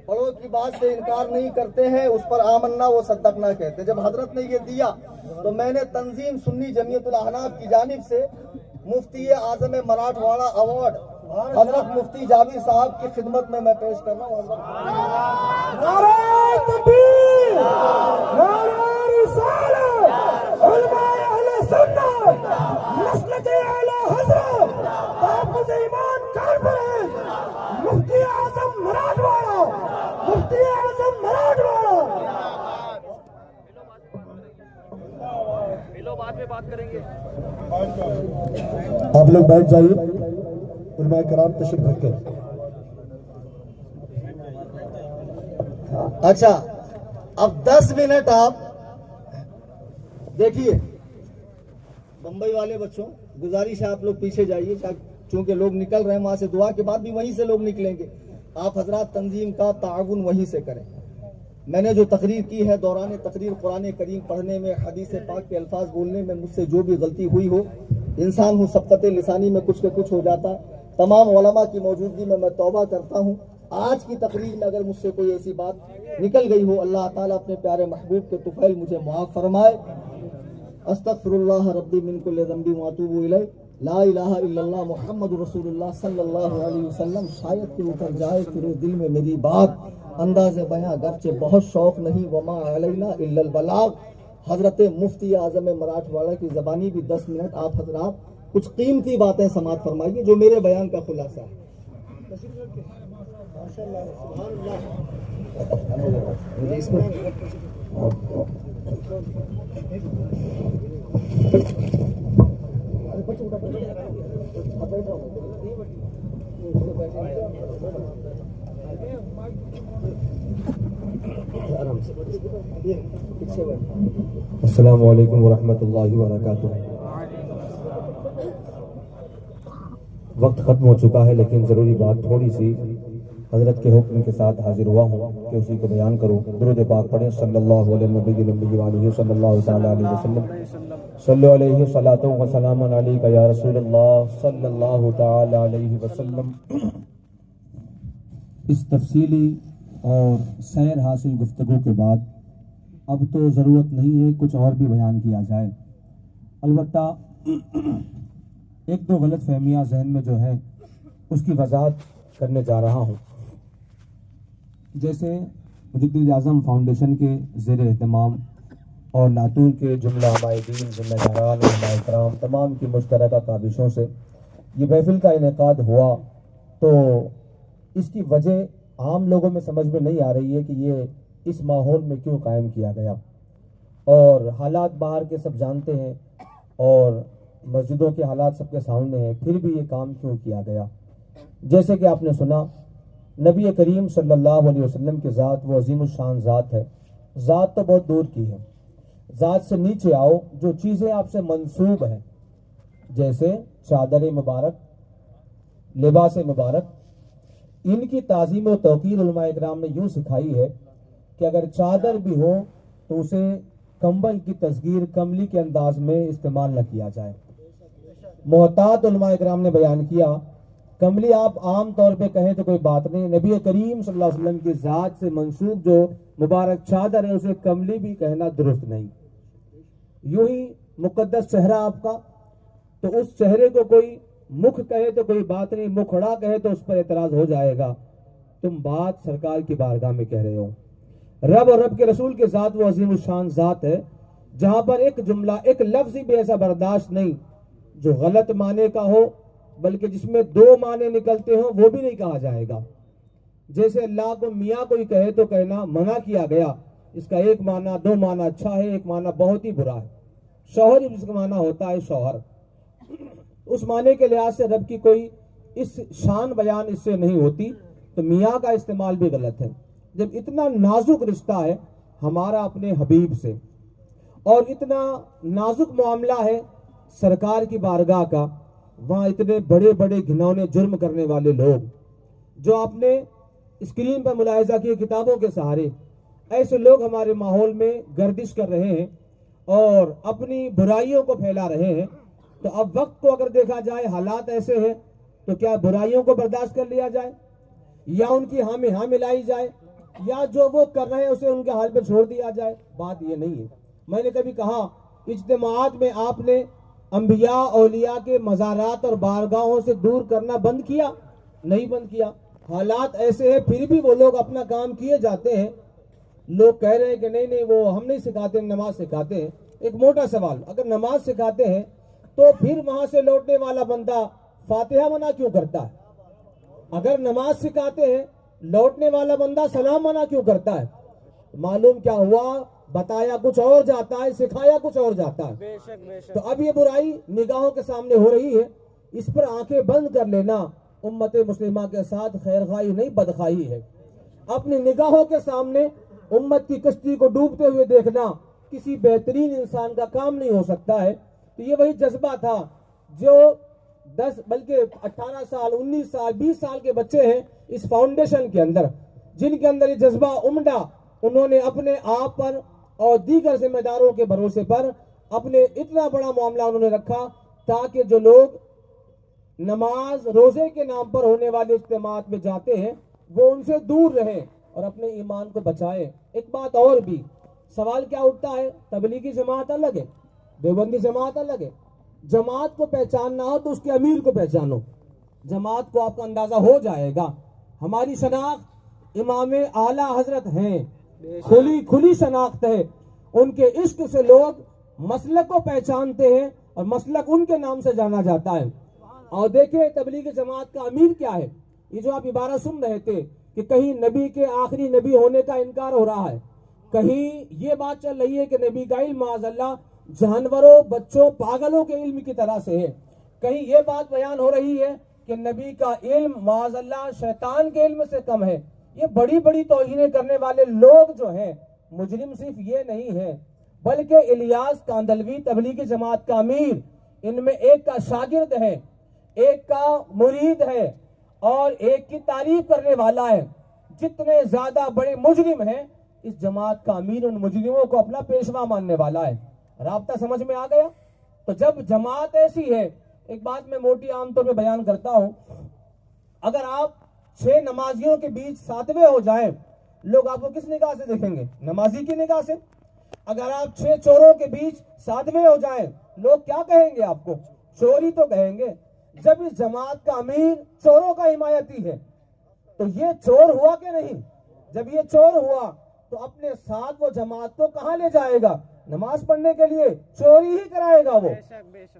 बड़ों की बात से इनकार नहीं करते हैं, उस पर आमन्ना वो सद्दकना कहते। जब हजरत ने ये दिया तो मैंने तंजीम सुन्नी जमीयतुल अहनाफ की जानिब से मुफ्ती आजम मराठवाड़ा अवार्ड हजरत मुफ्ती जाबिर साहब की खिदमत में मैं पेश कर रहा हूँ। मुफ्ती आजम मराठवाड़ा, मुफ्ती आजम मराठवाड़ा। बाद में बात करेंगे। आप लोग बैठ जाइए, उलमाए कराम तशरीफ रखें। अच्छा, अब 10 मिनट आप देखिए। बंबई वाले बच्चों, गुजारिश है आप लोग पीछे जाइए, चूंकि लोग निकल रहे हैं वहां से, दुआ के बाद भी वहीं से लोग निकलेंगे। आप हजरात तंजीम का ताउन वहीं से करें। मैंने जो तकरीर की है, दौरान तकरीर कुरान करीम पढ़ने में, हदीस पाक के अल्फाज बोलने में मुझसे जो भी गलती हुई हो, इंसान हूँ, सबकत लिसानी में कुछ के कुछ हो जाता। तमाम उलमा की मौजूदगी में मैं तौबा करता हूँ। आज की तकरीर में अगर मुझसे कोई ऐसी बात निकल गई हो, अल्लाह ताला अपने प्यारे महबूब के तुफैल मुझे मुआफ़ फरमाए। अस्तगफिरुल्लाह रब्बी मिन कुल्लि ज़ंबी व अतूबु इलैह, ला इलाहा इल्लल्लाह मुहम्मदुर रसूलुल्लाह सल्लल्लाहु अलैहि वसल्लम। शायद कि उतर जाए तेरे दिल में मेरी बात, अंदाज़े बयां गर्चे बहुत शौक नहीं, वमा अलैना इल्लल बलाग। हजरत मुफ्ती आजम मराठवाड़ा की ज़बानी भी 10 मिनट आप हजरात कुछ कीमती बातें समाअत फरमाइए, जो मेरे बयान का खुलासा है। अस्सलामु अलैकुम वरहमतुल्लाहि वबरकातुह। वक्त ख़त्म हो चुका है, लेकिन ज़रूरी बात थोड़ी सी हज़रत के हुक्म के साथ हाजिर हुआ हूँ कि उसी को बयान करूँ। दुरूद पाक पढ़ें सल्लल्लाहु अलैहि सल्लल्लाहु ताला अलैहि वसल्लम सल्लु अलैहि सलातो व सलामुन अलैका या रसूलल्लाह सल्लल्लाहु ताला अलैहि वसल्लम। इस तफसीली और सैर हासिल गुफ्तगू के बाद अब तो ज़रूरत नहीं है कुछ और भी बयान किया जाए। अलबत्ता एक दो गलत फहमियाँ जहन में जो है उसकी वजाहत करने जा रहा हूँ। जैसे मुजद्दिद आज़म फाउंडेशन के ज़ेर एहतमाम और लातूर के जुमला हमायदीन, ज़िम्मेदारान, उलमाए किराम तमाम की मुश्तरका काबिशों से ये महफिल का इनेकाद हुआ, तो इसकी वजह आम लोगों में समझ में नहीं आ रही है कि ये इस माहौल में क्यों कायम किया गया। और हालात बाहर के सब जानते हैं और मस्जिदों के हालात सबके सामने हैं, फिर भी ये काम क्यों किया गया। जैसे कि आपने सुना, नबी करीम सल्लल्लाहु अलैहि वसल्लम की ज़ात वो अजीम शान ज़ात है। ज़ात तो बहुत दूर की है, ज़ात से नीचे आओ, जो चीज़ें आपसे मंसूब हैं जैसे चादर मुबारक, लिबास मुबारक, इनकी ताज़ीम व तौक़ीर उलमाए किराम ने यूँ सिखाई है कि अगर चादर भी हो तो उसे कंबल की तस्गीर कमली के अंदाज में इस्तेमाल न किया जाए। मोहतात उलमाए किराम ने बयान किया, कमली आप आम तौर पे कहें तो कोई बात नहीं, नबी करीम सल्लल्लाहु अलैहि वसल्लम की ज़ात से मंसूब जो मुबारक चादर है उसे कमली भी कहना दुरुस्त नहीं। यूं ही मुकद्दस चेहरा आपका, तो उस चेहरे को कोई मुख कहे तो कोई बात नहीं, मुखड़ा कहे तो उस पर एतराज हो जाएगा। तुम बात सरकार की बारगाह में कह रहे हो। रब और रब के रसूल के साथ वो अजीम शान ज़ात है जहां पर एक जुमला, एक लफ्ज़ भी ऐसा बर्दाश्त नहीं जो गलत माने का हो, बल्कि जिसमें दो माने निकलते हो वो भी नहीं कहा जाएगा। जैसे अल्लाह को मियाँ कोई कहे तो कहना मना किया गया, इसका एक माना, दो माना अच्छा है, एक माना बहुत ही बुरा है। शौहर जिसका माना होता है शौहर, उस माने के लिहाज से रब की कोई इस शान बयान इससे नहीं होती, तो मियाँ का इस्तेमाल भी गलत है। जब इतना नाजुक रिश्ता है हमारा अपने हबीब से और इतना नाजुक मामला है सरकार की बारगाह का, वहाँ इतने बड़े बड़े घिनौने जुर्म करने वाले लोग जो आपने स्क्रीन पर मुलाहिजा किए किताबों के सहारे, ऐसे लोग हमारे माहौल में गर्दिश कर रहे हैं और अपनी बुराइयों को फैला रहे हैं। तो अब वक्त को अगर देखा जाए, हालात ऐसे हैं, तो क्या बुराइयों को बर्दाश्त कर लिया जाए या उनकी हाँ में हाँ मिलाई जाए या जो वो कर रहे हैं उसे उनके हाल पे छोड़ दिया जाए? बात ये नहीं है। मैंने कभी कहा, इज्तिमाआत में आपने अंबिया औलिया के मज़ारात और बारगाहों से दूर करना बंद किया? नहीं बंद किया। हालात ऐसे हैं फिर भी वो लोग अपना काम किए जाते हैं। लोग कह रहे हैं कि नहीं नहीं वो हम नहीं सिखाते, नमाज सिखाते हैं। एक मोटा सवाल, अगर नमाज सिखाते हैं तो फिर वहां से लौटने वाला बंदा फातिहा मना क्यों करता है? अगर नमाज सिखाते हैं, लौटने वाला बंदा सलाम मना क्यों करता है? मालूम क्या हुआ, बताया कुछ और जाता है, सिखाया कुछ और जाता है। बेशक। तो अब ये बुराई निगाहों के सामने हो रही है, इस पर आंखें बंद कर लेना उम्मत मुस्लिमा के साथ खैरखाई नहीं बदखाई है। अपनी निगाहों के सामने उम्मत की कश्ती को डूबते हुए देखना किसी बेहतरीन इंसान का काम नहीं हो सकता है। तो ये वही जज्बा था जो 10 बल्कि 18 साल 19 साल 20 साल के बच्चे हैं इस फाउंडेशन के अंदर, जिनके अंदर ये जज्बा उमड़ा। उन्होंने अपने आप पर और दीगर जिम्मेदारों के भरोसे पर अपने इतना बड़ा मामला उन्होंने रखा ताकि जो लोग नमाज रोजे के नाम पर होने वाले इज्तिमाआत में जाते हैं वो उनसे दूर रहें और अपने ईमान को बचाएं। एक बात और भी, सवाल क्या उठता है, तबलीगी जमात अलग है, देवबंदी जमात अलग है। जमात को पहचानना हो तो उसके अमीर को पहचानो, जमात को आपका अंदाजा हो जाएगा। हमारी शनाख्त इमाम आला हजरत हैं, खुली शनाख्त है। उनके इश्क से लोग मसलक को पहचानते हैं और मसलक उनके नाम से जाना जाता है। और देखिए तबलीगी जमात का अमीर क्या है, ये जो आप इबारत सुन रहे थे कि कहीं नबी के आखिरी नबी होने का इनकार हो रहा है, कहीं ये बात चल रही है कि नबी का इल्म माअज़ल्लाह जानवरों, बच्चों, पागलों के इल्म की तरह से है, कहीं ये बात बयान हो रही है कि नबी का इल्म माअज़ल्लाह शैतान के इल्म से कम है। ये बड़ी बड़ी तौहीनें करने वाले लोग जो हैं, मुजरिम सिर्फ ये नहीं है बल्कि इलियास कांदलवी तबलीगी जमात का अमीर, इनमें एक का शागिर्द है, एक का मुरीद है और एक की तारीफ करने वाला है। जितने ज्यादा बड़े मुजरिम हैं, इस जमात का अमीर उन मुजरिमों को अपना पेशवा मानने वाला है। राब्ता समझ में आ गया? तो जब जमात ऐसी है, एक बात मैं मोटी आमतौर पे बयान करता हूं, अगर आप 6 नमाजियों के बीच 7वें हो जाएं, लोग आपको किस निगाह से देखेंगे? नमाजी की निगाह से। अगर आप 6 चोरों के बीच 7वें हो जाएं, लोग क्या कहेंगे आपको? चोरी तो कहेंगे। जब इस जमात का अमीर चोरों का हिमायती है, तो ये चोर हुआ कि नहीं? जब ये चोर हुआ तो अपने साथ वो जमात को कहां ले जाएगा? नमाज पढ़ने के लिए। चोरी ही कराएगा, वो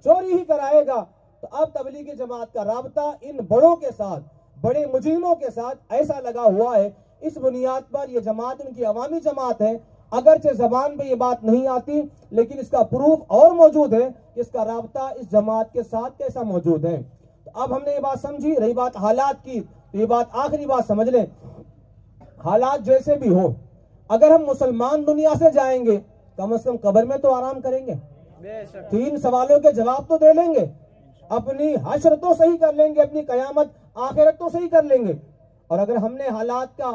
चोरी ही कराएगा। तो अब तबलीगी जमात का राब्ता इन बड़ों के साथ, बड़े मुजरिमों के साथ ऐसा लगा हुआ है, इस बुनियाद पर यह जमात उनकी अवामी जमात है। अगरचे जबान पे ये बात नहीं आती, लेकिन इसका प्रूफ और मौजूद है कि इसका राब्ता इस जमात के साथ कैसा मौजूद है। तो अब हमने ये बात समझी। रही बात हालात की, तो ये बात आखिरी बात समझ लें, हालात जैसे भी हो, अगर हम मुसलमान दुनिया से जाएंगे, कम से कम कब्र में तो आराम करेंगे, 3 सवालों के जवाब तो दे लेंगे, अपनी हश्र तो सही कर लेंगे, अपनी कयामत आखिरत तो सही कर लेंगे। और अगर हमने हालात का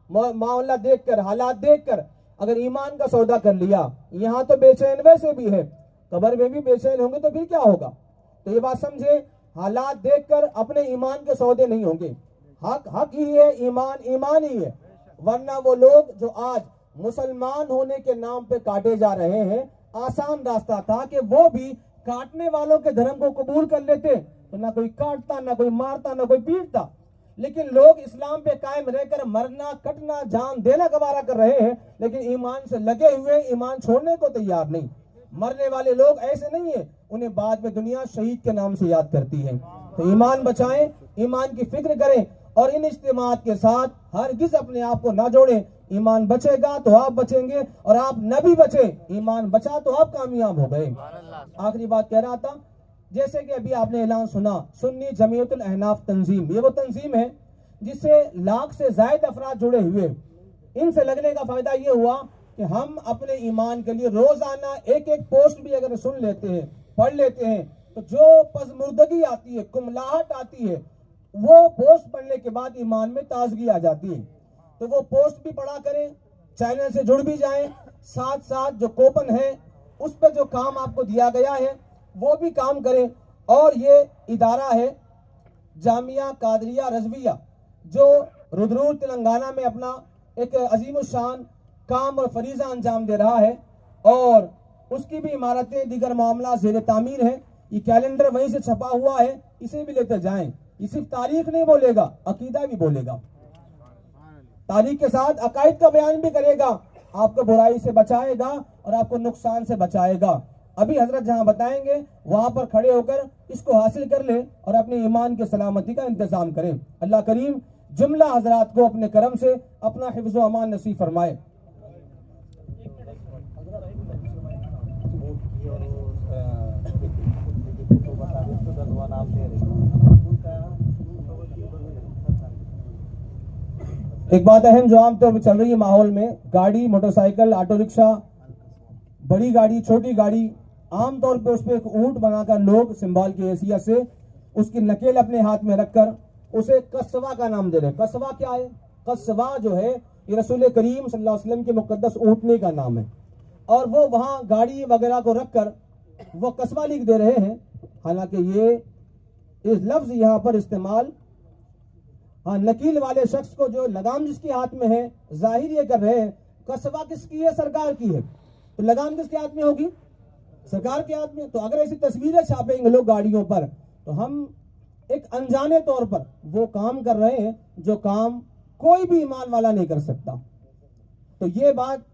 मामला देखकर, हालात देखकर अगर ईमान का सौदा कर लिया, यहाँ तो बेचैन वैसे भी है, कब्र में भी बेचैन होंगे, तो फिर क्या होगा? तो ये बात समझे, हालात देखकर अपने ईमान के सौदे नहीं होंगे। हक ही है, ईमान ही है। वरना वो लोग जो आज मुसलमान होने के नाम पे काटे जा रहे हैं, आसान रास्ता था कि वो भी काटने वालों के धर्म को कबूल कर लेते, तो ना कोई काटता, ना कोई मारता, ना कोई पीटता। लेकिन लोग इस्लाम पे कायम रहकर मरना, कटना, जान देना गवारा कर रहे हैं, लेकिन ईमान से लगे हुए, ईमान छोड़ने को तैयार नहीं। मरने वाले लोग ऐसे नहीं है, उन्हें बाद में दुनिया शहीद के नाम से याद करती है। तो ईमान बचाएं, ईमान की फिक्र करें और इन इज्तिमात के साथ हरगिज अपने आप को ना जोड़ें। ईमान बचेगा तो आप बचेंगे, और आप न भी बचे, ईमान बचा तो आप कामयाब हो गए। आखिरी बात कह रहा था, जैसे कि अभी आपने ऐलान सुना, सुन्नी जमीयतुल अहनाफ तंजीम, ये वो तंजीम है जिससे लाख से ज्यादा अफराद जुड़े हुए। इनसे लगने का फायदा ये हुआ कि हम अपने ईमान के लिए रोजाना एक एक पोस्ट भी अगर सुन लेते हैं, पढ़ लेते हैं, तो जो पज़मुर्दगी आती है, कुमलाहट आती है, वो पोस्ट पढ़ने के बाद ईमान में ताजगी आ जाती है। तो वो पोस्ट भी पढ़ा करें, चैनल से जुड़ भी जाएं, साथ साथ जो कूपन है उस पर जो काम आपको दिया गया है वो भी काम करें। और ये इदारा है जामिया कादरिया रज़विया, जो रुद्रूर तेलंगाना में अपना एक अजीम शान काम और फरीजा अंजाम दे रहा है, और उसकी भी इमारतें, दीगर मामला ज़ेर तामीर है। ये कैलेंडर वहीं से छपा हुआ है, इसे भी लेते जाएं। ये सिर्फ तारीख नहीं बोलेगा, अकीदा भी बोलेगा, तारीख के साथ अकायद का बयान भी करेगा, आपको बुराई से बचाएगा और आपको नुकसान से बचाएगा। अभी हजरत जहां बताएंगे वहां पर खड़े होकर इसको हासिल कर ले और अपने ईमान की सलामती का इंतजाम करें। अल्लाह करीम जुमला हजरात को अपने करम से अपना हिफ्ज़ व अमान नसीब फरमाए। एक बात अहम जो आमतौर पर चल रही है माहौल में, गाड़ी, मोटरसाइकिल, ऑटो रिक्शा, बड़ी गाड़ी, छोटी गाड़ी, आमतौर पे उस पर एक ऊंट बनाकर लोग सिंबल की हैसियत से उसकी नकेल अपने हाथ में रखकर उसे कस्वा का नाम दे रहे। कस्वा क्या है? कस्वा जो है ये रसूल करीम सल्लल्लाहु अलैहि वसल्लम के मुकद्दस ऊँटने का नाम है, और वो वहाँ गाड़ी वगैरह को रखकर वो कस्वा लिख दे रहे हैं। हालांकि ये इस लफ्ज यहाँ पर इस्तेमाल, हाँ, नकील वाले शख्स को जो लगाम जिसके हाथ में है, जाहिर ये कर रहे हैं कस्बा किसकी है? सरकार की है। तो लगाम किसके हाथ में होगी? सरकार के हाथ में। तो अगर ऐसी तस्वीरें छापेंगे लोग गाड़ियों पर, तो हम एक अनजाने तौर पर वो काम कर रहे हैं जो काम कोई भी ईमान वाला नहीं कर सकता। तो ये बात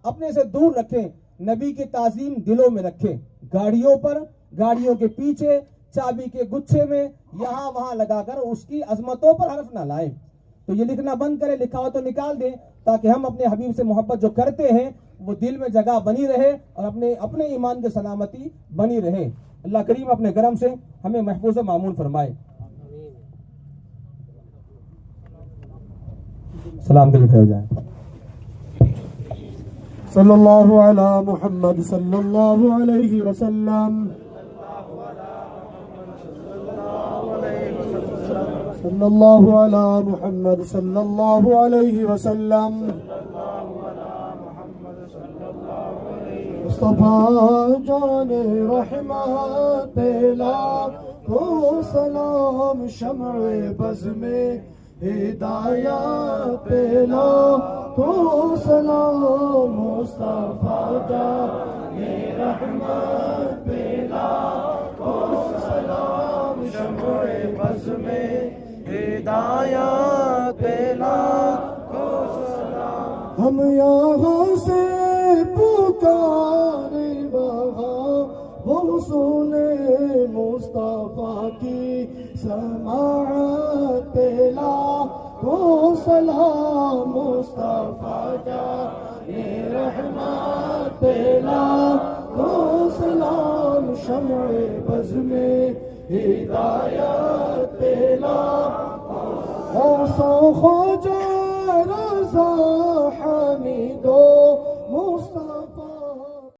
अपने से दूर रखें, नबी की ताजीम दिलों में रखें। गाड़ियों पर, गाड़ियों के पीछे चाबी के गुच्छे में यहाँ वहां लगाकर उसकी अजमतों पर हर्फ ना लाए। तो ये लिखना बंद करें, लिखा हो तो निकाल दें, ताकि हम अपने हबीब से मोहब्बत जो करते हैं वो दिल में जगह बनी रहे और अपने ईमान की सलामती बनी रहे। अल्लाह करीम अपने करम से हमें महफूज मामून फरमाए। सलाम के लिखे हो जाए। सल्लल्लाहु अला मुहम्मद सल्लल्लाहु अलैहि वसल्लम, सल्लल्लाहु अला मुहम्मद सल्लल्लाहु अलैहि वसल्लम। मुस्तफा जाने रहमत लाखों सलाम, शम्अ बज़ में हिदायत लाखों सलाम। मुस्तफा जाने रहमत लाखों सलाम, शम्अ बज़ में हिदायत लाखों सलाम। हम यहाँ से पुकारे वहाँ वो सुने मुस्तफा की समाअत लाखों सलाम। मुस्तफा जाने रहमत लाखों सलाम, शम्अ बज़ में हिदायत लाखों सलाम। ख्वाजा रज़ा हमीदो